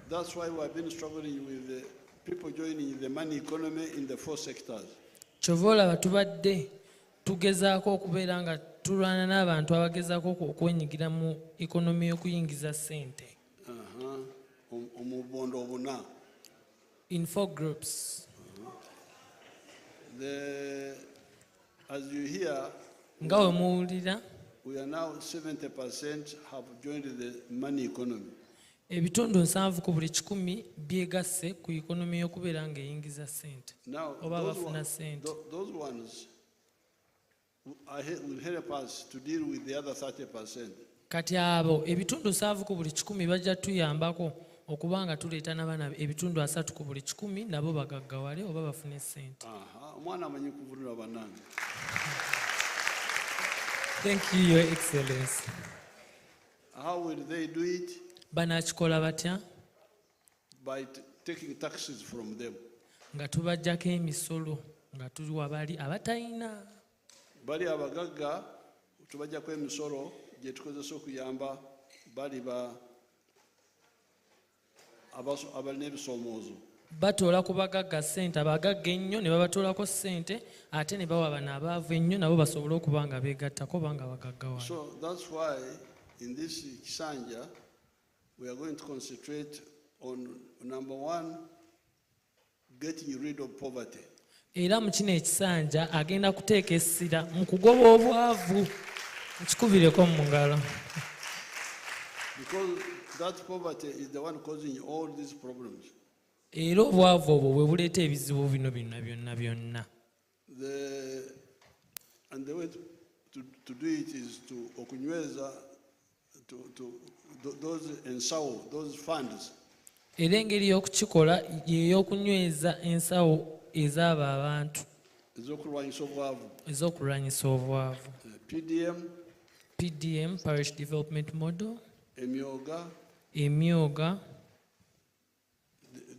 that's why we have been struggling with the people joining the money economy in the 4 sectors. Kyova olaba tubadde tugezaako okubeera nga tulwana n'abantu abagezaako okwenyigira mu ikonomi y'okuyingiza ssente. Omubondo obuna. In 4 groups. As you hear, nga we muwulira, we are now 70% have joined the money economy. Ebitundu 7 ku buli 100 byegasse ku ikonomi y'okubeera ng'eyingiza ssente oba bafuna ssente. Those ones will help us to deal with the other 30%. Kati abo ebitundu 7 ku buli 100 bajja tuyambako okubanga tuleeta n'abaana ebitundu 3 ku buli 100 nabo bagaggawale oba bafune ssente. Omwana amanyi kuvunula bannange. Thank you, Your Excellency. How will they do it? Banakikola batya? By taking taxes from them. Nga tubajjako emisolo nga tuwa bali abatalina. Bali abagagga tubajjako emisolo gye tukozesa okuyamba bali abalina ebisoomoozo. Batoola ku bagagga ssente abagagga ennyo ne babatoolako ssente ate ne bawa bano abaavu ennyo nabo basobole okuba nga beegattako oba nga bagaggawala. So that's why in this Kisanja we are going to concentrate on number 1, getting rid of poverty. Era mu kino ekisanja agenda kuteeka essira mu kugoba obwavu. Mukikubireko mu ngalo. Because that poverty is the one causing all these problems. Era obwavu obwo bwe buleeta ebizibu bino byonna byonna. And the way to do it is to okunyweza to those ensawo, those funds. Era engeri y'okukikola y'eyokunyweza ensawo ez'abo abantu. Ez'okulwanyisa obwavu. PDM, Parish Development Model. Emyoga.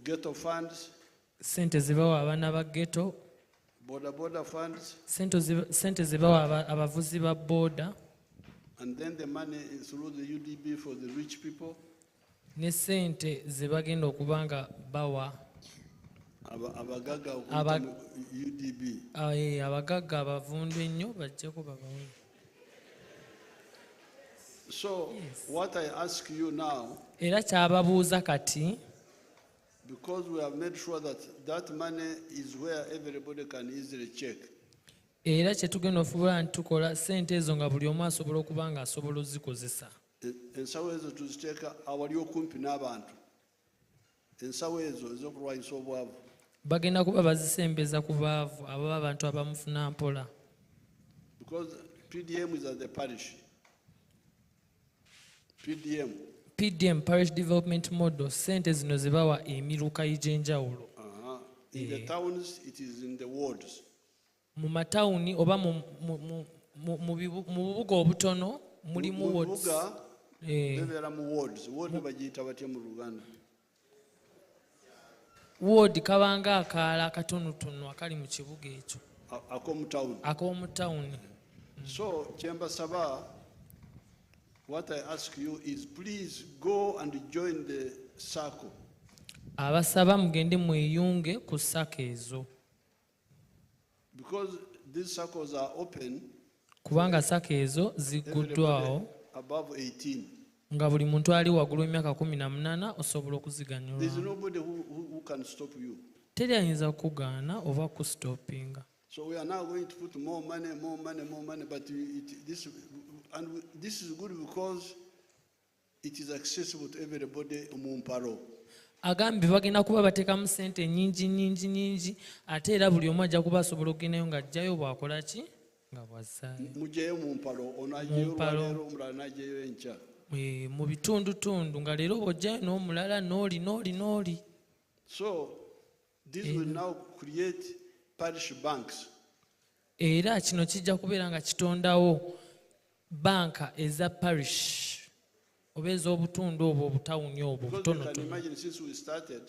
Ghetto funds. Sente zibawa abaana ba ghetto. border funds, sente ze bawa abavuzi ba boda, and then the money is through the UDB for the rich people. ne sente ze bagenda okuba nga bawa Abagaga Aba- mu UDB. abagagga abavundu ennyo bajjeko babawe. So what I ask you now, Era kyababuuza kati, because we have made sure that that money is where everybody can easily check. era kye tugenda ofuula nti tukola sente ezo nga buli omu asobola okuba nga asobola ozikozesa. Ensawo ezo tuziteeka awali okumpi n'abantu. Ensawo ezo ez'okulwanyisa obwavu. Bagenda kuba bazisembeza ku baavu abo abantu abamufuna mpola. Because PDM is at the parish. PDM, Parish Development Model, sente zino ze bawa emiruka egy'enjawulo. In the towns, it is in the wards. Mu matawuni oba mu bubuga obutono mulimu wards. Bebeera mu wards. Ward bagiyita batya mu Luganda? Ward kabanga akaala akatonotono akali mu kibuga ekyo. Ak'omu tawuni. So, kyembasaba, what I ask you is please go and join the circle. Abasaba mugende mweyunge ku ssako ezo. Because these circles are open. Kubanga ssako ezo ziguddwawo. Above 18. Nga buli muntu ali waggulu w'emyaka 18 osobola okuziganyulwa. There is nobody who can stop you. Teri ayinza kukugaana oba kustopinga. So we are now going to put more money, but this is good because it is accessible to everybody mumparo. Agambye bagenda kuba bateekamu sente nyingi ate era buli omu ajja kuba asobola okugendayo ng'ajjayo bw'akola ki nga bw'azzaayo. Mujjayo mumpalo, ono ajjayo olwaleero omulala n'ajjayo enkya. Mu bitundutundu nga leero bw'ojjayo n'omulala n'oli. So this will now create parish banks. Era kino kijja kubeera nga kitondawo banka eza parish oba ez'obutundu obwo obutawuni obwo butonotono. Because you can imagine since we started,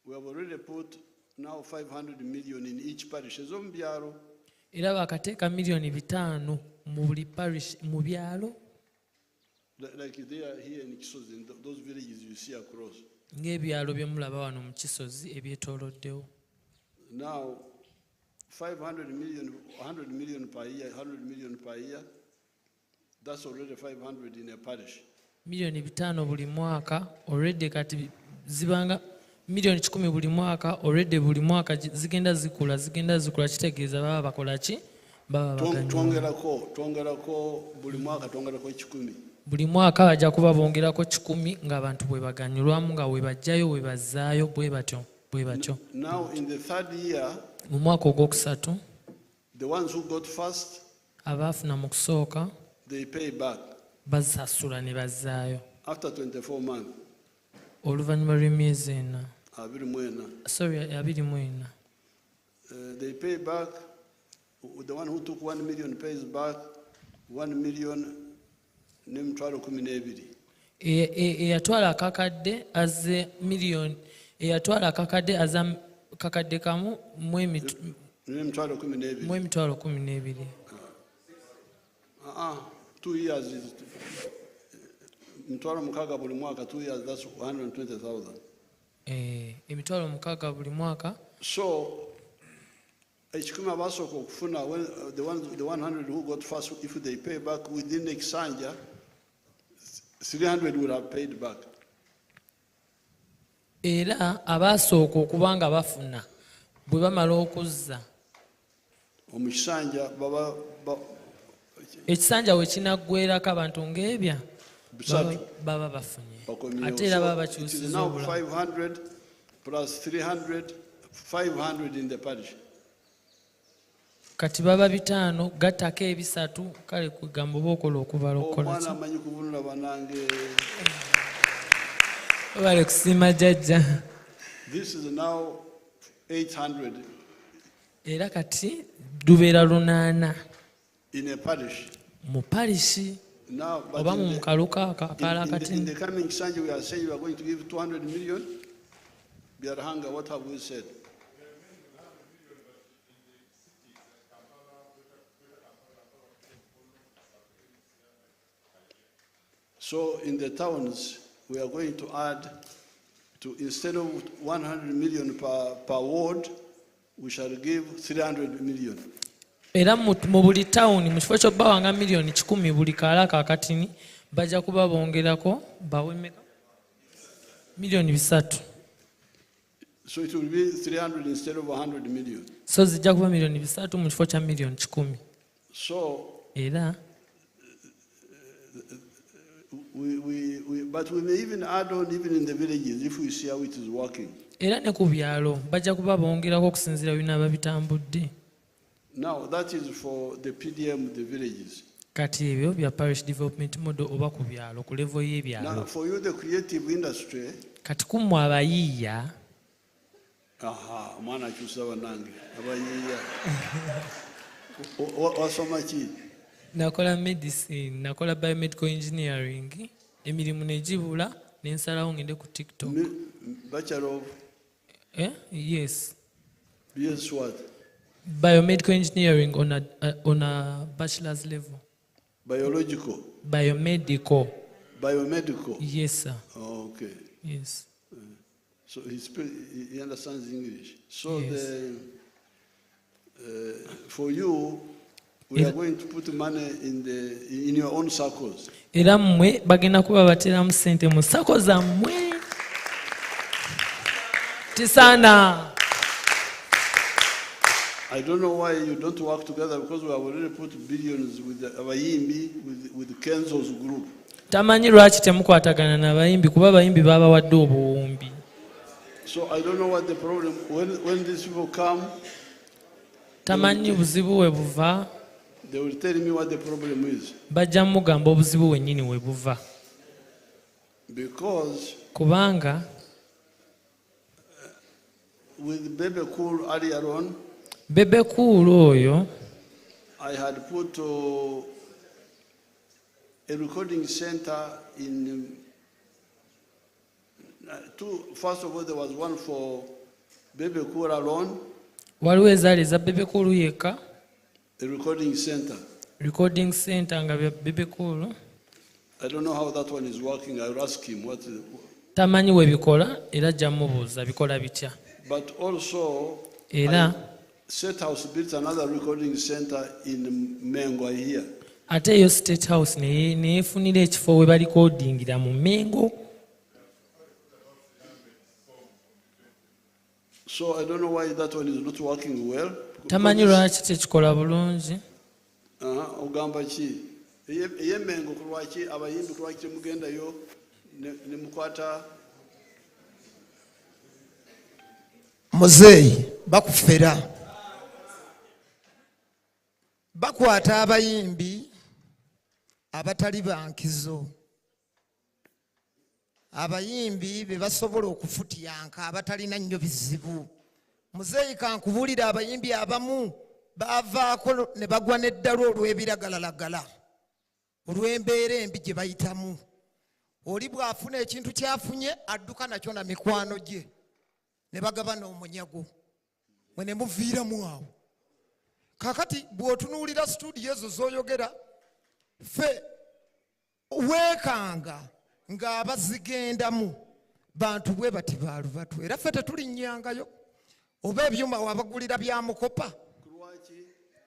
we have already put now 500 million in each parish. Ez'omu byalo. Era bakateeka miliyoni 5 mu buli parish mu byalo. Like they are here in Kisozi, in those villages you see across. Ng'ebyalo bye mulaba wano mu Kisozi ebyetooloddewo. Now, 500 million, 100 million per year, 100 million per year, that's already 500 in a parish. Miliyoni 5 buli mwaka, already kati zibanga miliyoni 10 buli mwaka, already buli mwaka zigenda zikula, kitegeeza baba bakola ki? Baba baganyula. Twongerako buli mwaka twongerako 10. Buli mwaka bajja kuba bongerako 10 ng'abantu bwe baganyulwamu nga bwe bajjayo bwe bazzaayo bwe batyo. Now in the third year, mu mwaka ogwokusatu, the ones who got first, abaafuna mu kusooka, they pay back. Basasula ne bazzaayo. After 24 months. Oluvannyuma lw'emyezi 4. 24. They pay back. The one who took 1 million pays back 1 million n'emitwalo 12. Eyatwala akakadde azze miliyoni. Eyatwala akakadde aza kakadde kamu mu n'emitwalo 12. Mu emitwalo 12. 2 years is emitwalo 6 buli mwaka. 2 years, that's 120,000. Emitwalo 6 buli mwaka. So ekikumi abasooka okufuna, the 100 who got first, if they pay back within Ekisanja, 300 would have paid back. Era abasooka okuba nga bafuna bwe bamala okuzza omukisanja baba ekisanja we kinaggwerako abantu ng'ebya baba bafunye ate era baba bakyusiza obulamu. 500 plus 300, 500 in the parish. Kati baba 5 gattako 3 kale kugamba oba okola okubala okukola omwana amanyi kubunula banange. Bale kusiima Jajja. This is now 800. Era kati dubeera 800 in a parish. Mu parishi. Now, but oba mu kaluka akakaala in the coming Sunday we are saying we are going to give 200 million. Biarhanga, what have we said? So in the towns, we are going to add to, instead of 100 million per ward, we shall give 300 million. Era mu buli tawuni mu kifo ky'obbawanga miliyoni 100 buli kaala kakatini bajja kuba bongerako bawemeka miliyoni 3. So it will be 300 instead of 100 million. So zijja kuba miliyoni 3 mu kifo kya miliyoni 10. So era but we may even add on even in the villages if we see how it is working. Era ne ku byalo bajja kuba bongerako okusinziira binaaba bitambudde. Now that is for the PDM, the villages. Kati ebyo bya parish development model oba ku byalo ku level y'ebyalo. Now for you the creative industry. Kati kummwe abayiiya. Aha, mwana akyusa bannange abayiiya. Wasoma ki? Nakola medicine, nakola biomedical engineering, emirimu ne gibula ne nsalawo ngende ku TikTok. Bachelor of? Yes. Yes, what? Biomedical engineering on a bachelor's level. Biological? Biomedical. Biomedical? Yes, sir. Oh, okay. Yes. So he understands English. So yes. For you, we are going to put money in your own circles. Era mmwe bagenda kuba bateramu ssente mu sako zammwe. Tisana. I don't know why you don't work together because we have already put billions with Abayimbi, with Kenzo's group. Tamanyi lwaki temukwatagana n'abayimbi kuba abayimbi babawadde obuwumbi. So I don't know what the problem when these people come. Tamanyi buzibu we buva. They will tell me what the problem is. Bajja mugamba obuzibu wennyini we buva. Because kubanga with Bebe Cool earlier on, Bebe Cool oyo I had put a recording center in first of all there was one for Bebe Cool alone. Waliwo ezaali eza Bebe Cool yekka. A recording center. Recording center nga Bebe Cool. I don't know how that one is working. I will ask him what. Tamanyi we bikola era ajja mubuuza bikola bitya. But also era State House built another recording center in Mengo here. Ate yo State House neyefunira ekifo we balikodingira mu Mengo. So I don't know why that one is not working well. Tamanyi lwaki tekikola bulungi. Ogamba ki? Eyemengo kulwaki abayimbi kulwaki temugendayo ne mukwata. Muzeeyi bakufera. Bakwata abayimbi abatali bankizo. Abayimbi be basobola okufutyanka abatalina nnyo bizibu. Muzeeyi kankubuulira abayimbi abamu baavaako ne bagwa n'eddala olw'ebiragalalagala olw'embeera embi gye bayitamu. Oli bw'afuna ekintu ky'afunye adduka nakyo na mikwano gye ne bagaba n'omunyago mwe ne muviiramu awo. Kakati bw'otunuulira studio ezo z'oyogera ffe weekanga ng'abazigendamu bantu bwe bati baalubatu era ffe tetulinnyangayo oba ebyuma wabagulira bya mukopa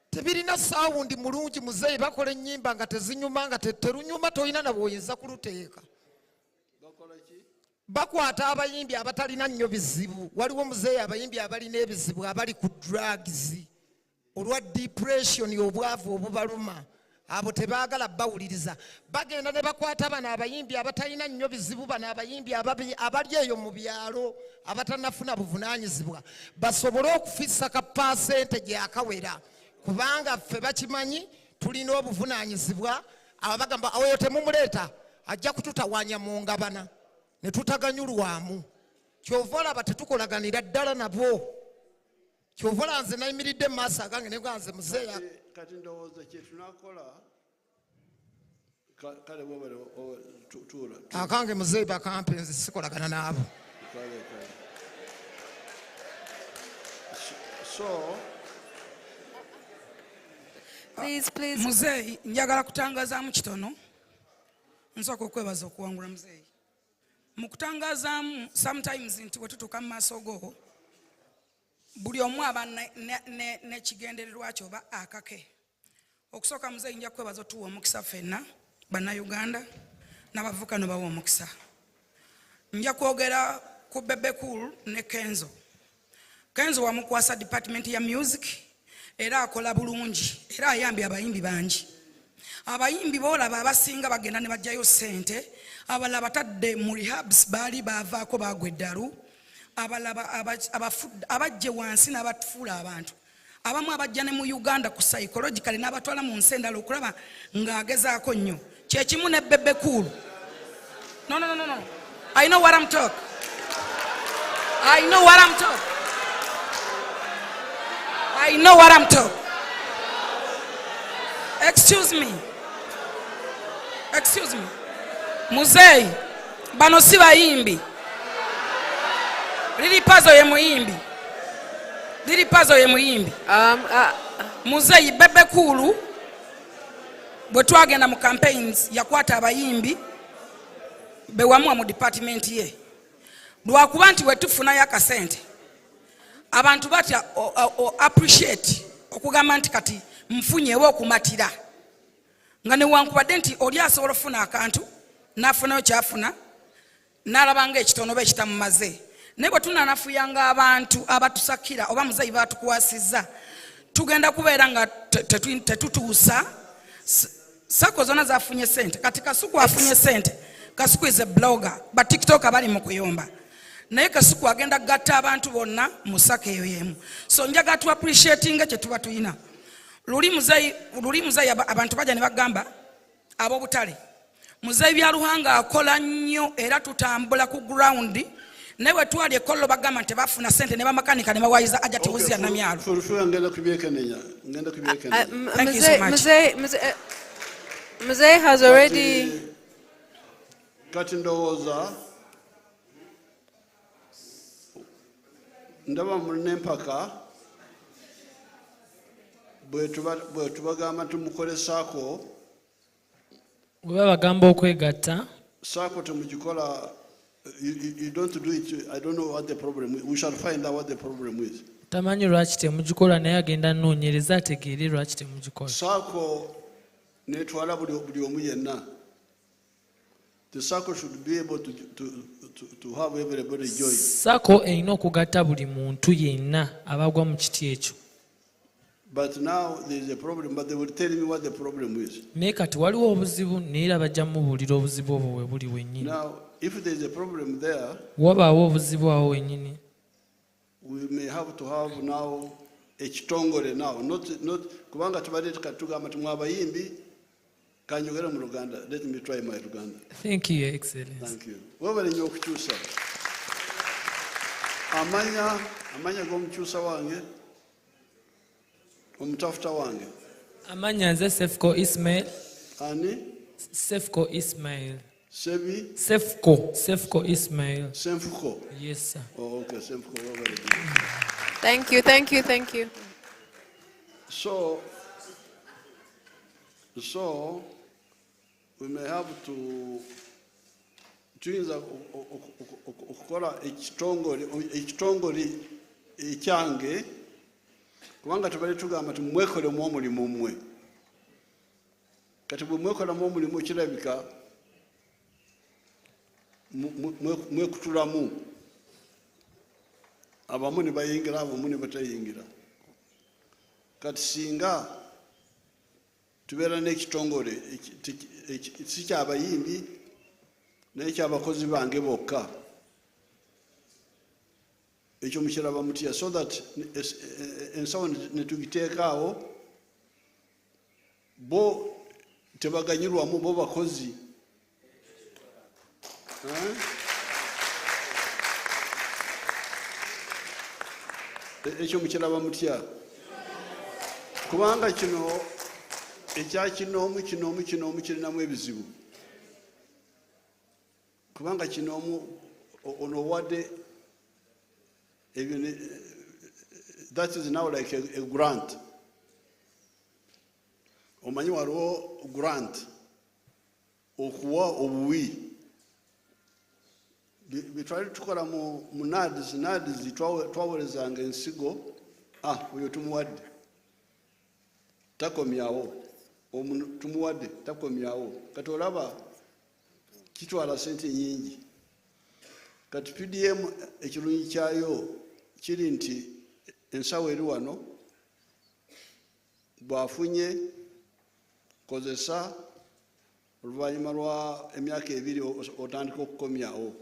tebirina saawundi mulungi. Muzeeyi bakola ennyimba nga tezinyuma nga terunyuma toyina na bw'oyinza kuluteeka. Bakwata abayimbi abatalina nnyo bizibu. Waliwo muzeeyi abayimbi abalina ebizibu abali ku drugs olwa depression obwavu obubaluma abo tebaagala bawuliriza. Bagenda ne bakwata bano abayimbi abatalina nnyo bizibu bano abayimbi abali eyo mu byalo abatanafuna buvunaanyizibwa basobole okufissa ka percentage akawera kubanga ffe bakimanyi tulina obuvunaanyizibwa. Abo bagamba oyo temumuleeta ajja kututawaanya mu ngabana ne tutaganyulwamu. Kyova olaba tetukolaganira ddala nabo. Kyova olaba nze nayimiridde mu maaso agange ne bwa nze muzeeya. Kati ndowooza kye tunakola kale bwebale tuula. Akange muzeeyi bakampe nze sikolagana naabo. So Please. Muzeeyi njagala kutangazaamu kitono. Nsooka okwebaza okuwangula muzeeyi. Mu kutangazaamu sometimes nti bwe tutuuka mu maaso go buli omu aba n'ekigendererwa kyo oba akake. Okusooka muzeeyi nja kwebaza otuwa omukisa ffenna bannayuganda n'abavubuka n'obawa omukisa. Nja kwogera ku Bebe Cool ne Kenzo. Kenzo wamukwasa department ya music era akola bulungi era ayambye abayimbi bangi. Abayimbi boolaba abasinga bagenda ne bajjayo ssente, abalala batadde mu rehabs baali baavaako baagwa eddalu, abalala abajje wansi n'abatufuula abantu. Abamu abajja ne mu Uganda ku psychologically n'abatwala mu nsi endala okulaba ng'agezaako nnyo. Kye kimu ne Bebe Cool. No. I know what I'm talking. I know what I'm talking. Excuse me. Muzeeyi, bano si bayimbi. Lili Pazo ye muyimbi. Muzeeyi, Bebe Cool bwe twagenda mu campaigns yakwata abayimbi bewamuwa mu department ye. Lwakuba nti we tufunayo akasente abantu batya appreciate okugamba nti kati nfunyewo okumatira nga newankubadde nti oli asobola ofuna akantu n'afunayo kyafuna n'alaba ng'ekitono oba ekitamumaze. Naye bwe tunaanafuyanga abantu abatusakira oba muzeeyi batukwasizza tugenda kubeera nga tetutuusa. Sako zona zafunye sente. Kati Kasuku afunye sente. Kasuku is a blogger. Ba TikTok abali mu kuyomba. Naye Kasuku agenda gatta abantu bonna mu sako eyo yemu. So njaga tu appreciating kye tuba tuyina. Luli muzeeyi abantu bajja ne bagamba ab'obutale. Muzeeyi bya Luhanga akola nnyo era tutambula ku ground. Naye bwe twali ekkollo bagamba nti bafuna sente ne bamakanika ne bawayiza ajja tewuzia namyalo. Muzeeyi has already. Kati ndowooza ndaba mulina empaka bwe tubagamba tumukole saako. Bwe bagamba okwegatta. Saako temugikola. You don't do it. I don't know what the problem is. We shall find out what the problem is. Tamanyi lwaki temugikola naye agenda anoonyereza ategeere lwaki temugikola. Saako netwala buli omu yenna. The circle should be able to have everybody join. Sako erina okugatta buli muntu yenna abagwa mu kiti ekyo. But now there is a problem, but they will tell me what the problem is. Naye kati waliwo obuzibu naye era bajja mubuulira obuzibu obwo we buli wennyini. Now, if there is a problem there, wabaawo obuzibu awo wennyini. We may have to have now ekitongole now, not kubanga tubadde tugamba tumwabayimbi. Can you get him Luganda? Let me try my Luganda. Thank you, Your Excellency. Thank you. Wewe ni okukyusa. Amanya g'omukyusa wange. Omutafuta wange. Amanya nze Sefco Ismail. Ani? Sefco Ismail. Sebi? Sefco Ismail. Sefco? Yes, sir. Oh, okay, Sefco. Thank you. So we may have to tuyinza okukola ekitongole ekyange kubanga tubali tugamba tumwekolemu omulimu mmwe. Kati bwe mwekolemu omulimu kirabika mwekutulamu abamu ne bayingira abamu ne batayingira. Kati singa tubeera n'ekitongole si kyabayimbi naye kyabakozi bange bokka ekyo mukiraba mutya so that ensawo ne tugiteekaawo bo tebaganyirwamu bo bakozi ekyo mukiraba mutya kubanga kino ekyakinoomu kirinamu ebizibu kubanga kinoomu ono wadde that is now like a grant. Omanyi waliwo grant okuwa obuwi bitwali tukola mu NADS twawerezanga ensigo oyo tumuwadde takomyawo tumuwadde takomyawo kati olaba kitwala sente nyingi kati PDM ekirungi kyayo kiri nti ensawo eri wano bwafunye kozesa oluvannyuma lwa emyaka 2 otandika okukomyawo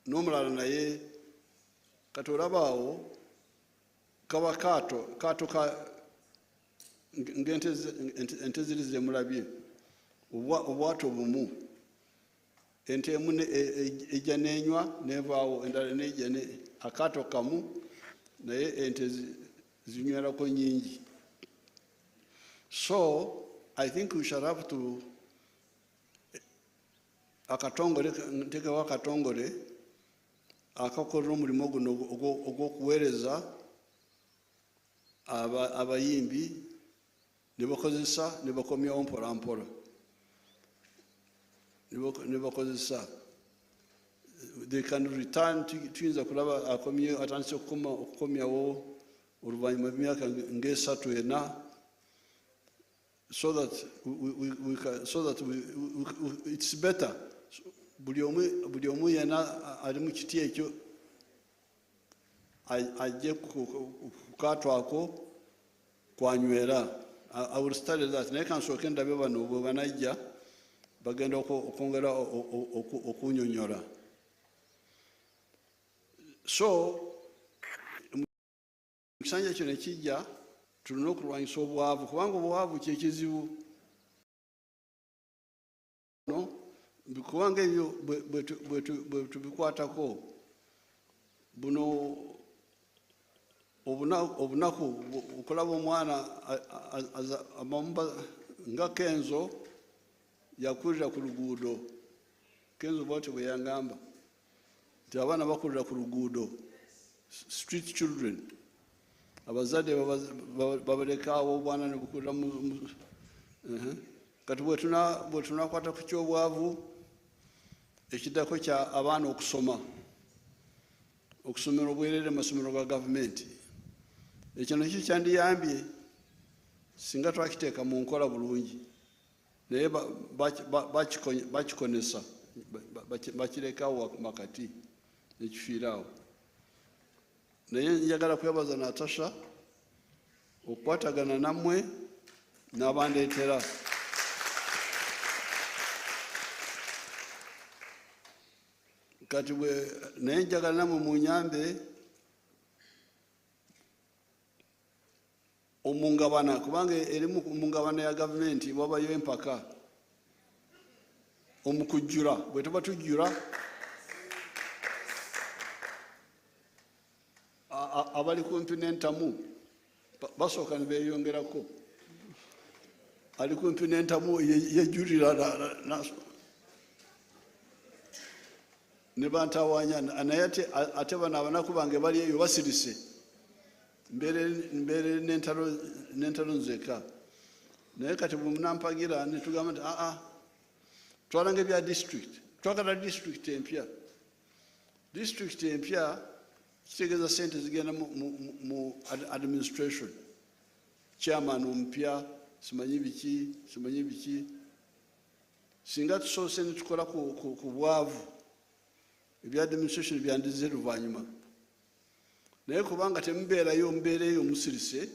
n'omulala naye kati olabaawo kaba kaato ng'ente ziri zemulabye obwato bumu ente emu ejja n'enywa nevaawo endala nejja akaato kamu naye ente zinywerako nyingi. So I think we shall have to nteekawo akatongole akakolera omulimu guno ogw'okuweereza abayimbi ne bakozesa ne bakomyawo mpolampola ne bakozesa they can return tuyinza kulaba akomyewo atandise okukomyawo oluvannyuma bw'emyaka ng'esatu ena so that it's better buli omu yena ali mu kiti ekyo ajje ku kaato ako kwanywera. I will study that naye kansooke ndabe bano bwe banajja bagenda okwongera okunyonyola. So ekisanja kino ekijja tulina okulwanyisa obwavu kubanga obwavu kyekizibu kubanga ebyo bwe tubikwatako buno obunaku okulaba omwana amamba nga Kenzo yakulira ku luguudo. Kenzo bwatyo bwe yangamba nti abaana bakulira ku luguudo, street children, abazadde babalekaawo obwana ne bukulira kati bwe tunakwata ku kyobwavu ekiddako kya abaana okusomera obwereere mu masomero ga gavumenti. Ekyo nakyo kyandiyambye singa twakiteeka mu nkola bulungi naye bakikonesa bakirekawo makati nekifiiraawo. Naye njagala kwebaza Natasha okukwatagana nammwe n'abandeetera kati naye njagala nammwe munyambe omungabana kubanga erimu mungabana ya gavumenti wabayo empaka omukujjula bwe tuba tujjula abali kumpi n'entamu basooka ne beeyongerako ali kumpi n'entamu yejjulira ne bantawanya naye ate bano abanaku bange bali eyo basirise mbeere n'entalo nzeka naye kati bwe munampagira ne tugamba nti twalanga ebya district twagala district empya kitegeeza sente zigenda mu administration chairman omupya simanyi biki singa tusoose ne tukola ku bwavu ebya administration byandize luvannyuma naye kubanga temubeerayo mubeera eyo musirise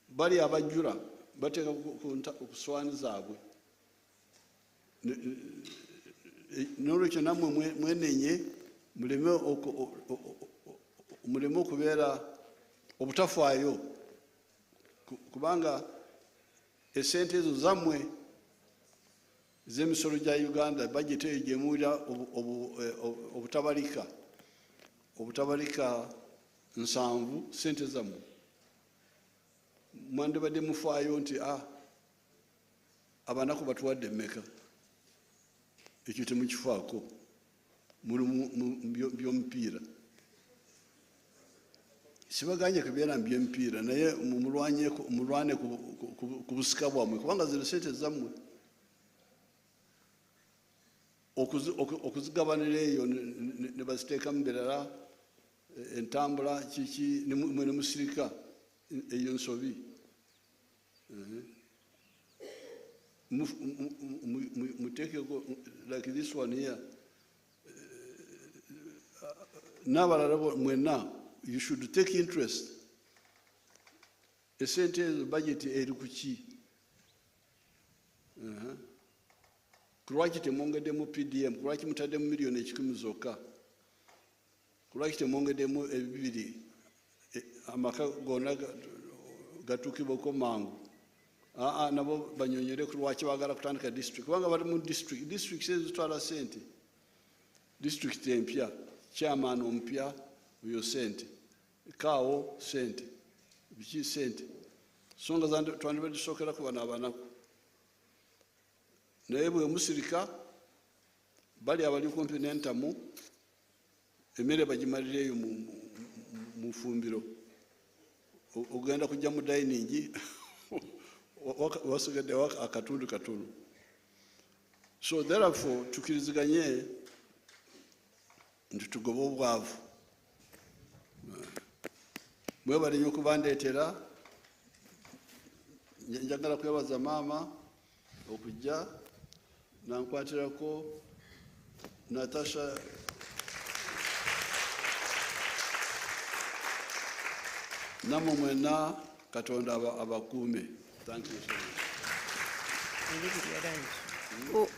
bali abajjula bateeka ku swaani zaabwe n'olwekyo nammwe mwenenye muleme okubeera obutafaayo kubanga esente ezo zammwe z'emisolo gya Uganda bajeti eyo gyemuwulira obutabalika 7 sente zammwe mwandibadde mufaayo nti abanaku batuwadde mmeka ekyo temukifaako muli mu by'omupiira sibaganye kubeera mbyempiira naye mulwane ku busika bwammwe kubanga zino sente zammwe okuzigabanira eyo ne baziteekamu birala entambula kiki mwe ne musirika eyo nsobi muteekeko like this one here n'abalala mwenna you should take interest esente ezo budget eri ku ki kulwaki temwongeddemu pdm kulwaki mutaddemu miliyoni 1,000 zokka kulwaki temwongeddemu ebibiri amaka gonna gatuukibweko mangu nabo banyonyere kulwaki bagala kutandika district kubanga bali mu district ezitwala sente district empya chairman ompya uyo sente kaawo sente biki sente songa twandibadisookerako bano abanaku naye bwe musirika bali abali kumpi n'entamu emmere bagimalireeyo mu fumbiro ogenda kujja mu dining wasigaddewo akatundu katono so therefore tukiriziganye nti tugobe obwavu mwebale nnyo okubandeetera njagala kwebaza maama okujja nankwatirako Natasha namwe mwenna Katonda abakuume. Thank you so much.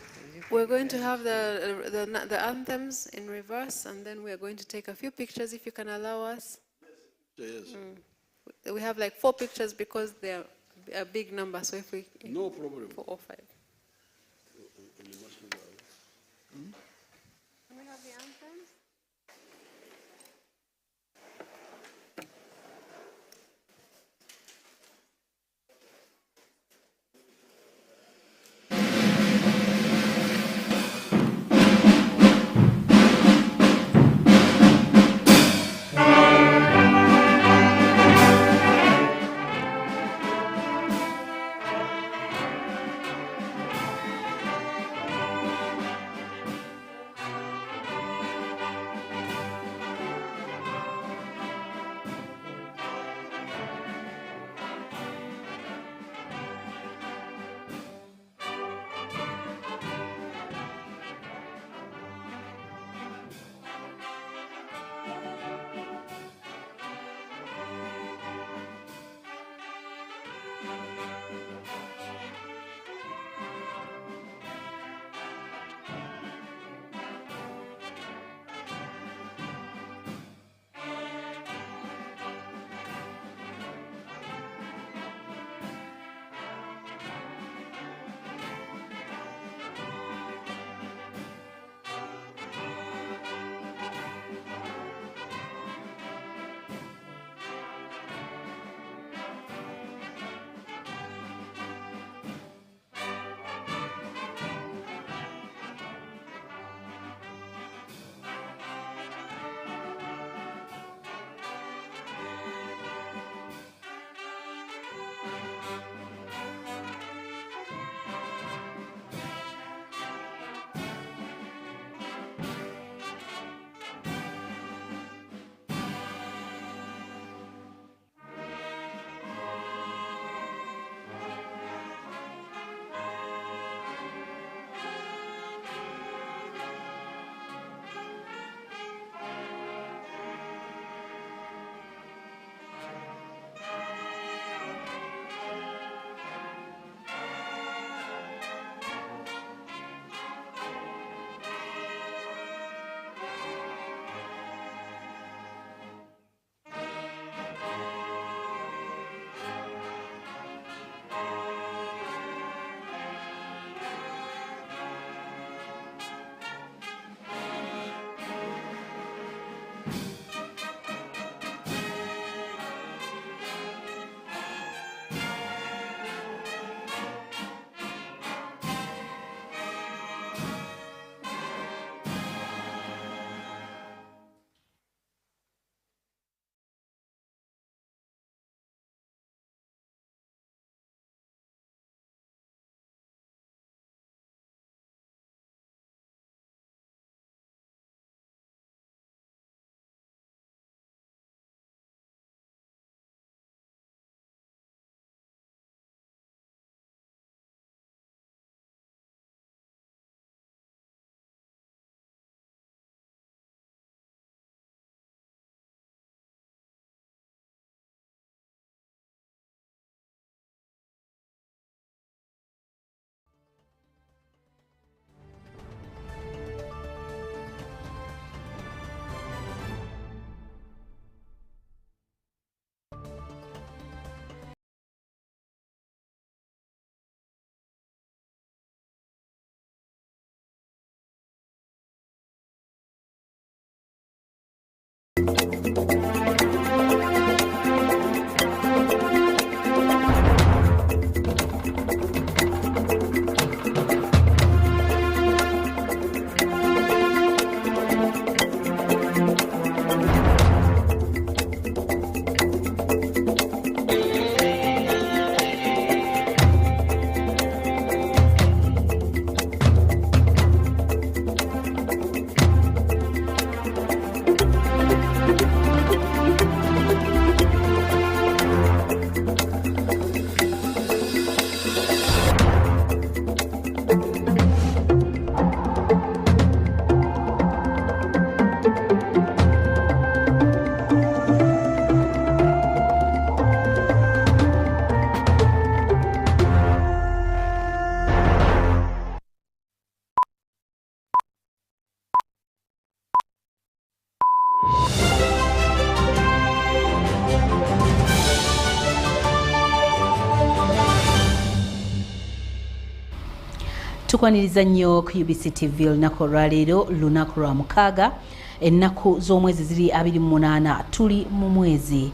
We're going to have the anthems in reverse, and then we're going to take a few pictures, if you can allow us. Yes. We have like 4 pictures because they're a big number, so if we... No problem. 4 or 5. Can we have the anthems? tukwaniriza nnyo ku UBC TV olunaku olwaleero lunaku lwa mukaaga ennaku z'omwezi ziri 28 tuli mu mwezi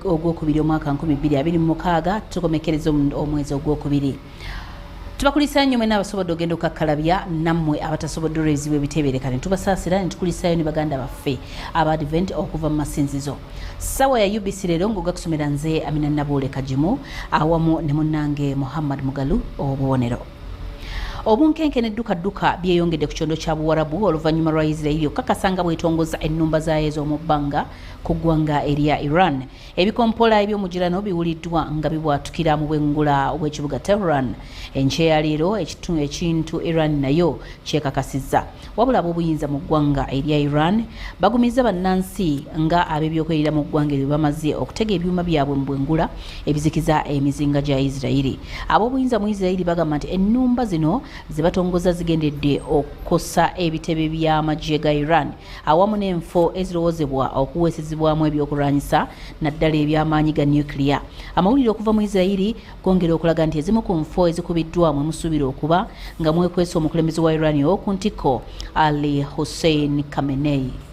ogwokubiri omwaka 2026 tukomekereza omwezi ogwokubiri tubakulisa nnyo mwena abasobodde ogenda okukakkalabya nammwe abatasobodde olw'ebizibu ebiteebeereka ne tubasaasira ne tukulisayo ne baganda baffe aba Advent okuva mu masinzizo ssaawa ya UBC leero ng'ogakusomera nze Amina Nabuule Kajimu awamu ne munnange Muhammad Mugalu obubonero obunkenke n'eddukadduka byeyongedde ku kyondo kya Buwarabu oluvannyuma lwa Isirairi okukakasa bwetongoza ennumba zaayo ez'omu bbanga ku ggwanga erya Iran ebikompoola eby'omugirano biwuliddwa nga bibwatukira mu bwengula obw'ekibuga Tehran enkya leero ekintu Iran nayo kyekakasizza wabula ab'obuyinza mu ggwanga erya Iran bagumiza bannansi nga ab'ebyokwerinda mu ggwanga eryo bamaze okutega ebyuma byabwe mu bwengula ebizikiza emizinga gya Isirairi ab'obuyinza mu Isirairi bagamba nti ennumba zino ze batongoza zigendedde okukosa ebitebe by'amagye ga Iran awamu n'enfo ezirowoozebwa okuweesezebwamu ebyokulwanyisa naddala eby'amaanyi ga nuclear amawulire okuva mu Isirairi gongera okulaga nti ezimu ku nfo ezikubiddwamu emusuubira okuba nga mwekwesa omukulembeze wa Iran ku ntiko Ali Hussein Khamenei.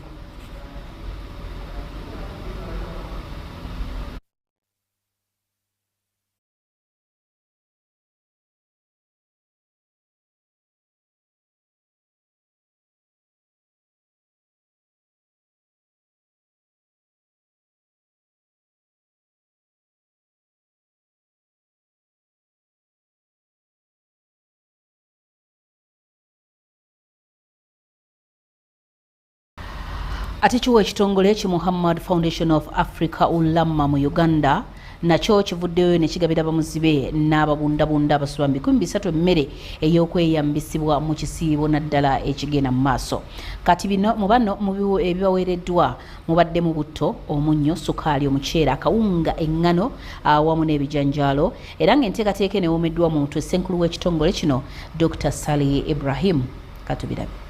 Ate kiwa ekitongole ki Muhammad Foundation of Africa Ulama mu Uganda nakyo kivuddeyo ne kigabira bamuzibe n'ababundabunda abasula 300 emmere ey'okweyambisibwa mu kisiibo naddala ekigenda mu maaso kati bino mu bano mu ebibaweereddwa mubadde mu butto omunnyo sukaali omuceere akawunga eŋŋano awamu n'ebijanjaalo era ng'enteekateeka eneewoomeddwa mu mutwe ssenkulu w'ekitongole kino Dr. Salih Ibrahim katubirabe.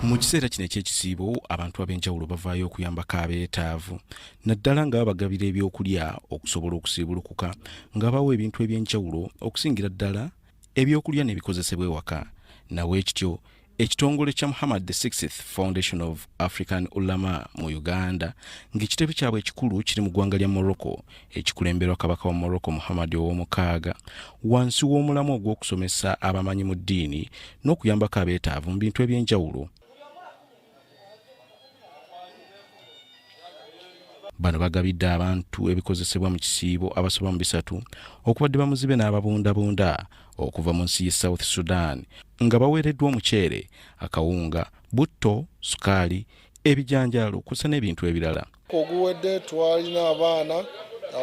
Mu kiseera kino eky'ekisiibo abantu ab'enjawulo bavaayo okuyambako abeetaavu naddala nga babagabira ebyokulya okusobola okusiibulukuka nga bawa ebintu eby'enjawulo okusingira ddala ebyokulya n'ebikozesebwa ewaka nawekityo ekitongole kya Muhammad VI Foundation of African Ulama mu Uganda ng'ekitebe kyabwe ekikulu kiri mu ggwanga lya Morocco ekikulemberwa kabaka wa Morocco Muhammad ow'omukaaga wansi w'omulamu ogw'okusomesa abamanyi mu ddiini n'okuyambako abeetaavu mu bintu eby'enjawulo. Bano bagabidde abantu ebikozesebwa mu kisiibo abasoba mu 3 okubadde bamuzibe n'ababundabunda okuva mu nsi y'e South Sudan nga baweereddwa omuceere akawunga butto sukaali ebijanjaalo kusa n'ebintu ebirala. Oguwedde twalina abaana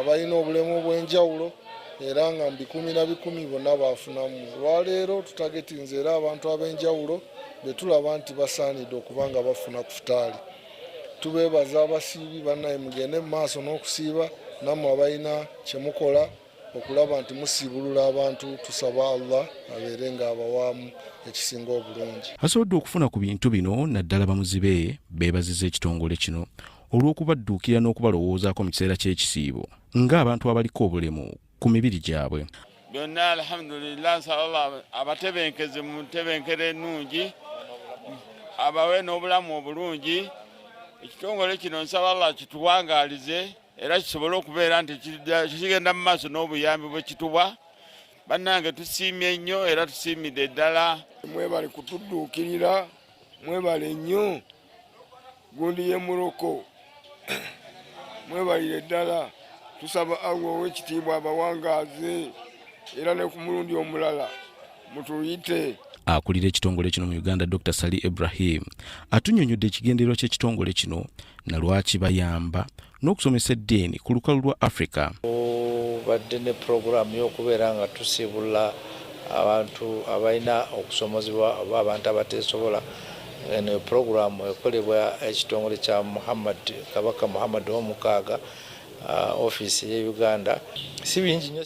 abalina obulemu obw'enjawulo era nga 10 bonna baafunamu. Olwaleero tutagetinze era abantu ab'enjawulo be tulaba nti basaanidde okuba nga bafuna ku futaali. Tubeebaza abasiibi bannaye mugende mu maaso n'okusiiba nammwe abalina kye mukola okulaba nti musiibulula abantu tusaba Allah abeere nga abawaamu ekisinga obulungi. Asobodde okufuna ku bintu bino naddala bamuzibe beebaziza ekitongole kino olw'okubadduukira n'okubalowoozaako mu kiseera ky'ekisiibo ng'abantu abaliko obulemu ku mibiri gyabwe. Byonna alhamdulillah nsaba abatebenkeze mu ntebenkero ennungi abawe n'obulamu obulungi. Ekitongole kino nsaba Allah kituwangaalize era kisobole okubeera nti kigenda mu maaso n'obuyambi bwe kituwa. Bannange tusiimye nnyo era tusiimidde ddala. Mwebale kutudduukirira, mwebale nnyo gundi ye Morocco. Mwebalire ddala tusaba Allah ow'ekitiibwa abawangaaze era ne ku mulundi omulala mutuyite. Akulira ekitongole kino mu Uganda Dr. Salih Ibrahim atunnyonnyodde ekigendererwa ky'ekitongole kino na lwaki bayamba n'okusomesa eddiini ku lukalu lwa Africa. Badde ne puroguramu y'okubeera nga tusiibula abantu abalina okusomozebwa oba abantu abateesobola. Eno puroguramu ekolebwa ekitongole kya Kabaka Muhammad ow'omukaaga ofiisi y'e Uganda. Si bingi nnyo